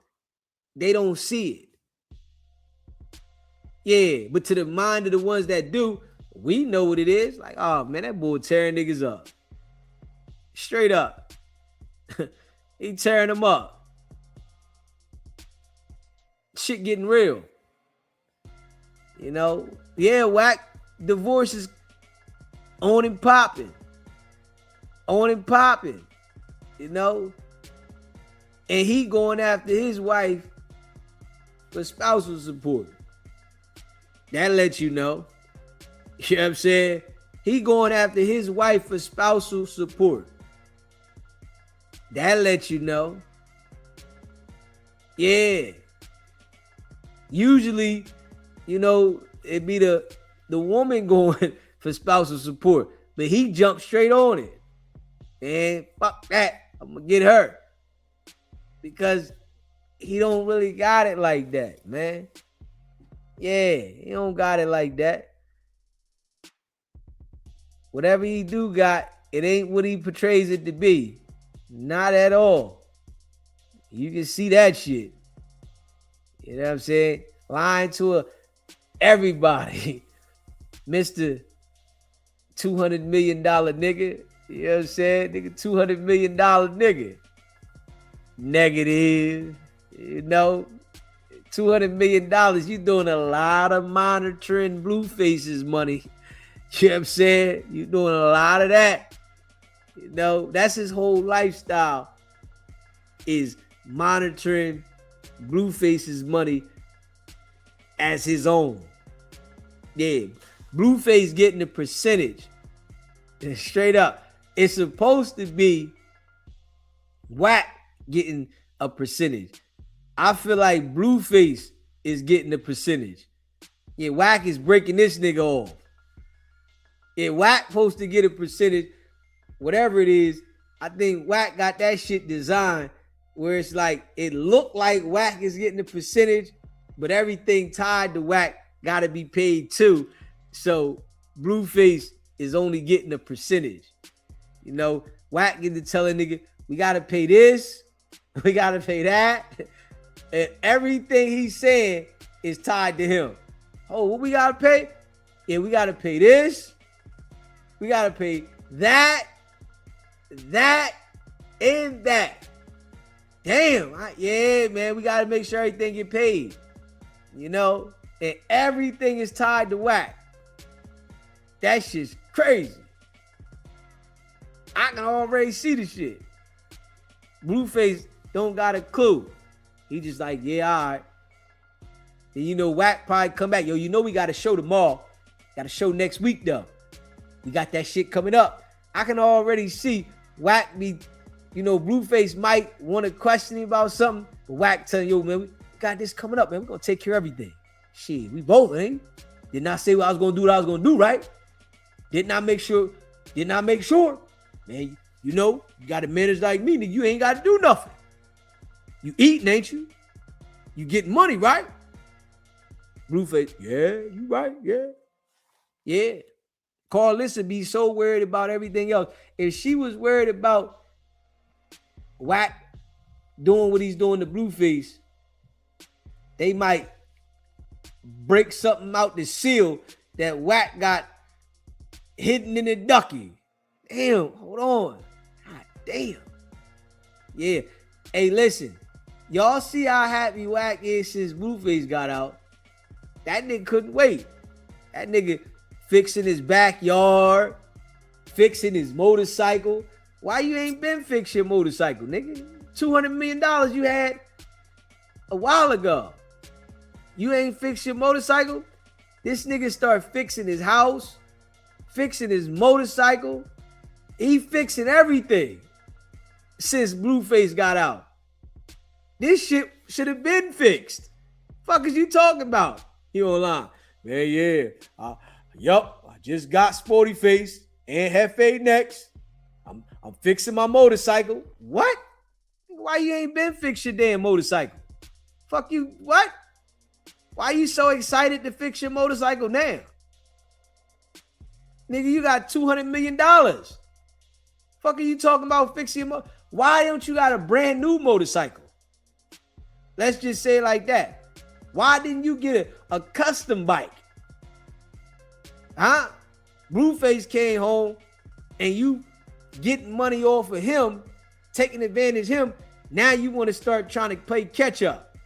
they don't see it. Yeah, but to the mind of the ones that do, we know what it is. Like, oh man, that boy tearing niggas up. Straight up. He tearing them up. Shit getting real. Yeah, Wack divorce is on and popping. On and popping. And he going after his wife for spousal support. That lets you know. You know what I'm saying? He going after his wife for spousal support. That lets you know. Yeah. Usually, it'd be the woman going for spousal support. But he jumped straight on it. And fuck that. I'm gonna get her. Because he don't really got it like that, man. Yeah, he don't got it like that. Whatever he do got, it ain't what he portrays it to be. Not at all. You can see that shit. You know what I'm saying? Lying to everybody. Mr. $200 million nigga. You know what I'm saying? Nigga, $200 million nigga. Negative. You know? $200 million. You doing a lot of monitoring Blueface's money. You know what I'm saying? You doing a lot of that. You know, that's his whole lifestyle, is monitoring Blueface's money as his own. Yeah. Blueface getting a percentage. And straight up. It's supposed to be Wack getting a percentage. I feel like Blueface is getting a percentage. Yeah, Wack is breaking this nigga off. Yeah, Wack supposed to get a percentage. Whatever it is, I think Wack got that shit designed where it's like, it looked like Wack is getting a percentage, but everything tied to Wack got to be paid too. So Blueface is only getting a percentage. You know, Wack get to tell a nigga, we got to pay this, we got to pay that. And everything he's saying is tied to him. Oh, what we got to pay? Yeah, we got to pay this. We got to pay that, and that. Damn. Yeah, man, we got to make sure everything get paid. You know? And everything is tied to Wack. That shit's crazy. I can already see the shit. Blueface don't got a clue. He just like, yeah, all right. And you know, Wack probably come back. Yo, you know we got a show tomorrow. Got a show next week, though. We got that shit coming up. I can already see Wack be, you know, Blueface might want to question him about something, but Wack telling, yo, man, we got this coming up, man. We're going to take care of everything. Shit, we both, ain't? Did not say what I was going to do, what I was going to do, right? Did not make sure. Man, you know, you got to manage like me, nigga. You ain't got to do nothing. You eating, ain't you? You getting money, right? Blueface, yeah, you right, yeah. Yeah. Carlissa be so worried about everything else. If she was worried about Wack doing what he's doing to Blueface, they might break something out the seal that Wack got hidden in the ducky. Damn, hold on. God damn. Yeah. Hey, listen. Y'all see how happy Wack is since Blueface got out. That nigga couldn't wait. That nigga fixing his backyard, fixing his motorcycle. Why you ain't been fixing your motorcycle, nigga? $200 million you had a while ago. You ain't fixed your motorcycle? This nigga start fixing his house, fixing his motorcycle. He fixing everything since Blueface got out. This shit should have been fixed. Fuck is you talking about? He online. Man, yeah. Yup, I just got Sporty Face and Hefe next. I'm fixing my motorcycle. What? Why you ain't been fix your damn motorcycle? Fuck you, what? Why you so excited to fix your motorcycle now? Nigga, you got $200 million. Fuck are you talking about fixing your motorcycle? Why don't you got a brand new motorcycle? Let's just say it like that. Why didn't you get a custom bike? Huh? Blueface came home and you getting money off of him, taking advantage of him. Now you want to start trying to play catch up.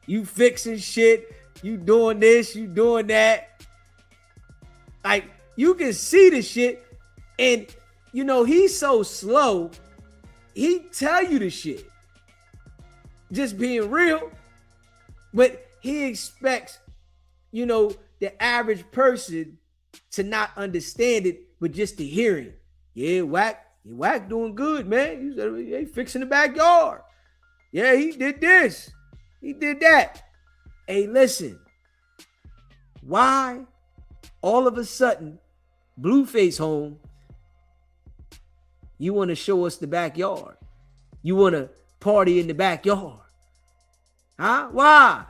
You fixing shit. You doing this. You doing that. Like, you can see the shit. And, you know, he's so slow. He tell you the shit. Just being real. But he expects, you know, the average person to not understand it, but just to hear it. Yeah, Wack doing good, man. He fixing the backyard. Yeah, he did this. He did that. Hey, listen. Why all of a sudden Blueface home, you want to show us the backyard. You want to party in the backyard. Huh? Why?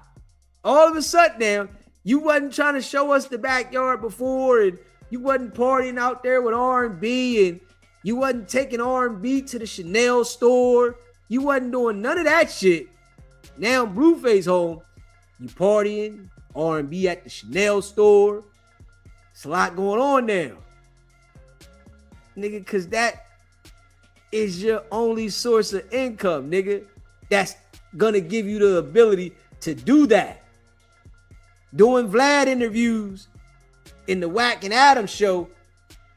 All of a sudden now, you wasn't trying to show us the backyard before, and you wasn't partying out there with R&B, and you wasn't taking R&B to the Chanel store. You wasn't doing none of that shit. Now Blueface home, you partying, R&B at the Chanel store. It's a lot going on now. Nigga, because that is your only source of income, nigga. That's gonna give you the ability to do that. Doing Vlad interviews in the Wack and Adam show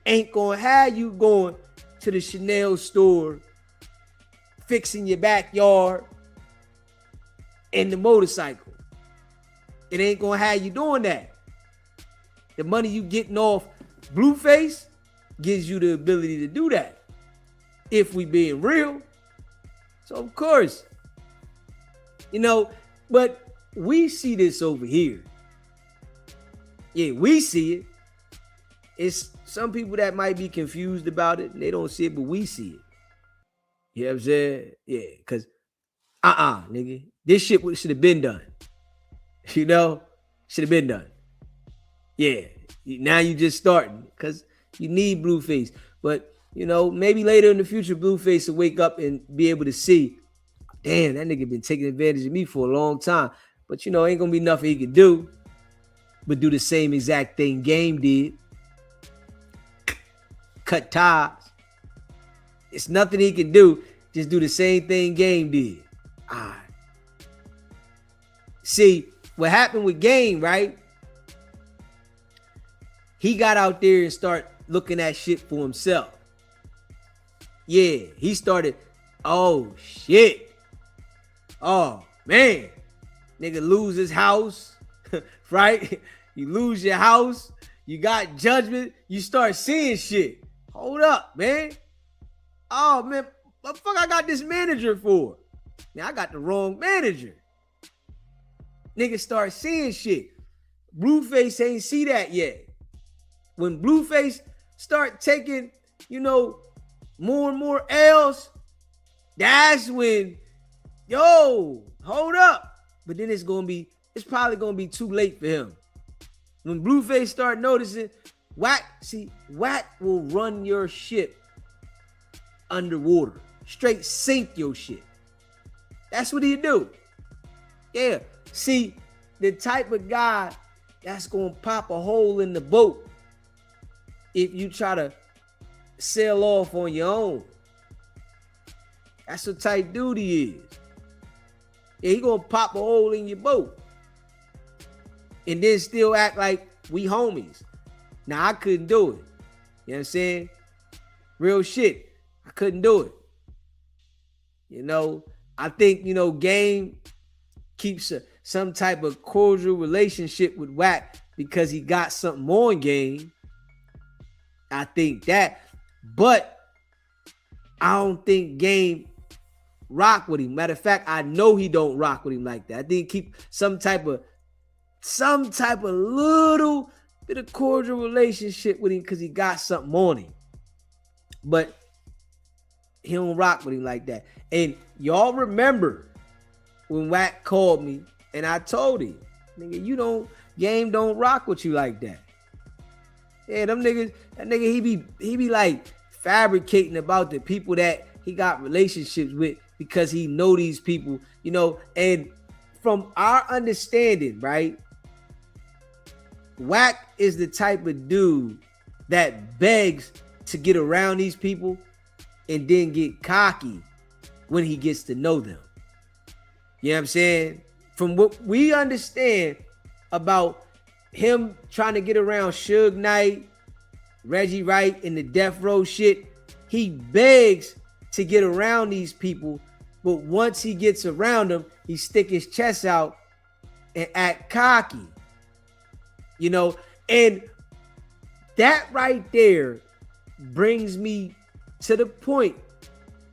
ain't gonna have you going to the Chanel store, fixing your backyard and the motorcycle. It ain't gonna have you doing that. The money you getting off Blueface gives you the ability to do that. If we being real. So of course, but we see this over here. Yeah, we see it. It's some people that might be confused about it and they don't see it, but we see it. You know what I'm saying? Yeah, because nigga, this shit should have been done. Should have been done. Yeah, now you just starting because you need Blueface. But, maybe later in the future, Blueface will wake up and be able to see, damn, that nigga been taking advantage of me for a long time. But, ain't going to be nothing he can do but do the same exact thing Game did. Cut ties. It's nothing he can do. Just do the same thing Game did. All right. See, what happened with Game, right? He got out there and started looking at shit for himself. Yeah, he started, oh, shit. Oh, man. Nigga lose his house, right? You lose your house. You got judgment. You start seeing shit. Hold up, man. Oh, man. What the fuck I got this manager for? Now, I got the wrong manager. Niggas start seeing shit. Blueface ain't see that yet. When Blueface start taking, more and more L's, that's when, hold up. But then it's probably gonna be too late for him. When Blueface start noticing, Wack will run your ship underwater. Straight sink your shit. That's what he do. Yeah. See, the type of guy that's gonna pop a hole in the boat if you try to sail off on your own. That's what type dude he is. Yeah, he gonna pop a hole in your boat and then still act like we homies. Now, I couldn't do it. You know what I'm saying? Real shit. I couldn't do it. I think, Game keeps some type of cordial relationship with Wack because he got something on Game. I think that. But I don't think Game rock with him. Matter of fact, I know he don't rock with him like that. I think keep some type of little bit of cordial relationship with him because he got something on him. But he don't rock with him like that. And y'all remember when Wack called me and I told him, nigga, Game don't rock with you like that. Yeah, that nigga, he be like fabricating about the people that he got relationships with because he know these people, and from our understanding, right? Wack is the type of dude that begs to get around these people and then get cocky when he gets to know them. You know what I'm saying? From what we understand about him trying to get around Suge Knight, Reggie Wright, and the Death Row shit, he begs to get around these people, but once he gets around them, he stick his chest out and act cocky. And that right there brings me to the point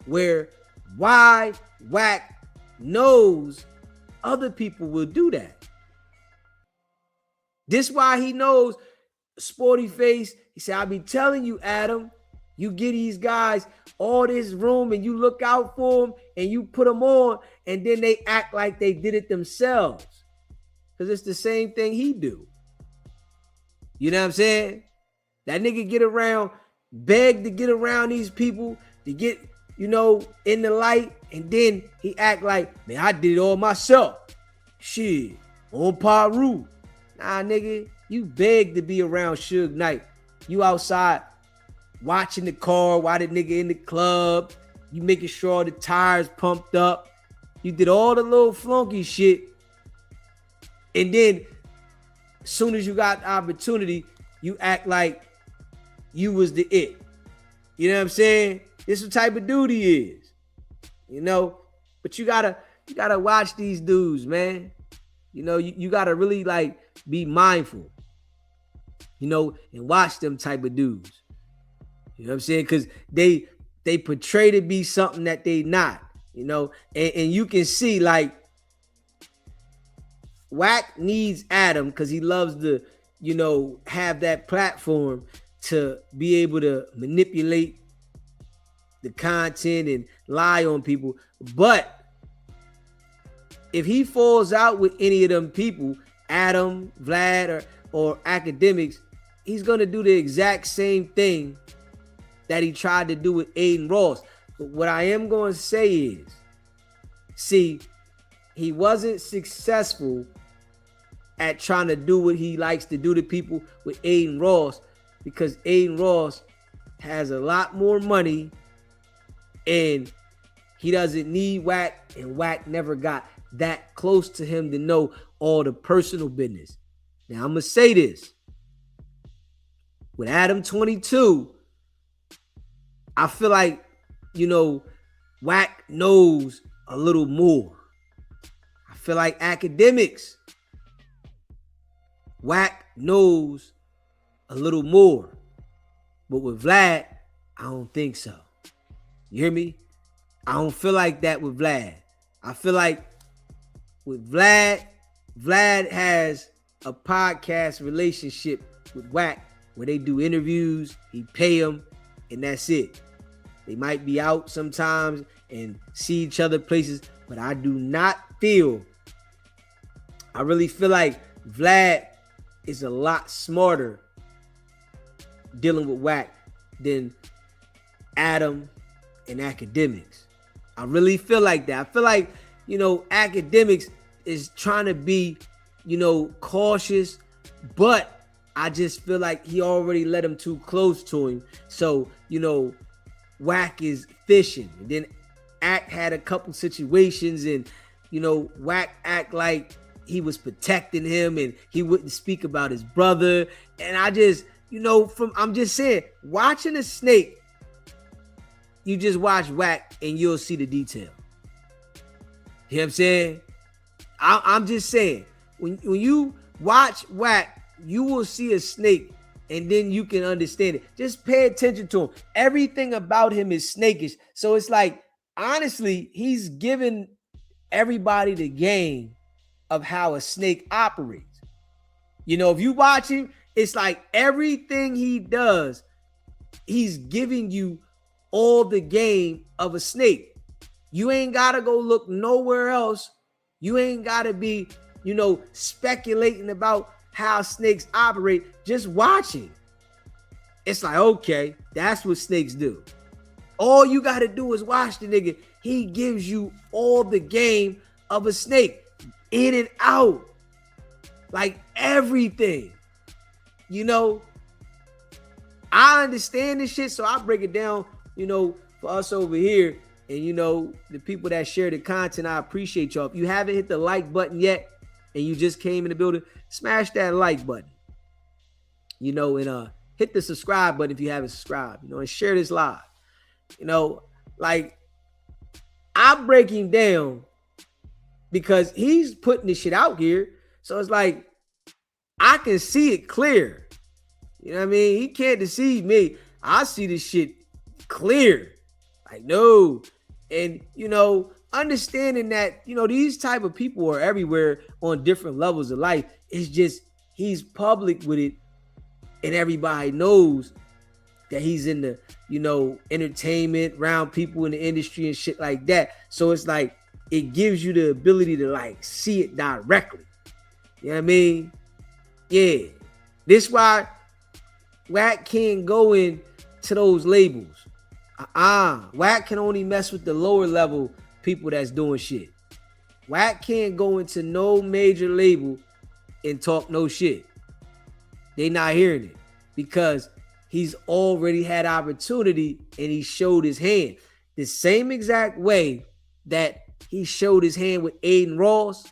where why Wack knows other people will do that. This why he knows Sporty Face, he said, I be telling you, Adam, you get these guys all this room and you look out for them and you put them on and then they act like they did it themselves. Because it's the same thing he do. You know what I'm saying? That nigga get around, beg to get around these people, to get, in the light, and then he act like, man, I did it all myself. Shit, on Paru. Nah, nigga, you beg to be around Suge Knight. You outside watching the car while the nigga in the club. You making sure the tires pumped up. You did all the little flunky shit. And then, as soon as you got the opportunity, you act like you was the it. You know what I'm saying? This is the type of dude he is. But you gotta watch these dudes, man. You gotta really like be mindful, and watch them type of dudes. You know what I'm saying? Because they portray to be something that they not, and you can see like Wack needs Adam because he loves to, have that platform to be able to manipulate the content and lie on people. But if he falls out with any of them people, Adam, Vlad, or academics, he's going to do the exact same thing that he tried to do with Aiden Ross. But what I am going to say is, see, he wasn't successful at trying to do what he likes to do to people with Aiden Ross because Aiden Ross has a lot more money and he doesn't need Wack, and Wack never got that close to him to know all the personal business. Now, I'm going to say this. With Adam 22, I feel like, Wack knows a little more. I feel like academics, Wack knows a little more. But with Vlad, I don't think so. You hear me? I don't feel like that with Vlad. I feel like with Vlad has a podcast relationship with Wack where they do interviews, he pay them, and that's it. They might be out sometimes and see each other places, but I really feel like Vlad is a lot smarter dealing with Wack than Adam and academics. I really feel like that. I feel like, academics is trying to be, cautious, but I just feel like he already let him too close to him. So, Wack is fishing. And then Act had a couple situations and, Wack act like he was protecting him and he wouldn't speak about his brother. And I just, I'm just saying, watching a snake, you just watch Wack and you'll see the detail. You know what I'm saying? I'm just saying, when you watch Wack, you will see a snake and then you can understand it. Just pay attention to him. Everything about him is snakish. So it's like, honestly, he's giving everybody the game of how a snake operates. If you watch him, it's like everything he does, he's giving you all the game of a snake. You ain't got to go look nowhere else. You ain't got to be, speculating about how snakes operate. Just watching. It's like, okay, that's what snakes do. All you got to do is watch the nigga. He gives you all the game of a snake. In and out. Like everything. I understand this shit, so I break it down, for us over here. And, the people that share the content, I appreciate y'all. If you haven't hit the like button yet and you just came in the building, smash that like button. And hit the subscribe button if you haven't subscribed, and share this live. Like I break him down because he's putting this shit out here. So it's like, I can see it clear. You know what I mean? He can't deceive me. I see this shit clear. Like, no. And, understanding that, these type of people are everywhere on different levels of life. It's just, he's public with it and everybody knows that he's in the, you know, entertainment, around people in the industry and shit like that. So it's like, it gives you the ability to like see it directly. You know what I mean? Yeah. This why Wack can't go in to those labels. Wack can only mess with the lower level people that's doing shit. Wack can't go into no major label and talk no shit. They not hearing it because he's already had opportunity and he showed his hand. The same exact way that he showed his hand with Aiden Ross,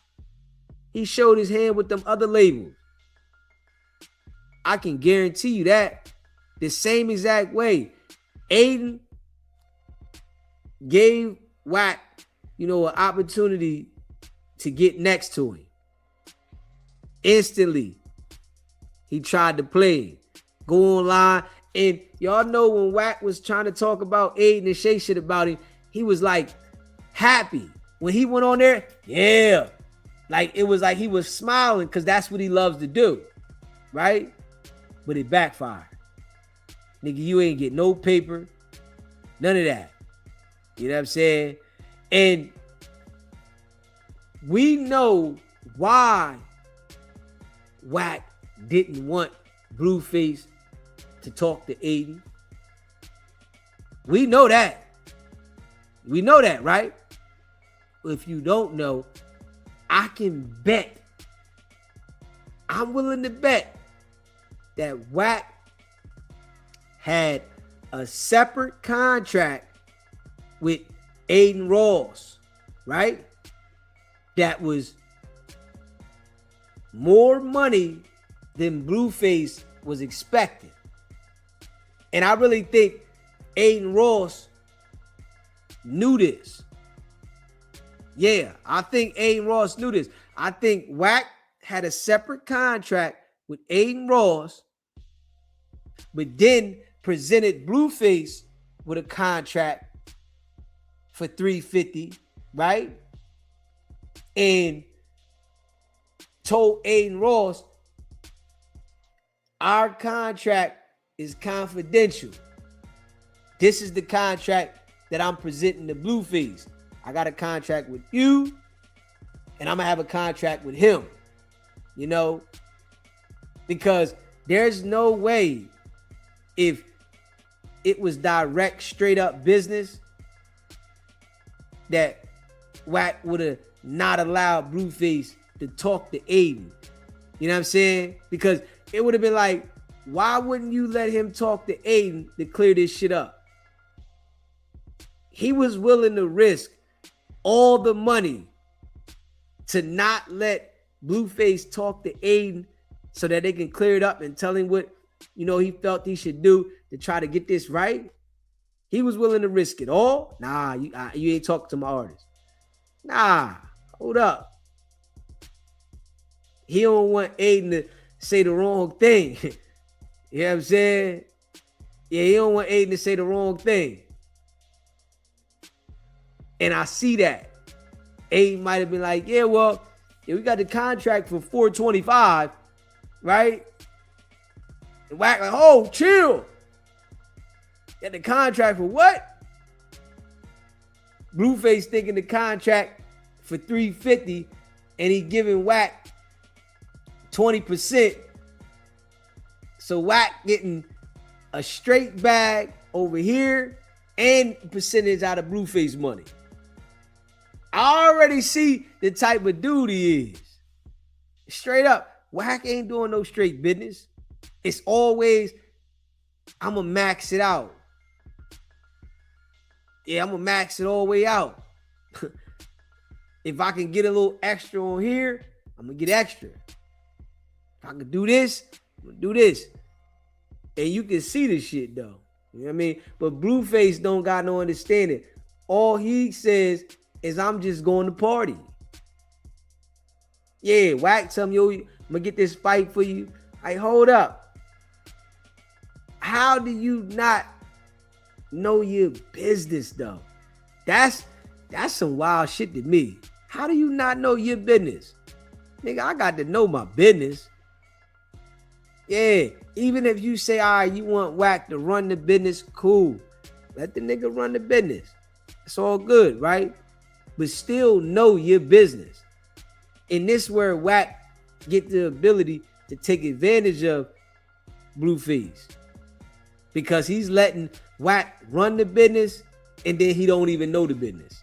he showed his hand with them other labels. I can guarantee you that. The same exact way. Aiden gave Wack, you know, an opportunity to get next to him. Instantly, he tried to play, go online. And y'all know when Wack was trying to talk about Aiden and say shit about him, he was like happy. When he went on there, yeah. Like it was like he was smiling because that's what he loves to do. Right? But it backfired. Nigga, you ain't get no paper. None of that. You know what I'm saying? And we know why Wack didn't want Blueface to talk to Aiden. We know that. We know that, right? If you don't know, I can bet. I'm willing to bet that Wack had a separate contract with Aiden Ross, right? That was more money than Blueface was expecting. And I really think Aiden Ross knew this. Yeah, I think Aiden Ross knew this. I think Wack had a separate contract with Aiden Ross, but then presented Blueface with a contract for $350, right? And told Aiden Ross, our contract is confidential. This is the contract that I'm presenting to Blueface. I got a contract with you, and I'm gonna have a contract with him. You know, because there's no way, if it was direct, straight up business, that Wack would have not allowed Blueface to talk to Aiden. You know what I'm saying? Because it would have been like, why wouldn't you let him talk to Aiden to clear this shit up? He was willing to risk all the money to not let Blueface talk to Aiden so that they can clear it up and tell him what, you know, he felt he should do to try to get this right. He was willing to risk it all. Nah, you ain't talking to my artist. Nah, hold up. He don't want Aiden to say the wrong thing. You know what I'm saying? Yeah, he don't want Aiden to say the wrong thing. And I see that. Aiden might have been like, yeah, well, we got the contract for $425, right? And Wack like, oh, chill. Got the contract for what? Blueface thinking the contract for $350, and he giving Wack 20%. So Wack getting a straight bag over here and percentage out of Blueface money. I already see the type of dude he is. Straight up, Wack ain't doing no straight business. It's always, I'm going to max it out. Yeah, I'm going to max it all the way out. If I can get a little extra on here, I'm going to get extra. If I can do this, I'm going to do this. And you can see this shit, though. You know what I mean? But Blueface don't got no understanding. All he says is, I'm just going to party. Yeah, Wack tell me, yo, I'm going to get this fight for you. Like, hold up. How do you not know your business, though? That's some wild shit to me. How do you not know your business? Nigga, I got to know my business. Yeah, even if you say, all right, you want Wack to run the business, cool. Let the nigga run the business. It's all good, right? But still know your business. And this where Wack get the ability to take advantage of Blueface. Because he's letting Wack run the business and then he don't even know the business.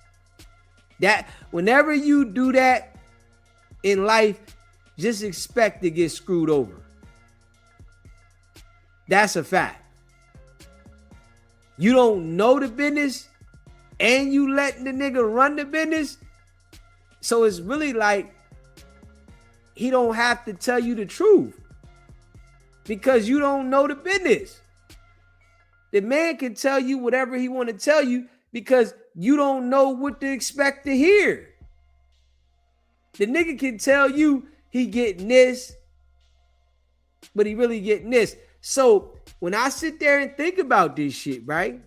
That whenever you do that in life, just expect to get screwed over. That's a fact. You don't know the business and you letting the nigga run the business. So it's really like he don't have to tell you the truth because you don't know the business. The man can tell you whatever he want to tell you because you don't know what to expect to hear. The nigga can tell you he getting this, but he really getting this. So when I sit there and think about this shit, right?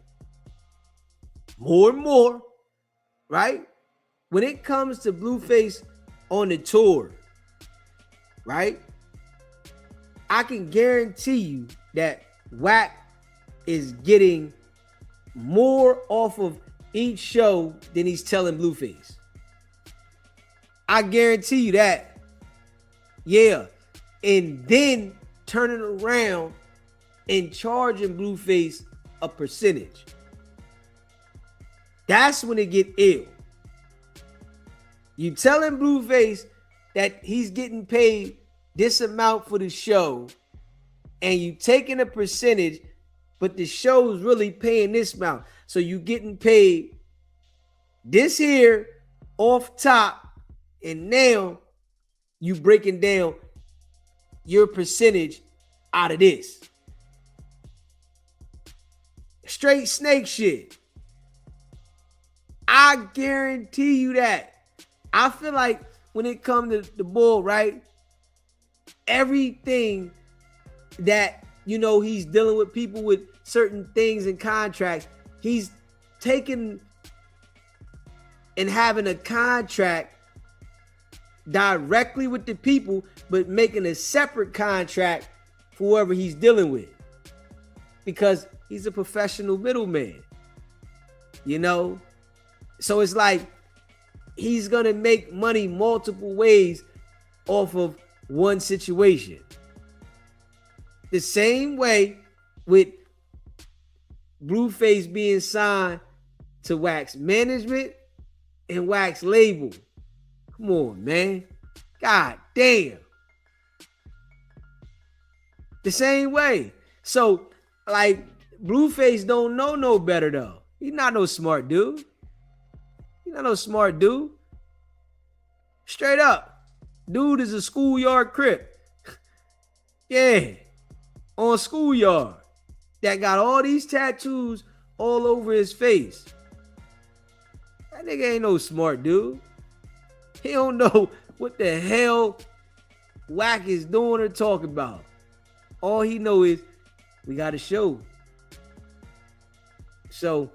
More and more, right? When it comes to Blueface on the tour, right? I can guarantee you that Wack is getting more off of each show than he's telling Blueface. I guarantee you that. Yeah. And then turning around and charging Blueface a percentage. That's when it get ill. You telling Blueface that he's getting paid this amount for the show and you taking a percentage, but the show's really paying this amount. So you getting paid this here off top, and now you breaking down your percentage out of this. Straight snake shit. I guarantee you that. I feel like when it comes to the bull, right? Everything that, you know, he's dealing with people with certain things and contracts, he's taking and having a contract directly with the people, but making a separate contract for whoever he's dealing with. Because he's a professional middleman. You know? So it's like he's going to make money multiple ways off of one situation. The same way with Blueface being signed to Wack's management and Wack's label. Come on, man. God damn. The same way. So, like, Blueface don't know no better, though. He's not no smart dude. He's not no smart dude. Straight up. Dude is a schoolyard crip. Yeah. On schoolyard. That got all these tattoos all over his face. That nigga ain't no smart dude. He don't know what the hell Wack is doing or talking about. All he know is we got a show. So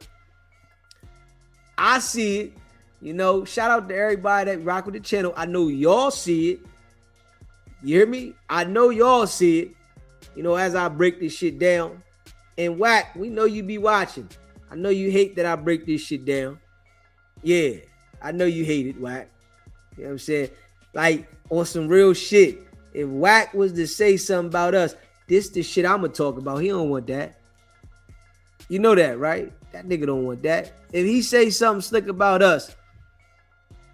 I see it. You know, shout out to everybody that rock with the channel. I know y'all see it. You hear me? I know y'all see it. You know, as I break this shit down. And Wack, we know you be watching. I know you hate that I break this shit down. Yeah, I know you hate it, Wack. You know what I'm saying? Like, on some real shit. If Wack was to say something about us, this the shit I'm going to talk about. He don't want that. You know that, right? That nigga don't want that. If he say something slick about us,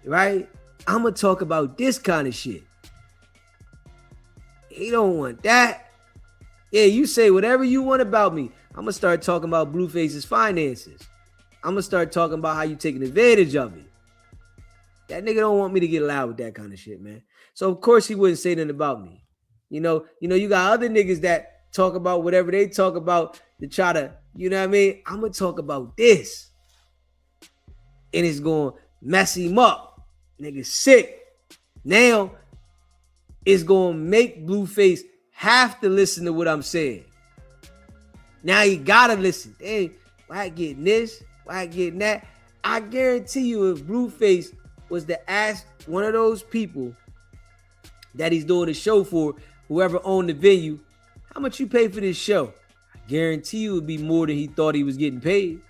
right? I'm going to talk about this kind of shit. He don't want that. Yeah, you say whatever you want about me. I'm going to start talking about Blueface's finances. I'm going to start talking about how you taking advantage of it. That nigga don't want me to get loud with that kind of shit, man. So, of course, he wouldn't say nothing about me. You know, you got other niggas that talk about whatever they talk about to try to, you know what I mean? I'm going to talk about this. And it's going to mess him up. Nigga sick. Now, it's going to make Blueface have to listen to what I'm saying. Now he gotta listen. Dang, why I getting this? Why I getting that? I guarantee you if Blueface was to ask one of those people that he's doing a show for, whoever owned the venue, how much you pay for this show? I guarantee you it would be more than he thought he was getting paid.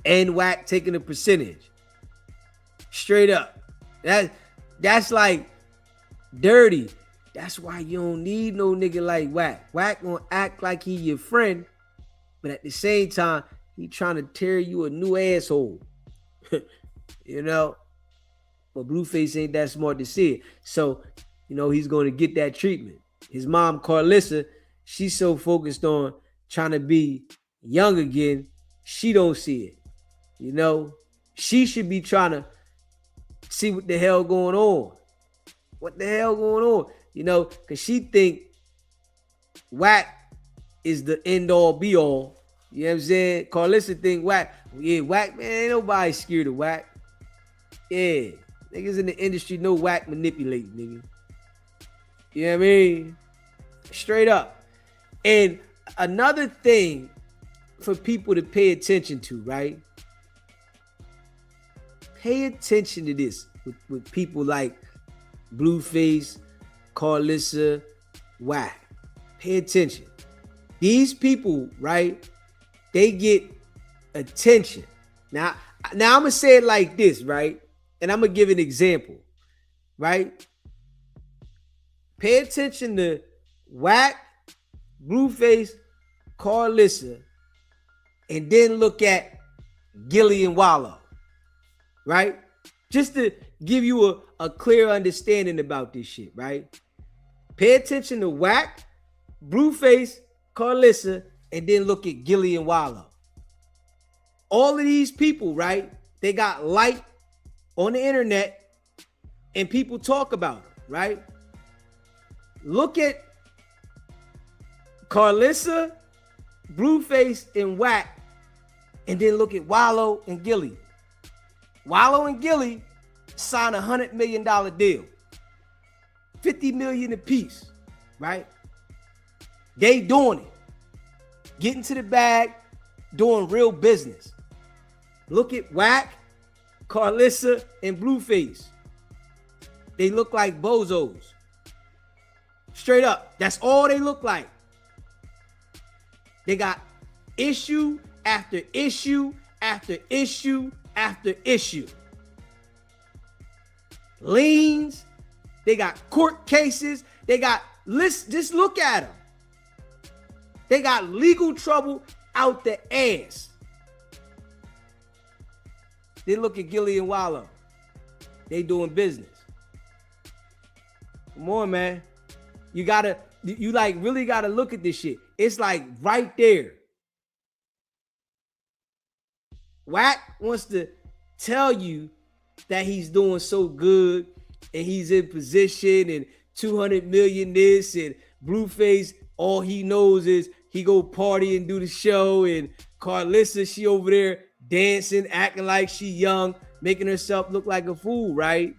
And Wack taking a percentage. Straight up. That's like dirty. That's why you don't need no nigga like Wack. Wack gonna act like he your friend, but at the same time, he trying to tear you a new asshole. You know? But Blueface ain't that smart to see it. So, you know, he's going to get that treatment. His mom, Carlissa, she's so focused on trying to be young again, she don't see it. You know? She should be trying to see what the hell going on. What the hell going on? You know, because she think Wack is the end-all, be-all. You know what I'm saying? Carlissa think Wack, yeah, Wack, man, ain't nobody scared of Wack. Yeah. Niggas in the industry know Wack manipulate, nigga. You know what I mean? Straight up. And another thing for people to pay attention to, right? Pay attention to this with people like Blueface, Carlissa, Wack. Pay attention. These people, right? They get attention. Now I'm gonna say it like this, right? And I'm gonna give an example, right? Pay attention to Wack, Blueface, Carlissa, and then look at Gilly and Wallow, right? Just to give you a clear understanding about this shit, right? Pay attention to Wack, Blueface, Carlissa, and then look at Gilly and Wallow. All of these people, right? They got light on the internet and people talk about them, right? Look at Carlissa, Blueface, and Wack, and then look at Wallow and Gilly. Wallow and Gilly signed a $100 million deal. $50 million apiece, right? They doing it. Getting to the bag, doing real business. Look at Wack, Carlissa, and Blueface. They look like bozos. Straight up. That's all they look like. They got issue after issue after issue after issue. Liens. They got court cases. They got lists. Just look at them. They got legal trouble out the ass. Then look at Gilly and Wallow. They doing business. Come on, man. You like really gotta look at this shit. It's like right there. Wack wants to tell you that he's doing so good and he's in position and 200 million this, and Blueface, all he knows is he go party and do the show, and Carlissa, she over there dancing, acting like she young, making herself look like a fool, right?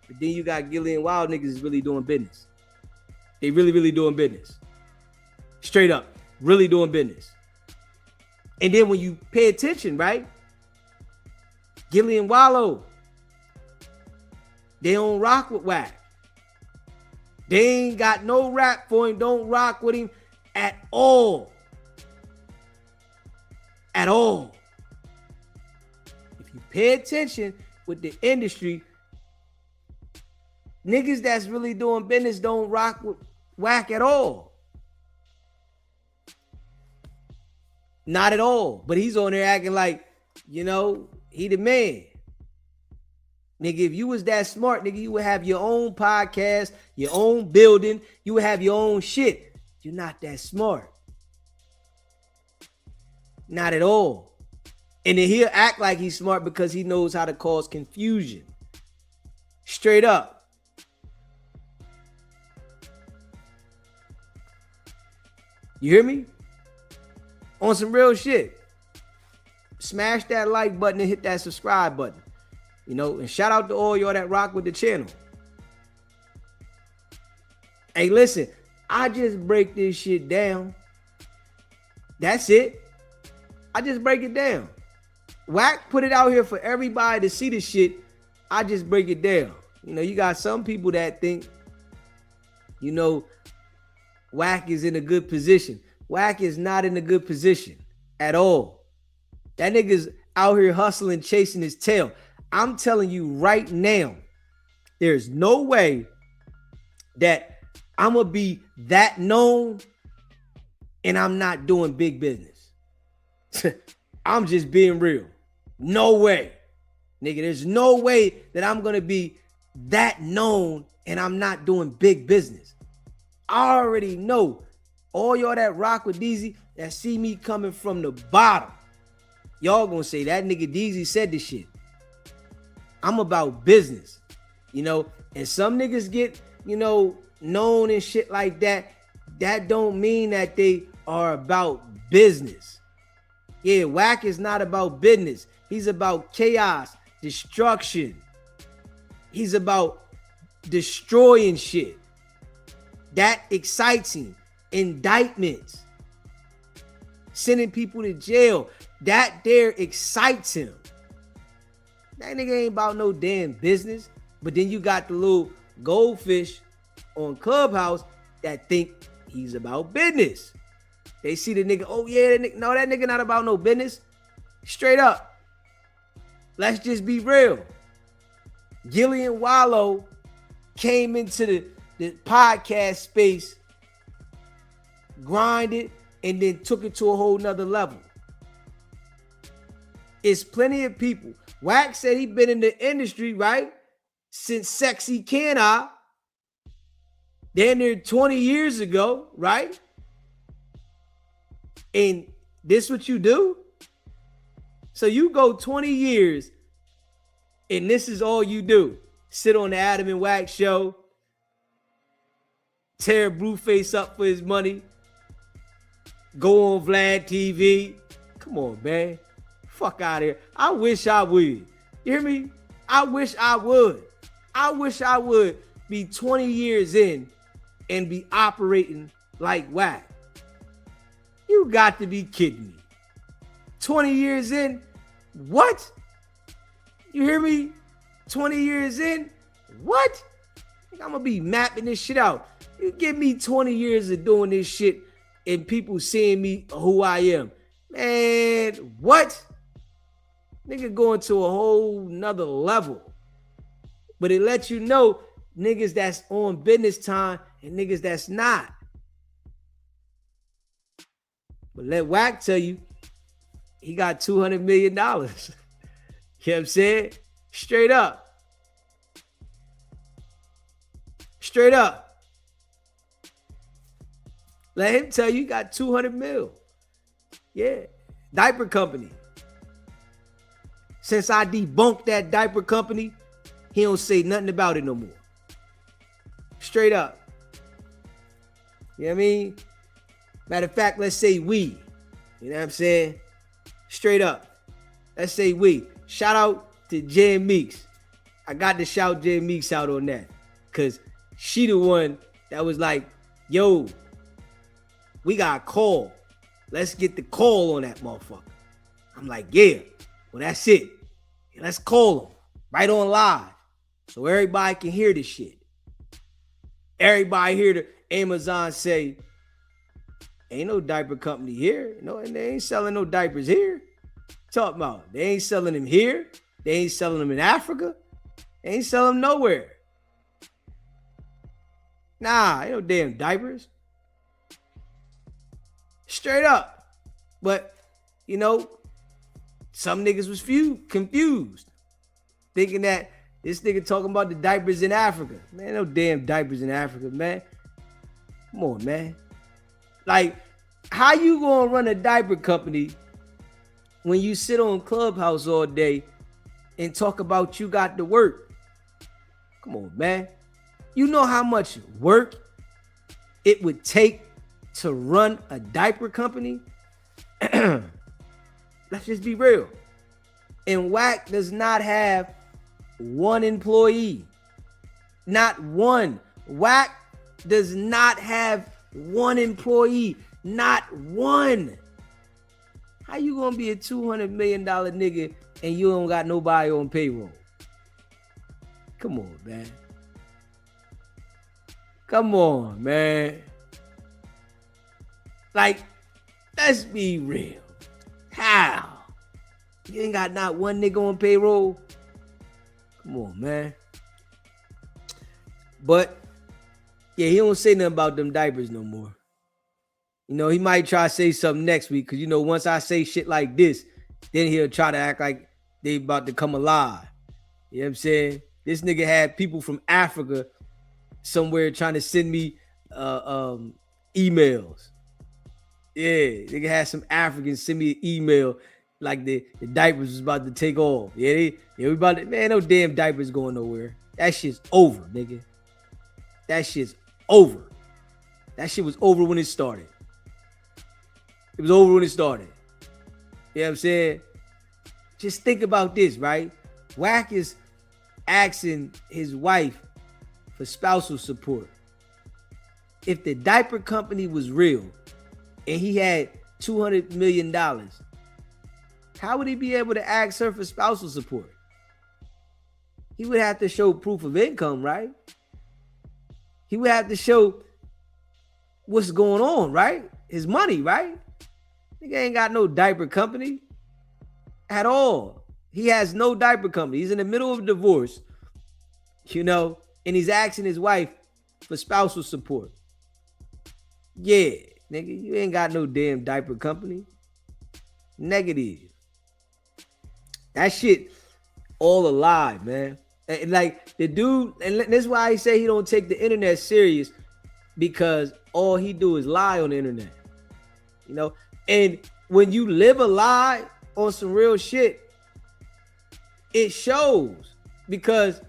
But then you got Gilly and Wild niggas is really doing business. They really, really doing business. Straight up, really doing business. And then when you pay attention, right? Gilly and Wallow, they don't rock with Wack. They ain't got no rap for him, don't rock with him at all. At all. If you pay attention with the industry, niggas that's really doing business don't rock with Wack at all. Not at all. But he's on there acting like, you know, he the man. Nigga, if you was that smart, nigga, you would have your own podcast, your own building, you would have your own shit. You're not that smart. Not at all. And then he'll act like he's smart because he knows how to cause confusion. Straight up. You hear me? On some real shit. Smash that like button and hit that subscribe button. You know, and shout out to all y'all that rock with the channel. Hey, listen, I just break this shit down. That's it. I just break it down. Wack put it out here for everybody to see the shit. I just break it down. You know, you got some people that think, you know, Wack is in a good position. Wack is not in a good position at all. That nigga's out here hustling, chasing his tail. I'm telling you right now, there's no way that I'm going to be that known and I'm not doing big business. I'm just being real. No way. Nigga, there's no way that I'm going to be that known and I'm not doing big business. I already know all y'all that rock with DZ that see me coming from the bottom. Y'all gonna say that nigga DZ said this shit. I'm about business, you know, and some niggas get, you know, known and shit like that. That don't mean that they are about business. Yeah, Wack is not about business. He's about chaos, destruction. He's about destroying shit. That excites him. Indictments. Sending people to jail. That there excites him. That nigga ain't about no damn business. But then you got the little goldfish on Clubhouse that think he's about business. They see the nigga, oh yeah, that nigga not about no business. Straight up. Let's just be real. Gillian Wallow came into the podcast space, grinded, and then took it to a whole nother level. It's plenty of people. Wack said he been in the industry, right? Since Sexy Can I. Then there 20 years ago, right? And this what you do? So you go 20 years and this is all you do. Sit on the Adam and Wack show, tear Blueface up for his money, go on Vlad TV. Come on, man. Fuck out of here. I wish I would. You hear me? I wish I would. I wish I would be 20 years in and be operating like Wack. You got to be kidding me. 20 years in? What? You hear me? 20 years in? What? I'm going to be mapping this shit out. You give me 20 years of doing this shit and people seeing me who I am. Man, what? Nigga going to a whole nother level. But it lets you know niggas that's on business time and niggas that's not. But let Wack tell you, he got $200 million. You know what I'm saying? Straight up. Straight up. Let him tell you, he got 200 mil. Yeah. Diaper company. Since I debunked that diaper company, he don't say nothing about it no more. Straight up. You know what I mean? Matter of fact, let's say we. You know what I'm saying? Straight up. Let's say we. Shout out to Jen Meeks. I got to shout Jen Meeks out on that. Because she the one that was like, yo, we got a call. Let's get the call on that motherfucker. I'm like, yeah. Well, that's it. Let's call him. Right on live. So everybody can hear this shit. Everybody hear the Amazon say, ain't no diaper company here. No, and they ain't selling no diapers here. Talk about, they ain't selling them here. They ain't selling them in Africa. They ain't selling them nowhere. Nah, ain't no damn diapers. Straight up. But, you know, some niggas was confused. Thinking that this nigga talking about the diapers in Africa. Man, no damn diapers in Africa, man. Come on, man. Like, how you gonna run a diaper company when you sit on Clubhouse all day and talk about you got to work? Come on, man. You know how much work it would take to run a diaper company? Let's just be real. And Wack does not have one employee. Not one. Wack does not have one employee. Not one. How you gonna be a $200 million nigga and you don't got nobody on payroll? Come on, man. Come on, man. Like, let's be real. How? You ain't got not one nigga on payroll? Come on, man. But, yeah, he don't say nothing about them diapers no more. You know, he might try to say something next week because, you know, once I say shit like this, then he'll try to act like they about to come alive. You know what I'm saying? This nigga had people from Africa somewhere trying to send me emails. Yeah, nigga had some Africans send me an email like the diapers was about to take off. Yeah, we about to, man, no damn diapers going nowhere. That shit's over, nigga. That shit's over. That shit was over when it started. It was over when it started. You know what I'm saying? Just think about this, right? Wack is asking his wife for spousal support. If the diaper company was real and he had $200 million, how would he be able to ask her for spousal support? He would have to show proof of income, right? He would have to show what's going on, right? His money, right? Nigga ain't got no diaper company at all. He has no diaper company. He's in the middle of a divorce, you know, and he's asking his wife for spousal support. Yeah, nigga, you ain't got no damn diaper company. Negative. That shit all a lie, man. And like the dude, and that's why he say he don't take the internet serious, because all he do is lie on the internet. You know, and when you live a lie on some real shit, it shows, because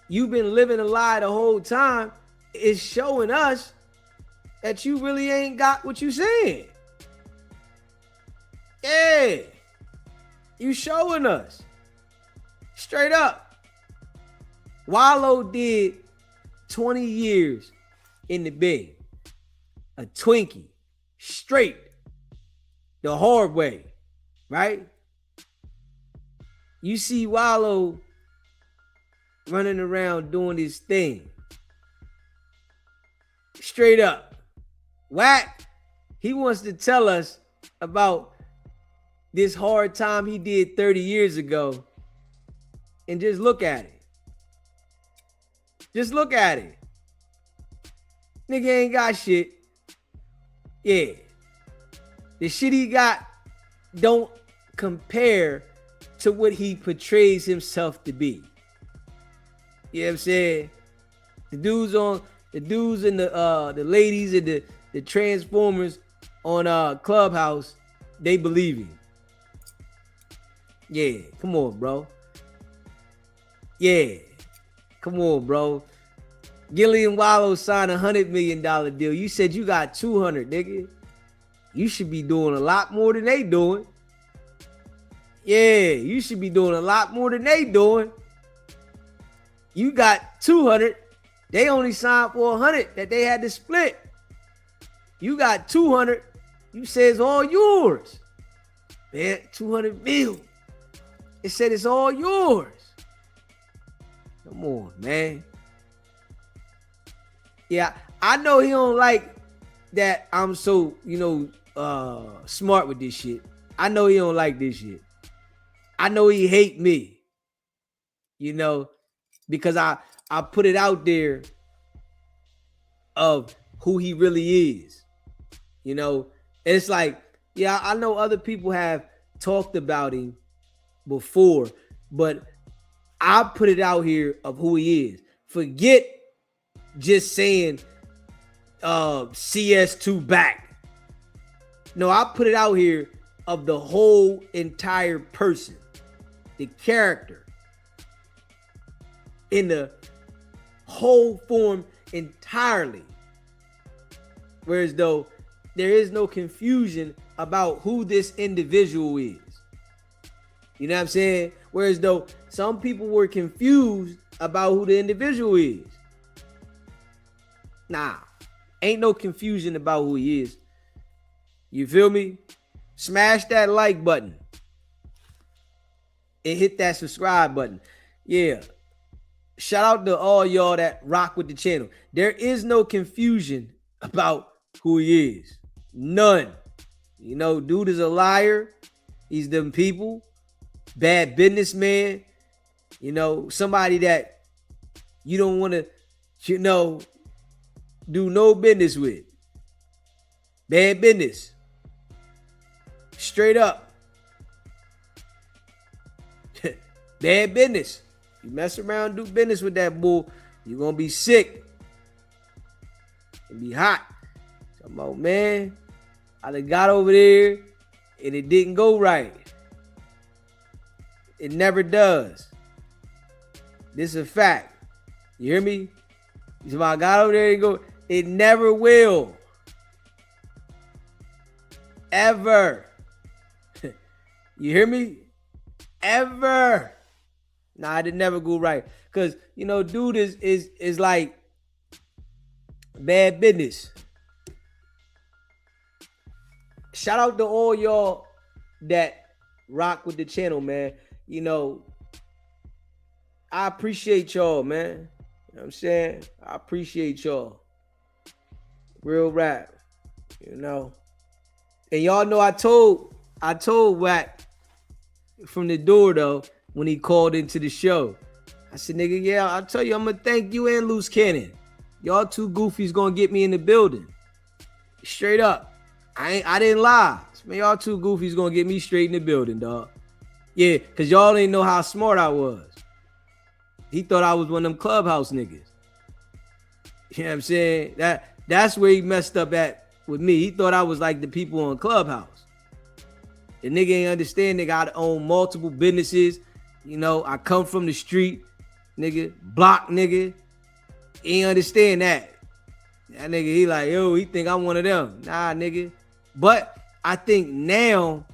you've been living a lie the whole time. It's showing us that you really ain't got what you saying. Yeah. You showing us. Straight up. Wallow did 20 years in the bed. A Twinkie. Straight. The hard way. Right? You see Wallow running around doing his thing. Straight up. Wack, he wants to tell us about this hard time he did 30 years ago. And just look at it. Just look at it. Nigga ain't got shit. Yeah. The shit he got don't compare to what he portrays himself to be. You know what I'm saying? The dudes and the ladies and the Transformers on Clubhouse, they believe him. Yeah, come on, bro. Yeah, come on, bro. Gillian Wallow signed a $100 million deal. You said you got 200, nigga. You should be doing a lot more than they doing. Yeah, you should be doing a lot more than they doing. You got 200. They only signed for 100 that they had to split. You got 200. You say it's all yours. Man, 200 mil. It said it's all yours. Come on, man. Yeah, I know he don't like that I'm so, smart with this shit. I know he don't like this shit. I know he hate me. Because I put it out there of who he really is. It's like, yeah, I know other people have talked about him before, but I put it out here of who he is. Forget just saying CS2 back. No, I put it out here of the whole entire person, the character, in the whole form entirely. Whereas though there is no confusion about who this individual is. You know what I'm saying? Whereas though some people were confused about who the individual is. Nah, ain't no confusion about who he is. You feel me? Smash that like button and hit that subscribe button. Yeah. Shout out to all y'all that rock with the channel. There is no confusion about who he is. None. You know, dude is a liar. He's them people. Bad businessman. You know, somebody that you don't want to, you know, do no business with. Bad business. Straight up. Bad business. You mess around, do business with that bull, you're going to be sick. And be hot. Come on, man. I done got over there and it didn't go right. It never does. This is a fact. You hear me? So I got over there and go, it never will. Ever. You hear me? Ever. Nah, it never go right. Cause you know, dude is like bad business. Shout out to all y'all that rock with the channel, man. You know, I appreciate y'all, man. You know what I'm saying? I appreciate y'all. Real rap. You know. And y'all know I told Wack from the door though when he called into the show. I said, nigga, yeah, I'll tell you, I'm gonna thank you and Loose Cannon. Y'all two goofies gonna get me in the building. Straight up. I didn't lie. Man, y'all two goofies gonna get me straight in the building, dog. Yeah, cause y'all didn't know how smart I was. He thought I was one of them Clubhouse niggas. You know what I'm saying? That's where he messed up at with me. He thought I was like the people on Clubhouse. The nigga ain't understand, nigga, I own multiple businesses. You know, I come from the street, nigga, block nigga. He ain't understand that. That nigga, he like, yo, he think I'm one of them. Nah, nigga. But I think now,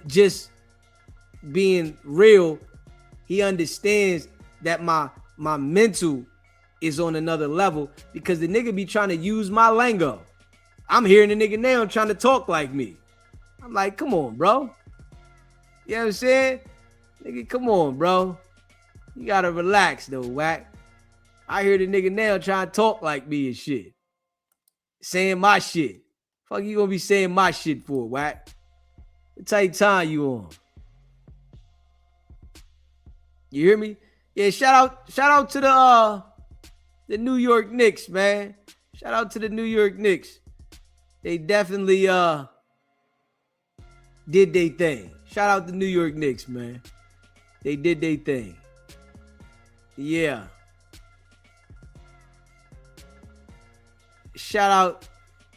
just being real, he understands that my mental is on another level because the nigga be trying to use my lingo. I'm hearing the nigga now trying to talk like me. I'm like, come on, bro. You know what I'm saying? Nigga, come on, bro. You gotta relax though, Wack. I hear the nigga now trying to talk like me and shit. Saying my shit. Fuck you gonna be saying my shit for, Wack? What type of time you on? You hear me? Yeah, shout out to the New York Knicks, man. Shout out to the New York Knicks. They definitely did their thing. Shout out to New York Knicks, man. They did their thing. Yeah. Shout out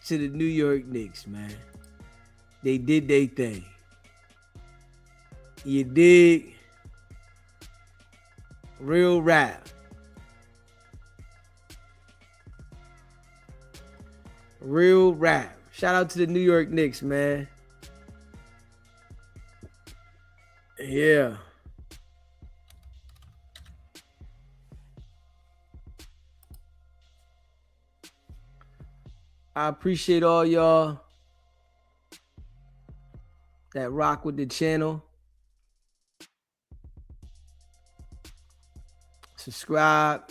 to the New York Knicks, man. They did their thing. You dig? Real rap. Real rap. Shout out to the New York Knicks, man. Yeah. I appreciate all y'all that rock with the channel. Subscribe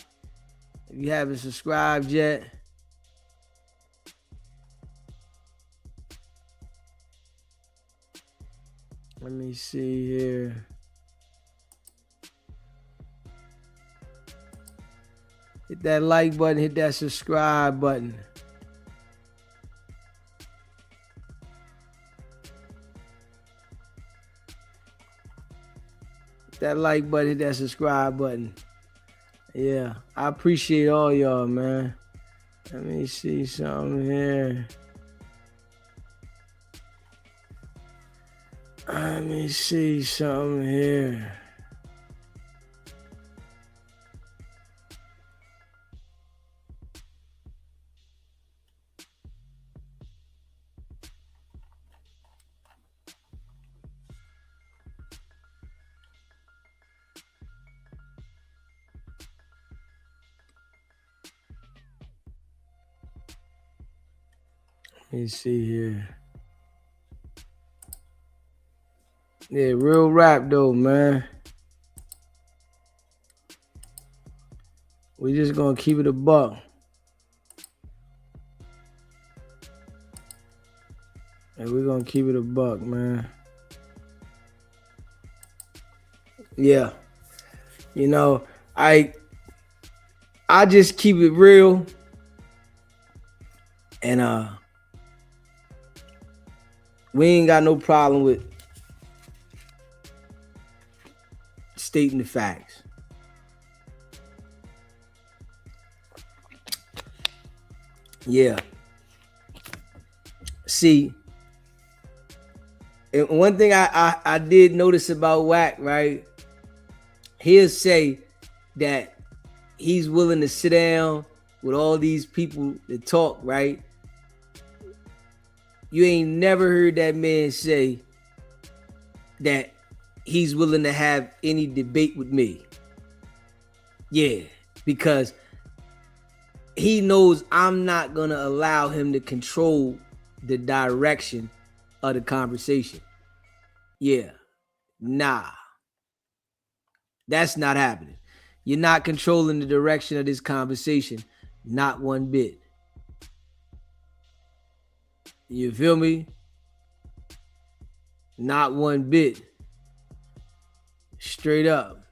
if you haven't subscribed yet. Let me see here. Hit that like button, hit that subscribe button. Hit that like button, hit that subscribe button. Yeah, I appreciate all y'all, man. Let me see something here. Let me see something here. Let me see here. Yeah, real rap though, man. We just gonna keep it a buck. And we're gonna keep it a buck, man. Yeah. You know, I just keep it real. And we ain't got no problem with stating the facts. Yeah. See, and one thing I did notice about Wack, right? He'll say that he's willing to sit down with all these people to talk, right? You ain't never heard that man say that he's willing to have any debate with me. Yeah, because he knows I'm not going to allow him to control the direction of the conversation. Yeah, nah. That's not happening. You're not controlling the direction of this conversation, not one bit. You feel me? Not one bit. Straight up.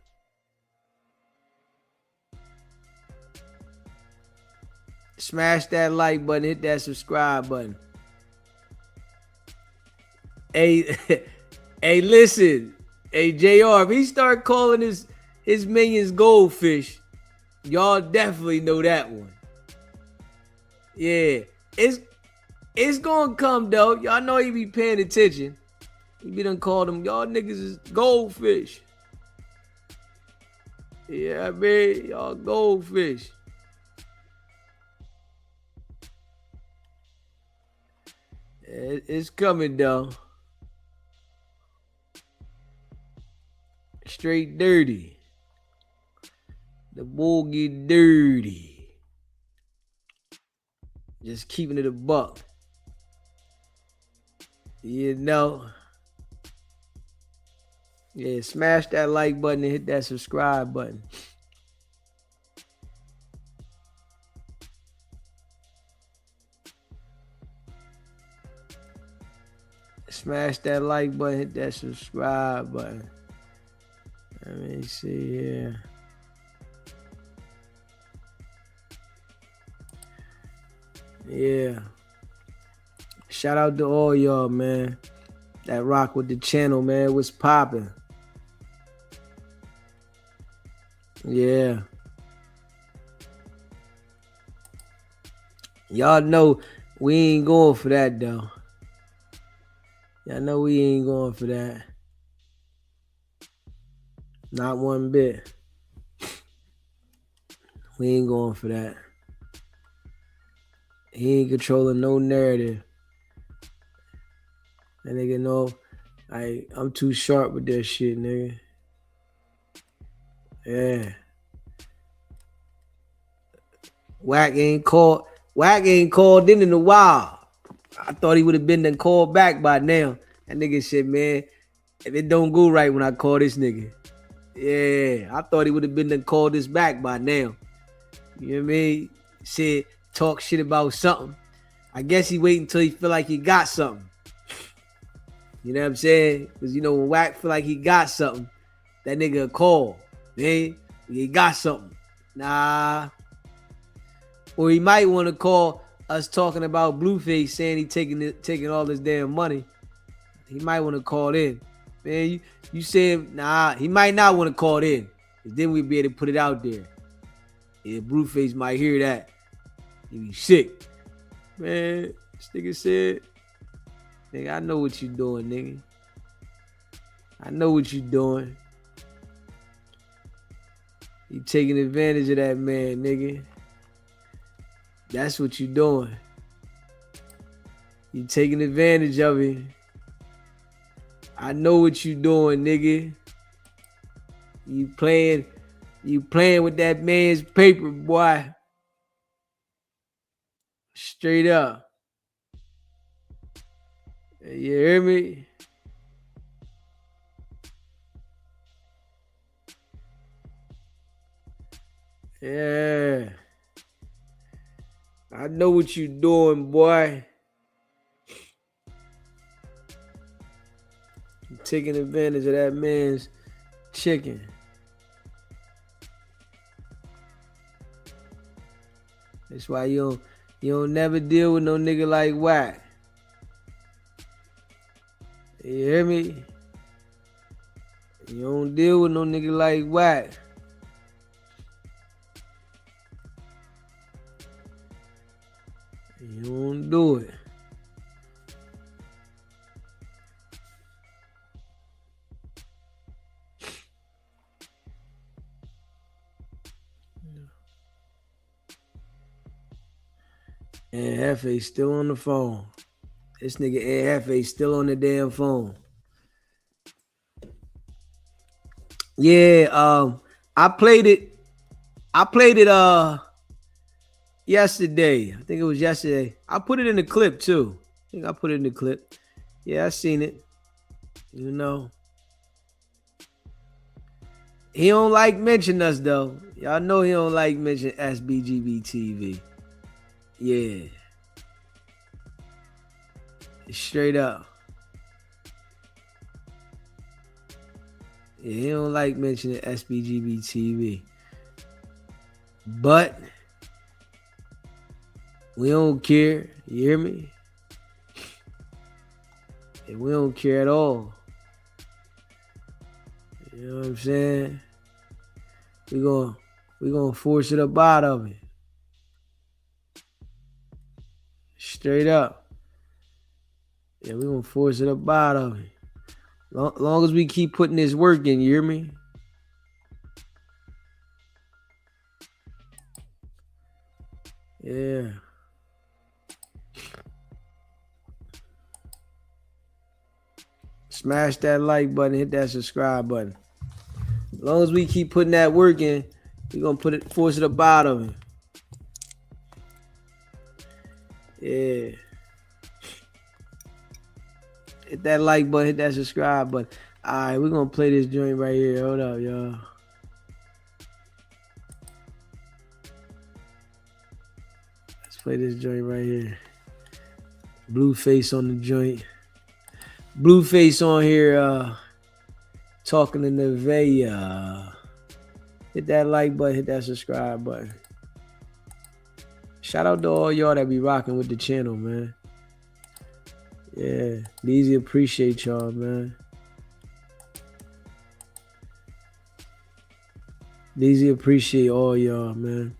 Smash that like button, hit that subscribe button. Hey, hey, listen. Hey, JR, if he start calling his minions goldfish, y'all definitely know that one. Yeah. It's gonna come though. Y'all know he be paying attention. He be done called them, y'all niggas is goldfish. Yeah, I mean, y'all goldfish. It's coming though. Straight dirty. The bull get dirty. Just keeping it a buck. You know. Yeah, smash that like button and hit that subscribe button. Smash that like button, hit that subscribe button. Let me see here. Yeah. Shout out to all y'all, man. That rock with the channel, man. What's popping? Yeah. Y'all know we ain't going for that, though. Y'all know we ain't going for that. Not one bit. We ain't going for that. He ain't controlling no narrative. That nigga know I'm too sharp with that shit, nigga. Yeah. Wack ain't called in a while. I thought he would have been done called back by now. That nigga said, man, if it don't go right when I call this nigga. Yeah, I thought he would have been done called this back by now. You know what I mean? Said, talk shit about something. I guess he wait until he feel like he got something. You know what I'm saying? Because, you know, when Wack feel like he got something, that nigga call. Man, he got something. Nah. Or he might want to call us talking about Blueface saying he taking all this damn money. He might want to call in. Man, you said, nah, he might not want to call in. Then we'd be able to put it out there. Yeah, Blueface might hear that. He be sick. Man, this nigga said, nigga, I know what you doing, nigga. I know what you doing. You taking advantage of that man, nigga. That's what you doing. You taking advantage of it. I know what you doing, nigga. You playing with that man's paper, boy. Straight up. You hear me? Yeah. I know what you doing, boy. taking advantage of that man's chicken. That's why you don't never deal with no nigga like Wack. You hear me? You don't deal with no nigga like Wack. You don't do it. And Hefe still on the phone. This nigga Ed Hefe still on the damn phone. Yeah, I played it yesterday. I think it was yesterday. I put it in the clip too. I think I put it in the clip. Yeah, I seen it. You know. He don't like mention us though. Y'all know he don't like mention SBGB TV. Yeah. Straight up. Yeah, he don't like mentioning SBGB TV. But we don't care. You hear me? And we don't care at all. You know what I'm saying? We gonna force it up out of it. Straight up. Yeah, we gonna force it up out of it. Long as we keep putting this work in, you hear me? Yeah. Smash that like button, hit that subscribe button. As long as we keep putting that work in, we're gonna force it up out of it. Yeah. Hit that like button, hit that subscribe button. Alright, we're gonna play this joint right here. Hold up, y'all. Let's play this joint right here. Blueface on the joint. Blueface on here talking in the Vaya. Hit that like button, hit that subscribe button. Shout out to all y'all that be rocking with the channel, man. Yeah, Deezy appreciate y'all, man. Deezy appreciate all y'all, man.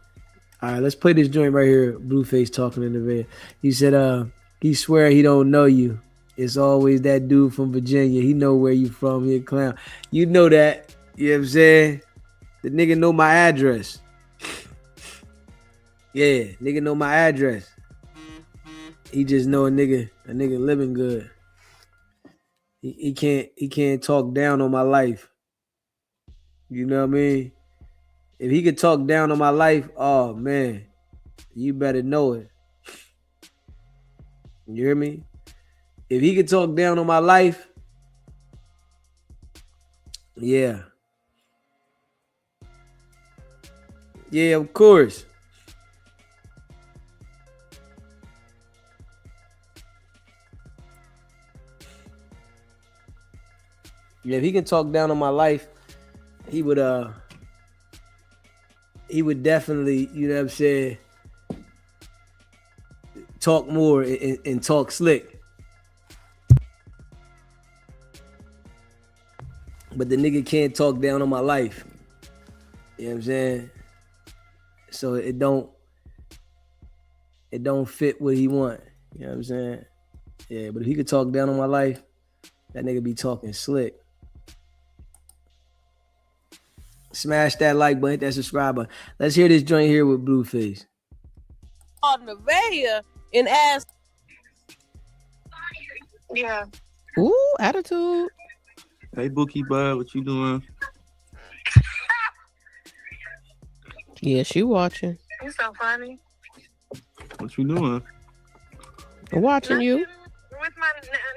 All right, let's play this joint right here. Blueface talking in the van. He said, he swear he don't know you. It's always that dude from Virginia. He know where you from. He a clown. You know that. You know what I'm saying? The nigga know my address. Yeah, nigga know my address. He just know a nigga living good. He can't talk down on my life. You know what I mean? If he could talk down on my life, oh man, you better know it. You hear me? If he could talk down on my life, yeah. Yeah, of course. Yeah, if he can talk down on my life, he would definitely, you know what I'm saying, talk more and talk slick. But the nigga can't talk down on my life. You know what I'm saying? So it don't fit what he want. You know what I'm saying? Yeah, but if he could talk down on my life, that nigga be talking slick. Smash that like button, hit that subscribe button. Let's hear this joint here with Blueface. On Nevaeh and ask. Yeah. Ooh, attitude. Hey, Bookie Bud, what you doing? Yeah, she watching. You're so funny. What you doing? Watching you. With my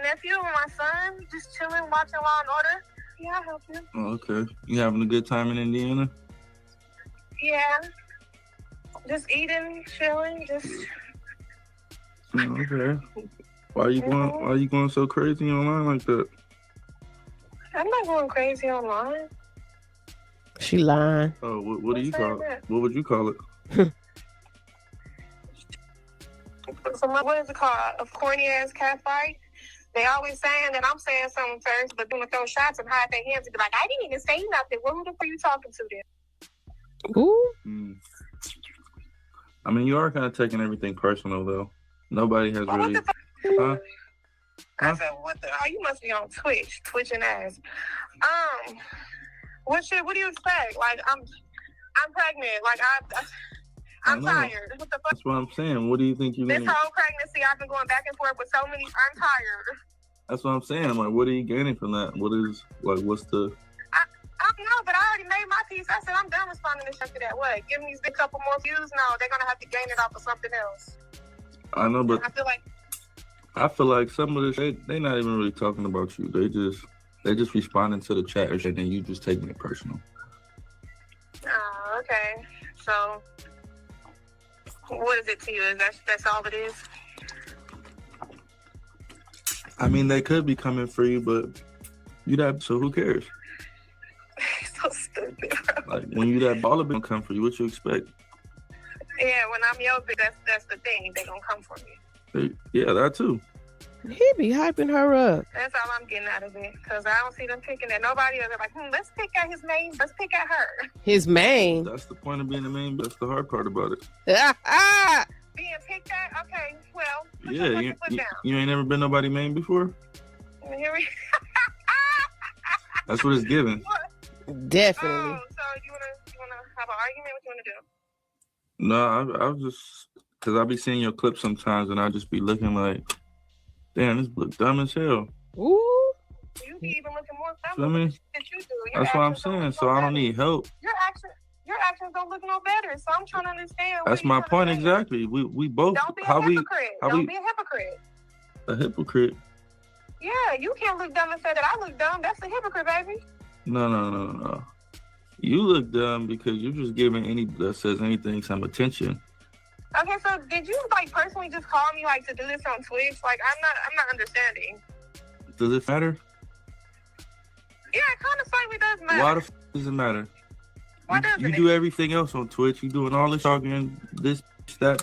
nephew and my son, just chilling, watching Law and Order. Yeah, I'll help you. Oh, okay. You having a good time in Indiana? Yeah. Just eating, chilling, just. Oh, okay. Why you going so crazy online like that? I'm not going crazy online. She lying. Oh, what do you What's call that? it? What would you call it? So what is it called? A corny ass cat fight? They always saying that I'm saying something first, but then to throw shots and hide their hands and be like, I didn't even say nothing. Well, who the fuck are you talking to then? Ooh. I mean, you are kind of taking everything personal, though. Nobody has Well, really. what the fuck? Huh? I said, what the? Oh, you must be on Twitch, twitching ass. What do you expect? Like, I'm pregnant. Like, I'm tired. What the fuck? That's what I'm saying. What do you think you're This gaining? whole pregnancy, I've been going back and forth with so many. I'm tired. That's what I'm saying. Like, what are you gaining from that? What's the? I don't know, but I already made my piece. I said I'm done responding to shit to that. What? Give me these big couple more views? No, they're gonna have to gain it off of something else. I know, but I feel like some of this they not even really talking about you. They just responding to the chat and then you just taking it personal. Oh, okay. So, what is it to you? That's all it is? I mean, they could be coming for you, but you that, so who cares? So stupid. Like, when you that baller gonna come for you, what you expect? Yeah, when I'm your big, that's the thing. They gonna come for me. Yeah, that too. He be hyping her up. That's all I'm getting out of it. Because I don't see them picking at nobody else. They're like, let's pick at his main. Let's pick at her. His main. That's the point of being the main. That's the hard part about it. Being picked at? Okay, well, put Yeah, your foot down. you ain't never been nobody main before. Here we That's what it's giving. Definitely. Oh, so you wanna have an argument? What you wanna do? No, I was just because I be seeing your clips sometimes, and I just be looking like, damn, this look dumb as hell. Ooh. You be even looking more Feel dumb me? than you do. Your That's what I'm actions don't saying. look So no I don't better. need help. Your actions don't look no better. So I'm trying to understand. That's my point exactly. We both Don't be a hypocrite. how Don't we be a hypocrite. a hypocrite. Yeah, you can't look dumb and say that I look dumb. That's a hypocrite, baby. No. You look dumb because you're just giving any that says anything some attention. Okay, so did you like personally just call me like to do this on Twitch? Like I'm not understanding. Does it matter? Yeah, it kind of slightly does matter. Why the does it matter? Why doesn't You it? do everything else on Twitch. You doing all this talking, this, that,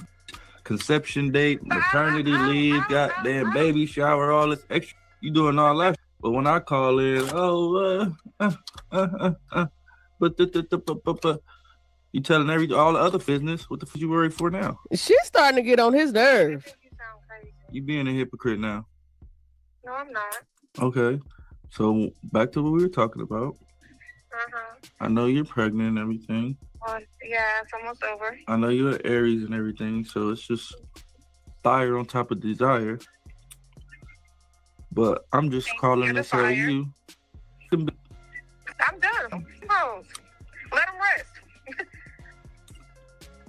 conception date, maternity leave, goddamn baby shower, all this extra. You doing all that. But when I call in, but you telling all the other business. What the fuck you worried for now? She's starting to get on his nerves. You sound crazy. You being a hypocrite now. No, I'm not. Okay. So back to what we were talking about. I know you're pregnant and everything. Well, yeah, it's almost over. I know you're an Aries and everything, so it's just fire on top of desire. But I'm just calling to say you. I'm done. No, let him rest.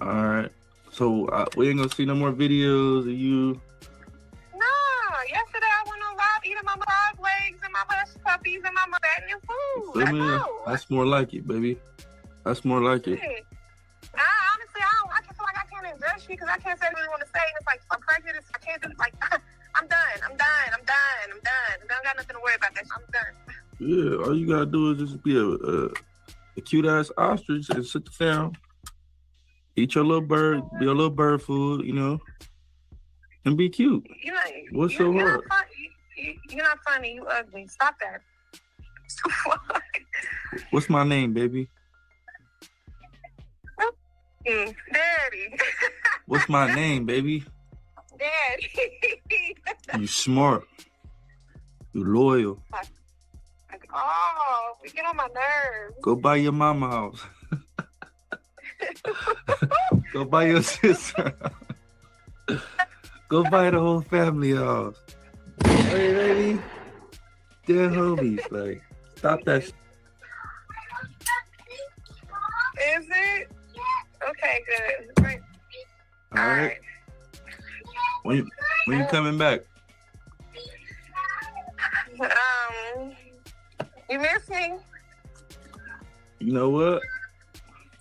All right. So we ain't gonna see no more videos of you. No, yesterday I went on live eating my dog legs and my hush puppies and my fattening food. Feel me? That's more like it, baby. That's more like it. Honestly, I just feel like I can't address you because I can't say what I want to say. It's like I'm pregnant. I can't do it. Like I'm done. I don't got nothing to worry about. That. I'm done. Yeah, all you gotta do is just be a cute ass ostrich and sit down, eat your little bird, be a little bird food, you know, and be cute. What's so hard? You're not funny. You ugly. Stop that. What's my name, baby? Daddy. What's my name, baby? Daddy. You smart. You loyal. Oh, you get on my nerves. Go buy your mama house. Go buy your sister. Go buy the whole family house. Hey, baby. They're homies. Like, stop that. Is it? Okay, good. Right. All right. When you coming back? You miss me? You know what?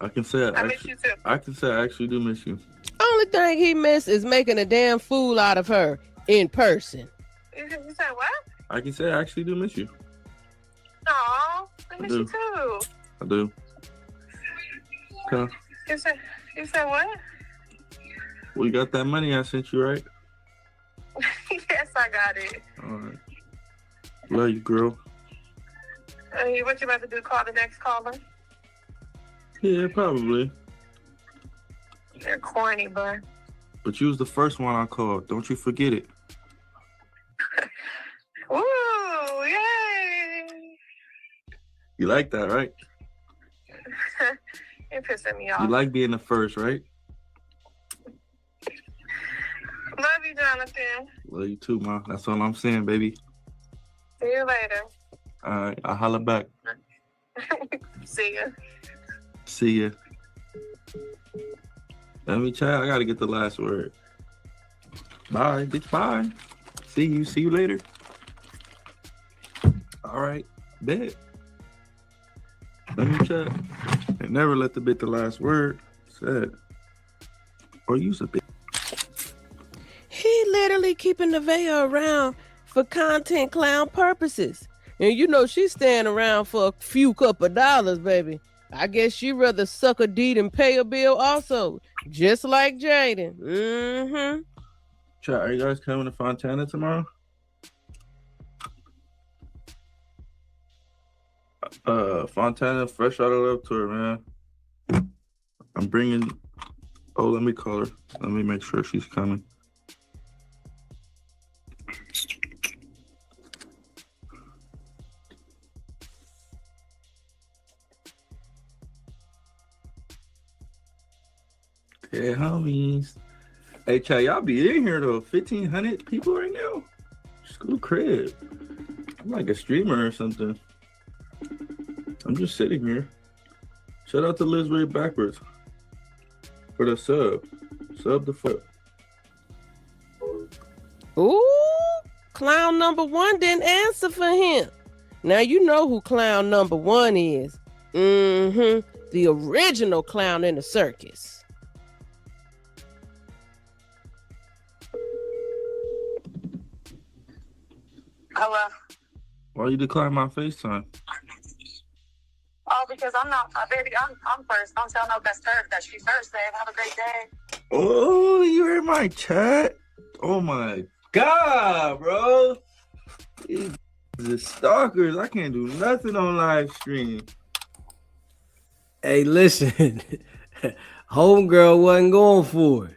I can say I miss you too. I can say I actually do miss you. Only thing he missed is making a damn fool out of her in person. You said what? I can say I actually do miss you. Aw, I miss you too. I do. Okay. You said what? Well, you got that money I sent you, right? Yes, I got it. All right. Love you, girl. What you about to do? Call the next caller? Yeah, probably. They're corny, but. But you was the first one I called. Don't you forget it. Woo! Yay! You like that, right? You're pissing me off. You like being the first, right? Love you, Jonathan. Love you too, Ma. That's all I'm saying, baby. See you later. All right, I'll holler back. See ya. See ya. Let me chat. I gotta get the last word. Bye, bitch. Bye. See you. See you later. All right, bet. Let me chat. And never let the bit the last word. Said. Or use a bit. He literally keeping Nevaeh around for content clown purposes. And you know she's staying around for a few couple dollars, baby. I guess she'd rather suck a deed and pay a bill also. Just like Jaden. Mm-hmm. Chat, are you guys coming to Fontana tomorrow? Fontana Fresh Out of Love tour, man. I'm bringing... Oh, let me call her. Let me make sure she's coming. Hey, homies. Hey, chat, y'all be in here, though. 1,500 people right now. School crib. I'm like a streamer or something. I'm just sitting here. Shout out to Liz Ray Backwards for the sub. Sub the foot. Ooh, clown number one didn't answer for him. Now you know who clown number one is. Mm-hmm. The original clown in the circus. Hello. Why you decline my FaceTime? Oh, because I'm not, baby, I'm first. Don't tell no best her that she first, babe. Have a great day. Oh, you heard my chat? Oh my God, bro. These are stalkers. I can't do nothing on live stream. Hey, listen. Homegirl wasn't going for it.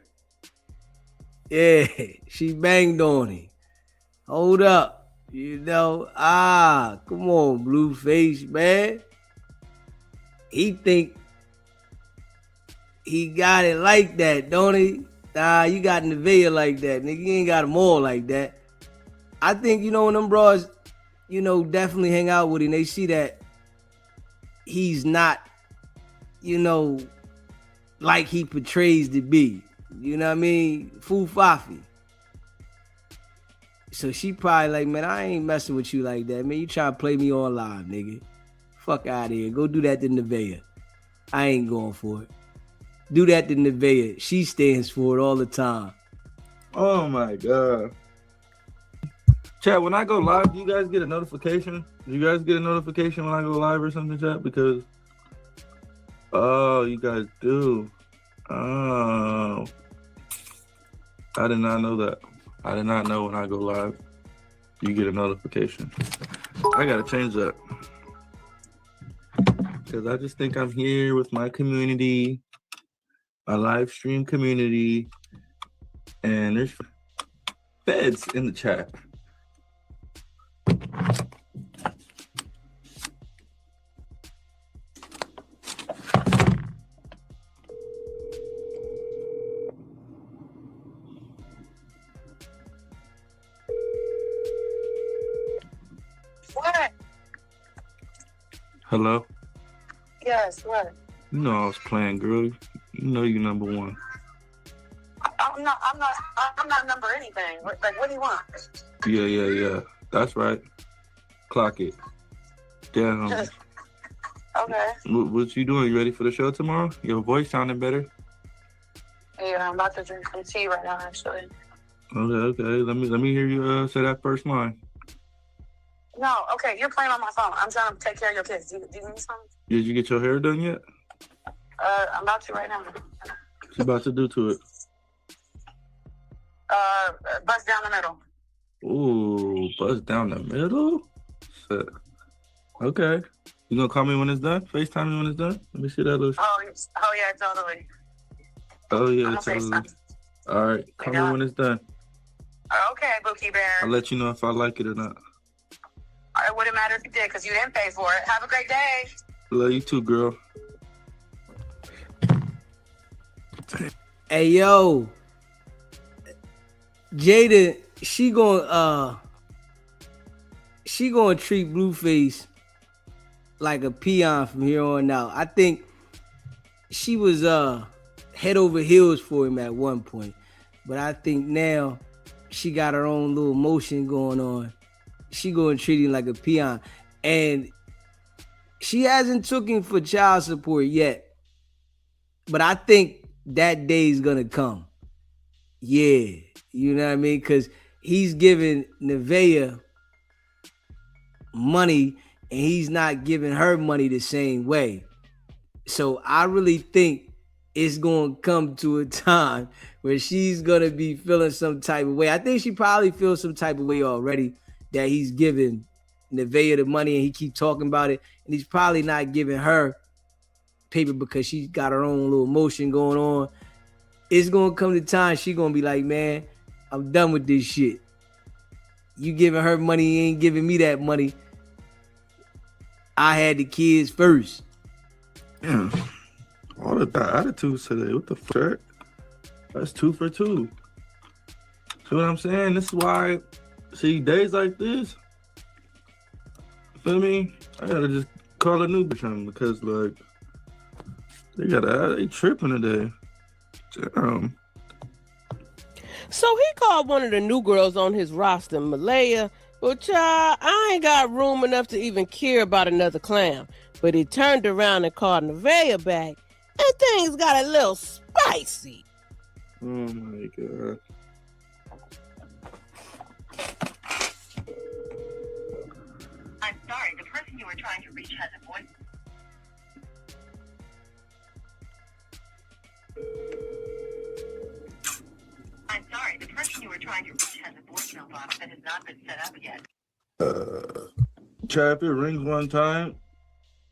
Yeah, she banged on him. Hold up. You know, come on, Blueface, man. He think he got it like that, don't he? Nah, you got Nevaeh like that, nigga. You ain't got them all like that. I think, you know, when them bros, you know, definitely hang out with him, they see that he's not, you know, like he portrays to be. You know what I mean? Foo Fafi. So she probably like, man, I ain't messing with you like that, man. You trying to play me on live, nigga. Fuck out of here. Go do that to Nevaeh. I ain't going for it. Do that to Nevaeh. She stands for it all the time. Oh my God. Chat, when I go live, do you guys get a notification? Do you guys get a notification when I go live or something, chat? Because, oh, you guys do. Oh. I did not know that. I did not know when I go live, you get a notification. I gotta change that. Because I just think I'm here with my community, my live stream community, and there's feds in the chat. What? Hello? Yes, what? You know I was playing, girl. You know you number one. I'm not number anything. Like, what do you want? Yeah. That's right. Clock it. Damn. Okay. What you doing? You ready for the show tomorrow? Your voice sounding better. Yeah, I'm about to drink some tea right now, actually. Okay. Let me hear you say that first line. No, okay, you're playing on my phone. I'm trying to take care of your kids. Do you need something? Did you get your hair done yet? I'm about to right now. What you about to do to it? Bust down the middle. Ooh, bust down the middle? Shit. Okay. You gonna call me when it's done? FaceTime me when it's done? Let me see that little Oh yeah, totally. Oh yeah, I'm totally. FaceTime. All right, call me when it's done. Okay, Bookie Bear. I'll let you know if I like it or not. It wouldn't matter if you did because you didn't pay for it. Have a great day. Love you too, girl. Hey yo, Jada, she gonna treat Blueface like a peon from here on out. I think she was head over heels for him at one point, but I think now she got her own little motion going on. She gonna treat him like a peon, and she hasn't took him for child support yet, but I think that day is gonna come. Yeah, you know what I mean? Because he's giving Nevaeh money and he's not giving her money the same way. So I really think it's going to come to a time where she's going to be feeling some type of way. I think she probably feels some type of way already that he's giving Nevaeh the money and he keep talking about it. And he's probably not giving her paper because she's got her own little motion going on. It's going to come to time she going to be like, man, I'm done with this shit. You giving her money, you ain't giving me that money. I had the kids first. Yeah. All of that attitude today. What the fuck? That's 2 for 2. See what I'm saying? This is why, see, days like this, feel me? I gotta just call a new bitch on because, like, they tripping today. Damn. So he called one of the new girls on his roster, Malaya. Well, child, I ain't got room enough to even care about another clown. But he turned around and called Nevaeh back, and things got a little spicy. Oh my God. I'm sorry, the person you were trying to reach has a voice. I'm sorry, the person you were trying to reach has a voicemail box that has not been set up yet. Chad, if it rings one time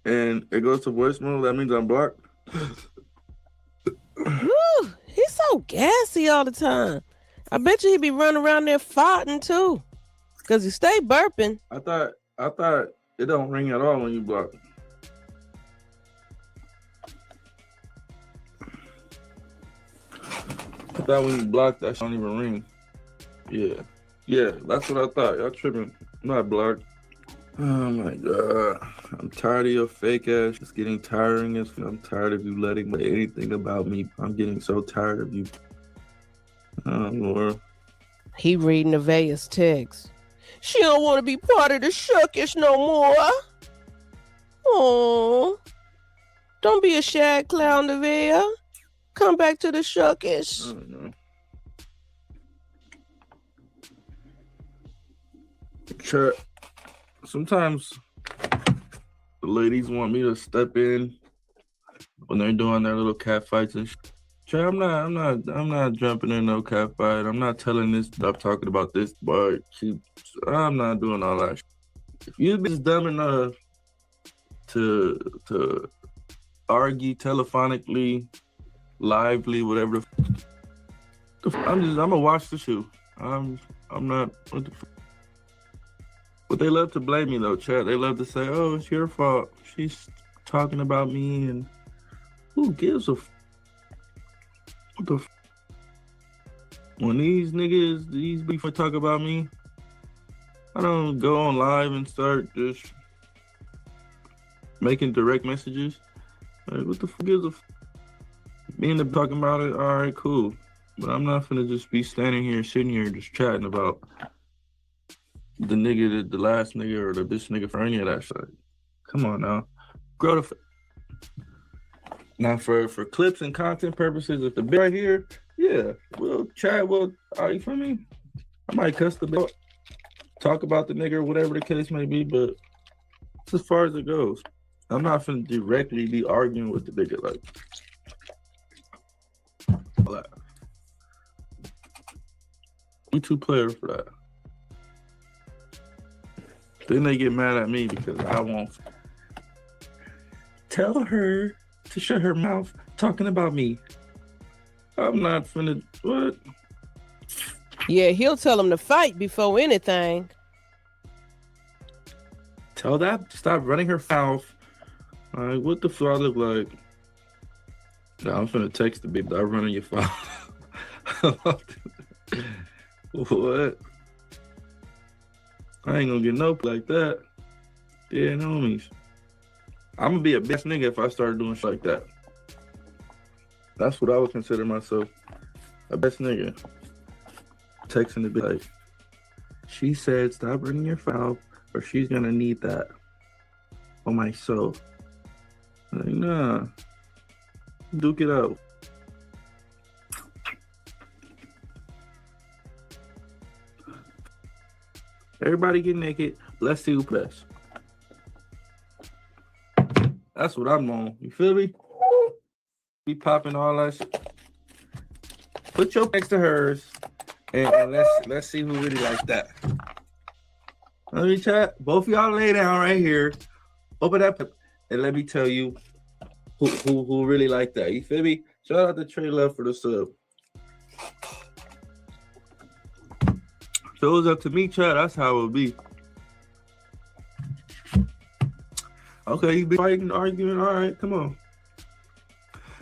and it goes to voicemail, that means I'm blocked. Whew, he's so gassy all the time. I bet you he be running around there farting too. Cause he stay burping. I thought it don't ring at all when you block. I thought when you block that shit don't even ring. Yeah, that's what I thought. Y'all tripping. I'm not blocked. Oh my God. I'm tired of your fake ass. It's getting tiring. I'm tired of you letting me anything about me. I'm getting so tired of you. Oh Lord. He reading Nevaeh's text. She don't want to be part of the shuckish no more. Oh, don't be a shag clown, Nevaeh. Come back to the shuckish. I don't know. Sure. Sometimes the ladies want me to step in when they're doing their little cat fights and shit. Sure, I'm not jumping in no cat fight. I'm not telling this stuff, talking about this, but I'm not doing all that shit. If you be dumb enough to argue telephonically, lively, whatever, I'm gonna watch the shoe. I'm not. What the fuck? But they love to blame me though, chat. They love to say, "Oh, it's your fault. She's talking about me," and who gives a? What the? When these people talk about me, I don't go on live and start just making direct messages. Like, what the fuck gives a? Me and them talking about it. All right, cool. But I'm not finna just be standing here, sitting here, just chatting about the nigga, the last nigga, or the bitch nigga for any of that shit. Come on now. Grow the now for clips and content purposes, if the bitch right here, yeah, we'll chat, you feel me? I might cuss the bitch talk about the nigga or whatever the case may be, but as far as it goes, I'm not finna directly be arguing with the nigga like. We too players for that. Then they get mad at me because I won't tell her to shut her mouth talking about me. I'm not finna, what? Yeah, he'll tell him to fight before anything. Tell that to stop running her mouth. Like, what the fuck I look like? Nah, I'm finna text the bitch. I'm running your phone. What? I ain't gonna get no like that. Yeah, homies. I'm gonna be a best nigga if I start doing shit like that. That's what I would consider myself. A best nigga. Texting the bitch like, she said stop running your mouth or she's gonna need that on my soul. Like, nah. Duke it out. Everybody get naked. Let's see who best. That's what I'm on. You feel me? Be popping all that shit. Put your next to hers and let's see who really likes that. Let me chat. Both of y'all lay down right here. Open up and let me tell you who really like that. You feel me? Shout out to Trey Love for the sub. If it was up to me, chat, that's how it would be. Okay, you be fighting, arguing. All right, come on.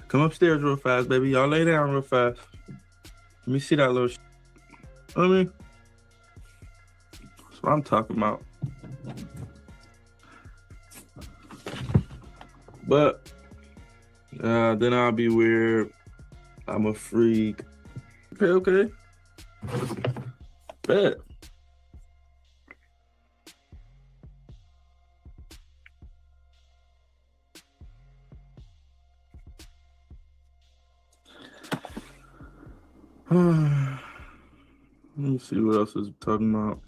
Come upstairs real fast, baby. Y'all lay down real fast. Let me see that little shit. I mean, that's what I'm talking about. But then I'll be weird. I'm a freak. Okay. Bet. Let me see what else is talking about.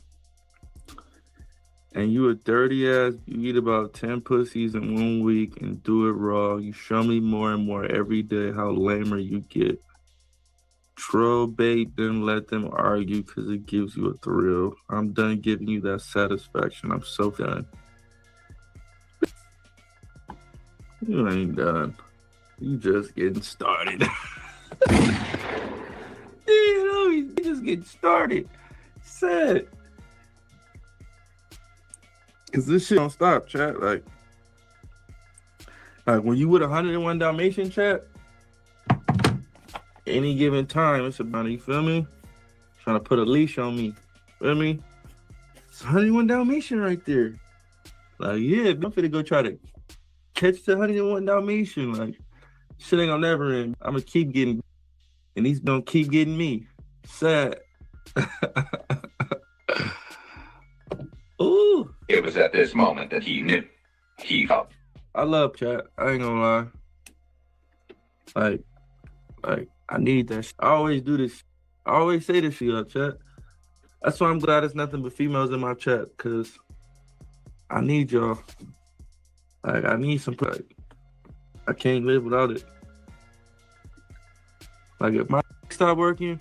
And you a dirty ass, you eat about 10 pussies in 1 week and do it raw. You show me more and more every day how lamer you get. Troll bait, then let them argue because it gives you a thrill. I'm done giving you that satisfaction. I'm so done. You ain't done. You just getting started. You know, you just getting started. Sad. Cause this shit don't stop, chat. Like when you with 101 Dalmatian, chat, any given time, it's about, you feel me? Trying to put a leash on me. Feel me? It's 101 Dalmatian right there. Like, yeah, I'm finna go try to catch the 101 Dalmatian. Like, shit ain't gonna never end. I'm gonna keep getting, and he's gonna keep getting me. Sad. Ooh. It was at this moment that he knew. He felt. I love chat. I ain't gonna lie. Like, I need that shit. I always do this. I always say this shit up, chat. That's why I'm glad there's nothing but females in my chat, because I need y'all. Like, I need some, like, I can't live without it. Like, if my stop working,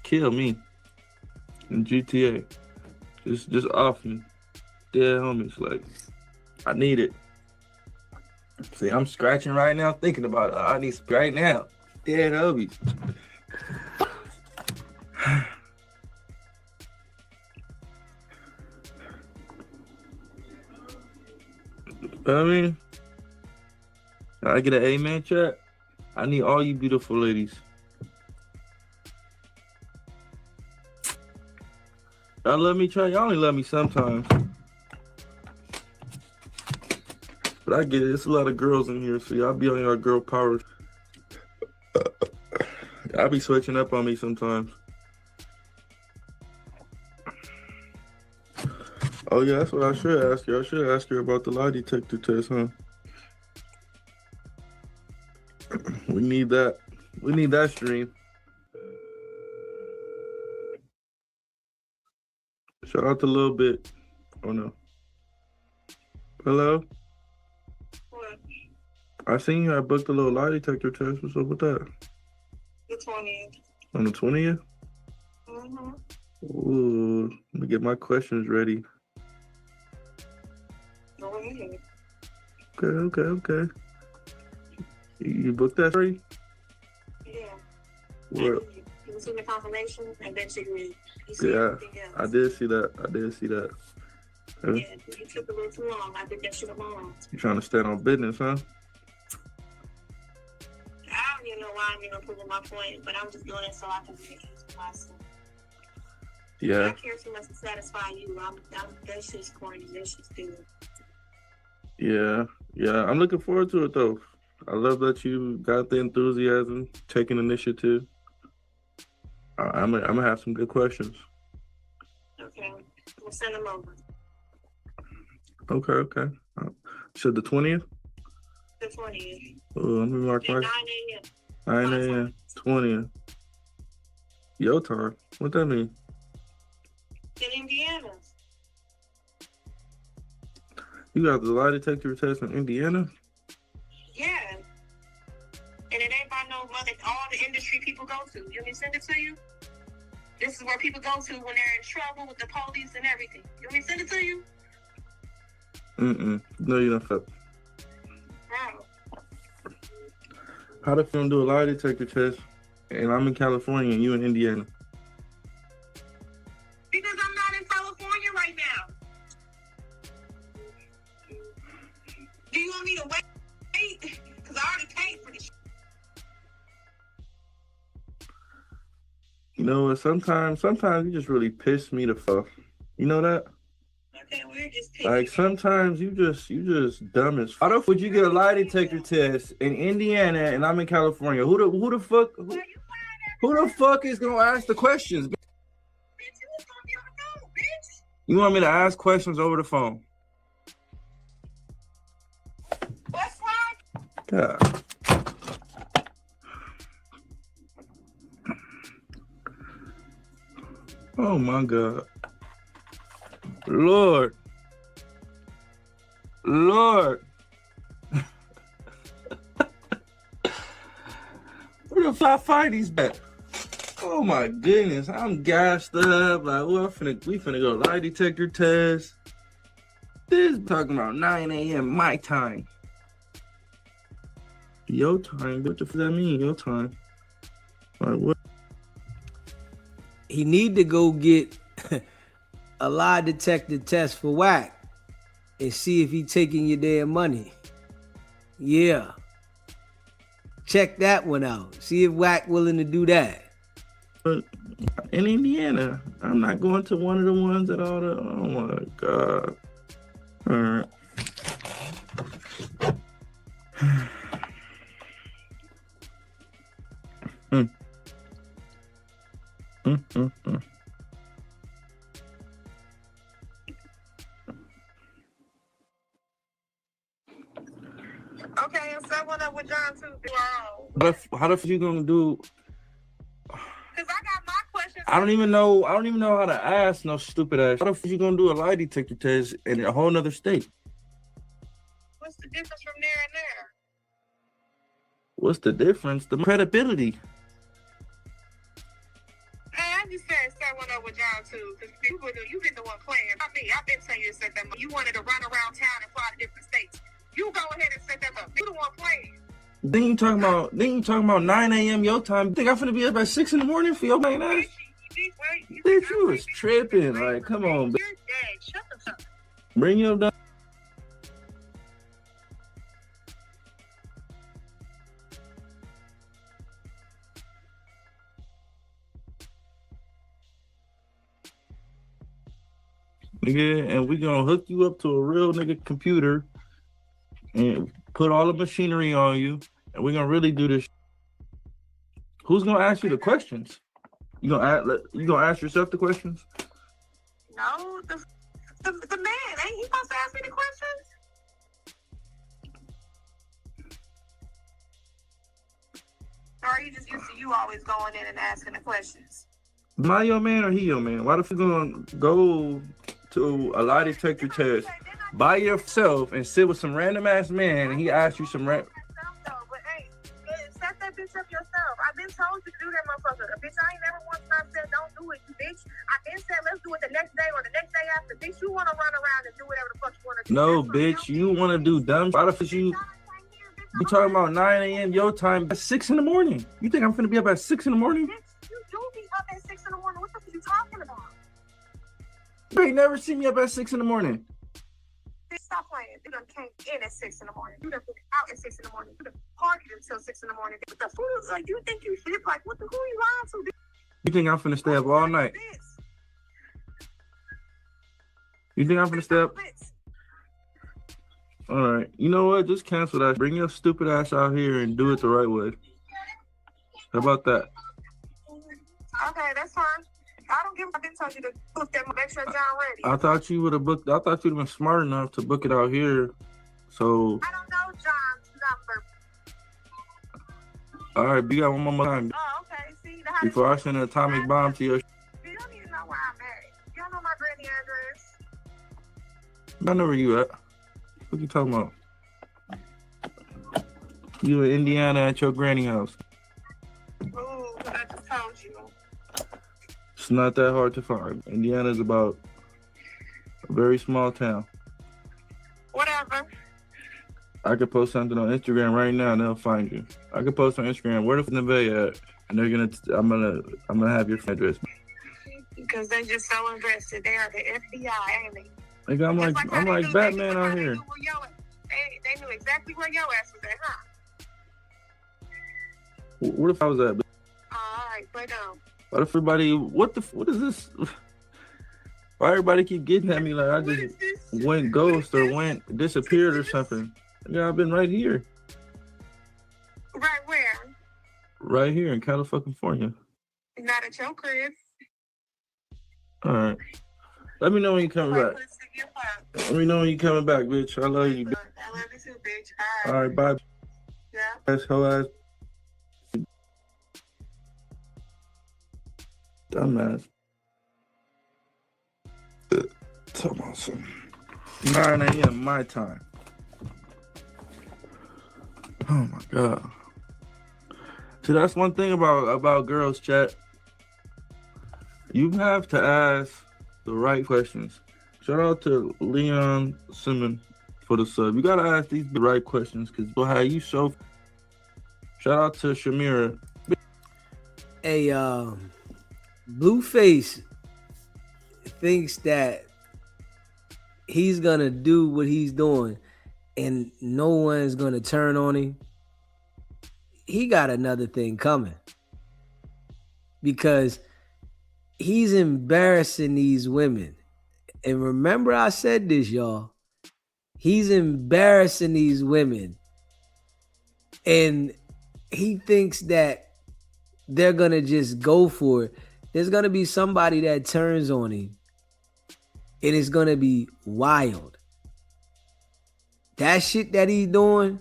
kill me in GTA. Just off me. Yeah, homies, like, I need it. See, I'm scratching right now, thinking about it. I need some right now. Dead homies. I mean, can I get an amen, chat? I need all you beautiful ladies. Y'all let me try. Y'all only love me sometimes. But I get it. It's a lot of girls in here, so y'all be on your girl power. Y'all be switching up on me sometimes. Oh yeah, that's what I should ask you. I should ask you about the lie detector test, huh? We need that. We need that stream. Shout out to Lil Bit. Oh no. Hello? What? I seen you. I booked a little lie detector test. What's up with that? The 20th. On the 20th? Mm-hmm. Ooh, let me get my questions ready. Go ahead. Okay. You booked that free? Yeah. Where? You see the confirmation? And then you Yeah, everything else. I did see that. Yeah, you took a little too long. I did that shit alone. You trying to stand on business, huh? I don't even know why I'm even proving my point, but I'm just doing it so I can make it easy for myself. Yeah. I care too much to satisfy you. That shit's corny. That shit's stupid. Yeah. I'm looking forward to it though. I love that you got the enthusiasm, taking initiative. I'm gonna have some good questions. Okay, we'll send them over. Okay. So the 20th? The 20th. Oh, let me mark At my 9 a.m. 9 a.m. 20th. Your time. What that mean? In Indiana. You got the lie detector test in Indiana? Yeah. And it ain't by no mother. All the industry people go to. You want me to send it to you? This is where people go to when they're in trouble with the police and everything. You want me to send it to you? No, you don't. How? How the film do a lie detector test and I'm in California and you in Indiana? Because I'm not in California right now. Do you want me to wait? Because I already paid for this. You know what? Sometimes you just really piss me the fuck. You know that? Okay, we're just pissed. Like sometimes you just dumb as fuck. How the fuck would you get a lie detector test in Indiana and I'm in California? Who the fuck is gonna ask the questions? Bitch, you was gonna be on the phone, bitch. You want me to ask questions over the phone? What's wrong? God. Oh my God. Lord. Where the fuck I find these back? Oh my goodness, I'm gassed up. Like, well, we finna go lie detector test. This is talking about 9 a.m. my time. Your time? What the fuck that mean? Your time? Like what? He need to go get a lie detector test for whack and see if he taking your damn money. Yeah. Check that one out. See if whack willing to do that. But in Indiana, I'm not going to one of the ones that all the. Oh my God. All right. Okay, and set one up with John too. How the fuck you gonna do? Because I got my questions. I don't even know how to ask no stupid ass. How the fuck you gonna do a lie detector test in a whole nother state? What's the difference from there and there? What's the difference? The credibility. Hey, I just said set one up with John too. Because you've been the one playing. Not me. I've been telling you to set them up. You wanted to run around town and fly to different states. You go ahead and set them up. You the one playing. Then you talking about 9 a.m. your time. You think I'm finna be up at 6 in the morning for your man ass? Bitch, you was tripping. Like, come on, bitch. You're dead. Shut the fuck up. Bring your down. Nigga, and we gonna hook you up to a real nigga computer and put all the machinery on you, and we're gonna really do this. Who's gonna ask you the questions? You gonna ask yourself the questions? No, the man, ain't he supposed to ask me the questions? Or are you just used to you always going in and asking the questions? Am I your man or he your man? Why the fuck you gonna go to a lie detector test by yourself and sit with some random ass man and he asks you some But hey, set that bitch up yourself. I've been told you to do that, motherfucker. Bitch, I ain't never once said don't do it, you bitch. I've been said let's do it the next day or the next day after. Bitch, you wanna run around and do whatever the fuck you wanna do. No, bitch, you wanna do dumb. Why the fuck you talking about 9 a.m. your time at 6 in the morning? You think I'm finna be up at 6 in the morning? Bitch, you do be up at 6 in the morning. What the fuck are you talking about? You ain't never seen me up at 6 in the morning. Bitch, stop playing. You done came in at 6 in the morning. You done been out at 6 in the morning. You done partied until 6 in the morning. What the fuck? Like, you think you shit? Like, what the who you lying to? Bitch? You think I'm finna stay up all night? You think I'm finna stay up? All right. You know what? Just cancel that. Bring your stupid ass out here and do it the right way. How about that? Okay, that's fine. I don't give a fuck. I didn't tell you to book that. Make sure John ready. I thought you would have booked. I thought you'd have been smart enough to book it out here. So. I don't know John's number. All right, you got one more time. Oh, okay. See, before I send an atomic bomb to your. You don't even know where I'm at. You don't know my granny address. I know where you at. What you talking about? You in Indiana at your granny house. Ooh, I just told you. It's not that hard to find. Indiana's about a very small town. Whatever. I could post something on Instagram right now and they'll find you. I could post on Instagram where the Nevada at, and they're gonna. I'm gonna have your address. Because they just so invested. They are the FBI, ain't they? Like I'm like Batman out here. They knew exactly where your ass was at, huh? What if I was at? All right, but What if everybody? What is this? Why everybody keep getting at me like I just went ghost or went disappeared or something? Yeah, I've been right here. Right where? Right here in California. Not at your crib. All right. Let me know when you're coming back. Let me know when you're coming back, bitch. I love you. I love you too, bitch. All right, bye. Yeah. Ass, hoe ass. Dumbass. Talk about something. 9 a.m. my time. Oh my God. See, that's one thing about girls, chat. You have to ask the right questions. Shout out to Leon Simmons for the sub. You gotta ask these the right questions because how you so. Shout out to Shamira. Hey, Blueface thinks that he's gonna do what he's doing and no one's gonna turn on him. He got another thing coming because he's embarrassing these women. And remember I said this, y'all. He's embarrassing these women. And he thinks that they're going to just go for it. There's going to be somebody that turns on him. And it's going to be wild. That shit that he's doing,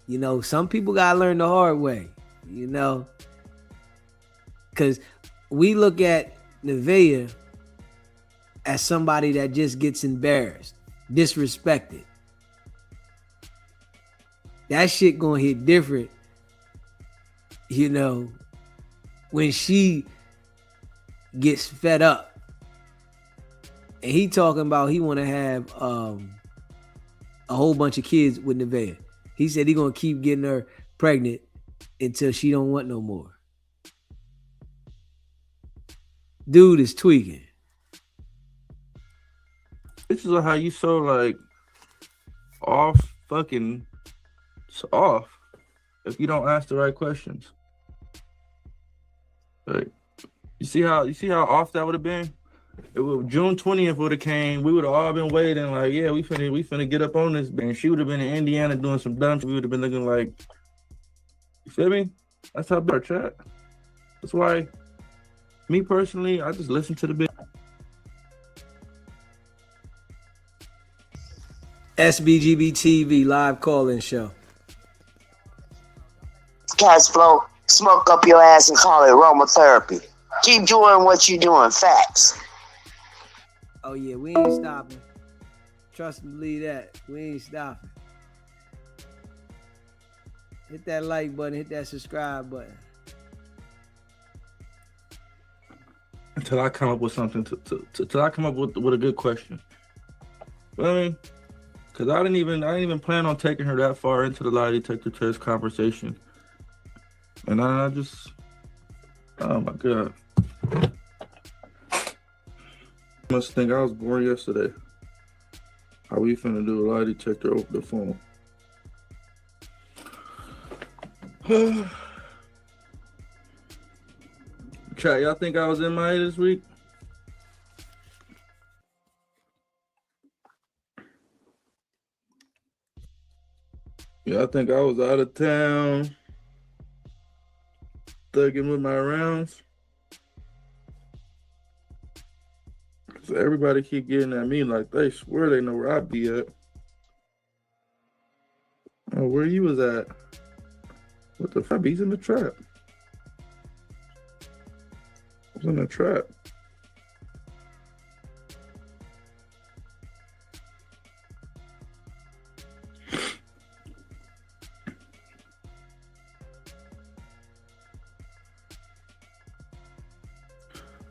you know, some people got to learn the hard way, you know. Because we look at Nevaeh as somebody that just gets embarrassed, disrespected. That shit gonna hit different, you know, when she gets fed up. And he talking about he want to have a whole bunch of kids with Nevaeh. He said he gonna keep getting her pregnant until she don't want no more. Dude is tweaking. This is how you so like off fucking off if you don't ask the right questions. Like you see how off that would have been? It would June 20th would have came, we would have all been waiting like, yeah, we finna get up on this, and she would have been in Indiana doing some dumb shit. We would have been looking like, you feel me? That's how our chat. That's why me personally, I just listen to the bit. SBGB TV live call-in show. Cash flow, smoke up your ass and call it aromatherapy. Keep doing what you're doing. Facts. Oh yeah, we ain't stopping. Trust and believe that. We ain't stopping. Hit that like button, hit that subscribe button. Until I come up with something, till I come up with a good question. I mean, because I didn't even plan on taking her that far into the lie detector test conversation. And I just, oh my God. Must think I was born yesterday. How we finna do a lie detector over the phone? Chat, y'all think I was MIA this week? Yeah, I think I was out of town, thugging with my rounds. So everybody keep getting at me like they swear they know where I be at. Oh, where you was at? What the fuck? He's in the trap. I was in the trap.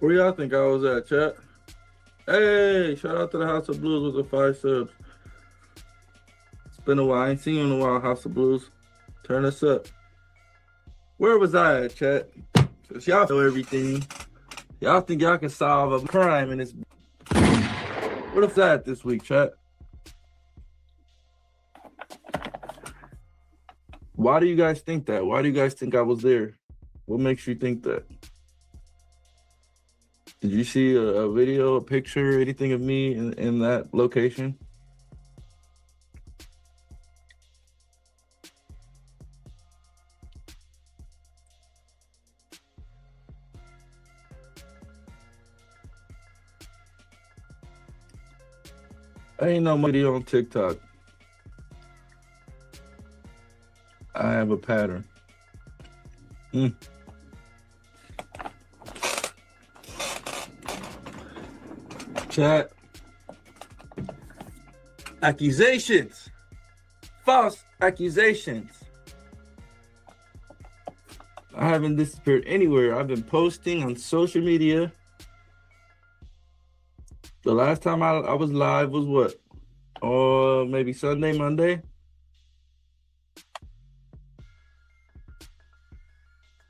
Where y'all think I was at, chat? Hey, shout out to the House of Blues with the 5 subs. It's been a while. I ain't seen you in a while, House of Blues. Turn us up. Where was I at, chat? Cause y'all know everything. Y'all think y'all can solve a crime in this. What if that this week, chat? Why do you guys think that? Why do you guys think I was there? What makes you think that? Did you see a video, a picture, anything of me in that location? Ain't no video on TikTok. I have a pattern. Chat. Accusations. False accusations. I haven't disappeared anywhere. I've been posting on social media. The last time I was live was what? Maybe Sunday, Monday.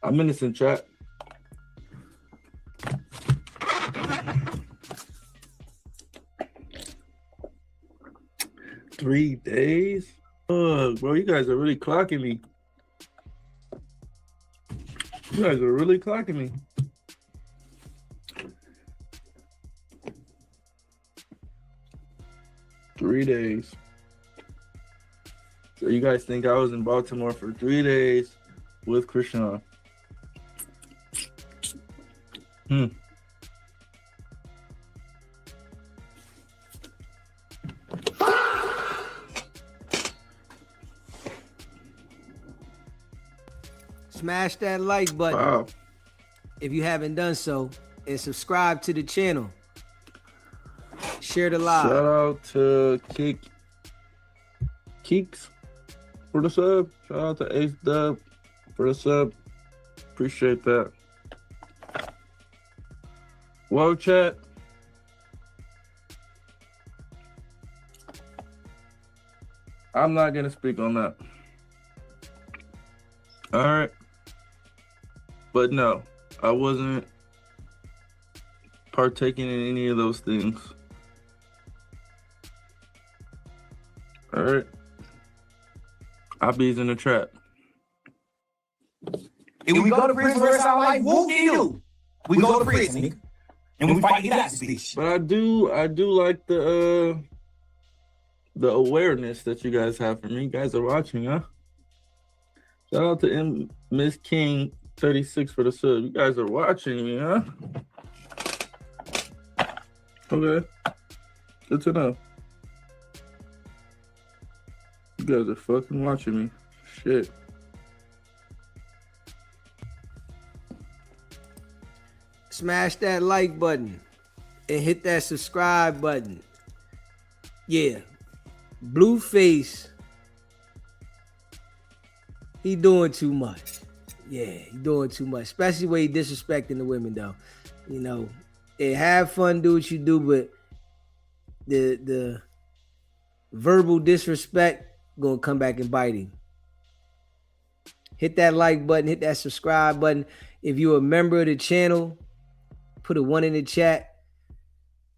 I'm innocent, chat. $3 days? Bro, you guys are really clocking me. You guys are really clocking me. $3 days. So you guys think I was in Baltimore for 3 days with Krishan? Smash that like button. Wow. If you haven't done so, and subscribe to the channel. Share the live. Shout out to Keeks for the sub. Shout out to Ace Dub for the sub. Appreciate that. Whoa, chat. I'm not gonna speak on that. All right. But no, I wasn't partaking in any of those things. All right. I bees in the trap. If we go to prison for the rest of our life, whoop de doo. We go to prison, nigga. And we fight to get out of this bitch. But I do like the awareness that you guys have for me. You guys are watching, huh? Shout out to Miss King 36 for the sub. You guys are watching me, huh? Okay. Good to know. You guys are fucking watching me. Shit. smash that like button and hit that subscribe button. Yeah, Blueface, he doing too much. Yeah, he doing too much, especially when he disrespecting the women though. You know, hey, have fun, do what you do, but the verbal disrespect gonna come back and bite him. Hit that like button, hit that subscribe button. If you're a member of the channel, put a 1 in the chat.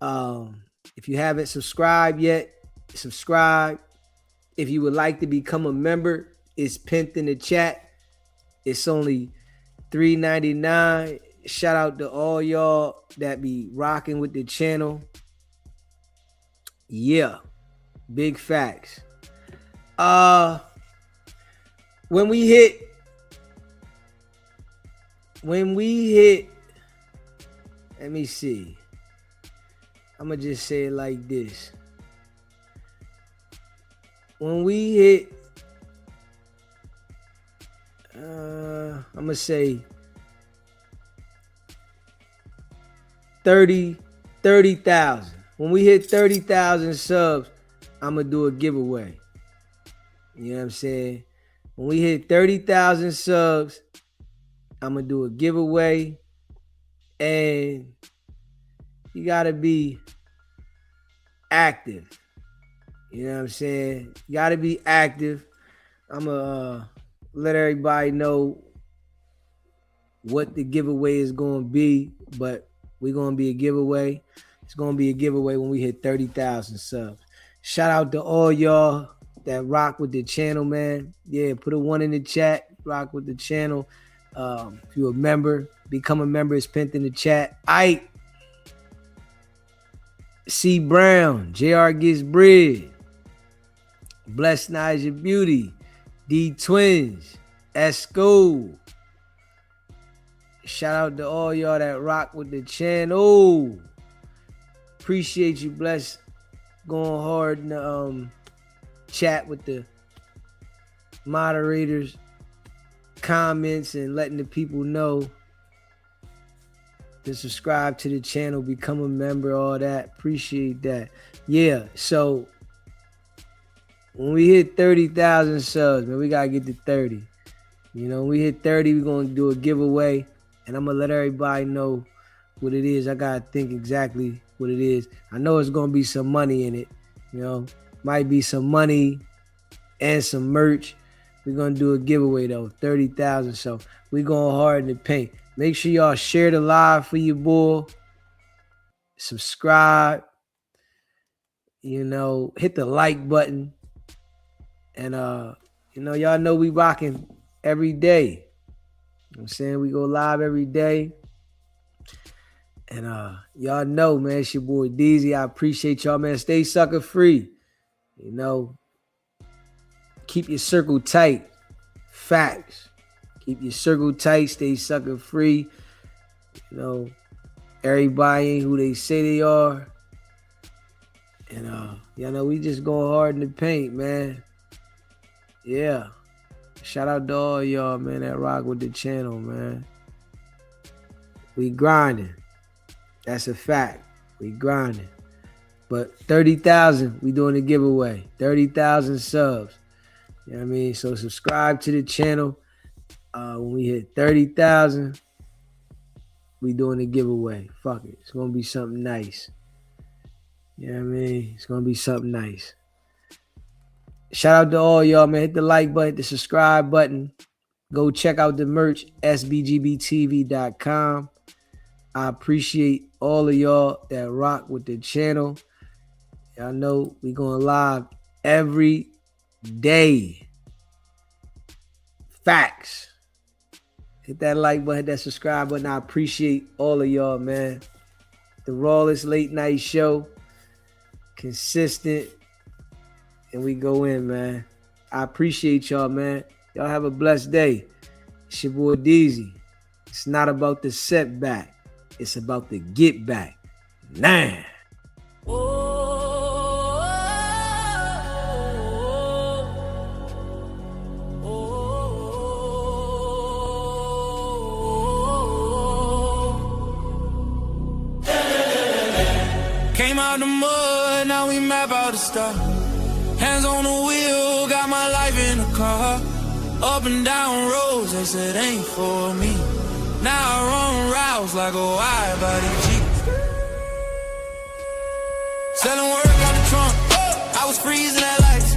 If you haven't subscribed yet, subscribe. If you would like to become a member, it's pinned in the chat. It's only $3.99. Shout out to all y'all that be rocking with the channel. Yeah, big facts. When we hit, let me see. I'm gonna just say it like this. When we hit, I'm gonna say 30,000. When we hit 30,000 subs, I'm gonna do a giveaway. You know what I'm saying? When we hit 30,000 subs, I'm gonna do a giveaway, and you gotta be active. You know what I'm saying? You gotta be active. I'm gonna let everybody know what the giveaway is gonna be, but we're gonna be a giveaway. It's gonna be a giveaway when we hit 30,000 subs. Shout out to all y'all that rock with the channel, man. Yeah, put a 1 in the chat. Rock with the channel. If you're a member, become a member. It's pinned in the chat. C Brown, JR Gets Bread, Blessed Naja Beauty, D Twins, Esco. Shout out to all y'all that rock with the channel. Appreciate you, Bless, going hard in the chat with the moderators, comments, and letting the people know to subscribe to the channel, become a member, all that. Appreciate that. Yeah, so when we hit 30,000 subs, man, we gotta get to 30. You know, when we hit 30, we're gonna do a giveaway, and I'm gonna let everybody know what it is. I gotta think exactly what it is. I know it's gonna be some money in it. You know, might be some money and some merch. We're gonna do a giveaway though, 30,000. So we going hard in the paint. Make sure y'all share the live for your boy. Subscribe. You know, hit the like button. And you know, y'all know we rocking every day. You know what I'm saying? We go live every day. And y'all know, man, it's your boy DZ. I appreciate y'all, man. Stay sucker free. You know, keep your circle tight. Facts. Keep your circle tight. Stay sucker free. You know, everybody ain't who they say they are. And y'all know we just going hard in the paint, man. Yeah. Shout out to all y'all, man, that rock with the channel, man. We grinding. That's a fact. We grinding. But 30,000, we doing a giveaway. 30,000 subs. You know what I mean? So subscribe to the channel. When we hit 30,000, we doing a giveaway. Fuck it. It's going to be something nice. You know what I mean? It's going to be something nice. Shout out to all y'all, man. Hit the like button, the subscribe button. Go check out the merch, sbgbtv.com. I appreciate all of y'all that rock with the channel. Y'all know we going live every day. Facts. Hit that like button, hit that subscribe button. I appreciate all of y'all, man. The rawest late night show. Consistent. And we go in, man. I appreciate y'all, man. Y'all have a blessed day. It's your boy DZ. It's not about the setback. It's about the get back. Nah. out the mud, now we map out the star. Hands on the wheel, got my life in the car. Up and down roads, they said ain't for me. Now I run routes like a wide body Jeep. Selling work out the trunk, I was freezing at lights.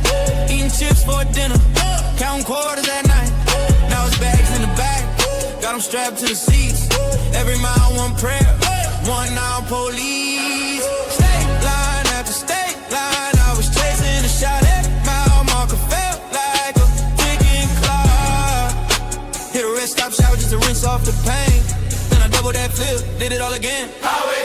Eating chips for dinner, counting quarters at night. Now it's bags in the back, got them strapped to the seats. Every mile one prayer, one now police. State line after state line, I was chasing a shot. Every mile marker felt like a ticking clock. Hit a rest stop shower just to rinse off the pain. Then I doubled that flip, did it all again. Highway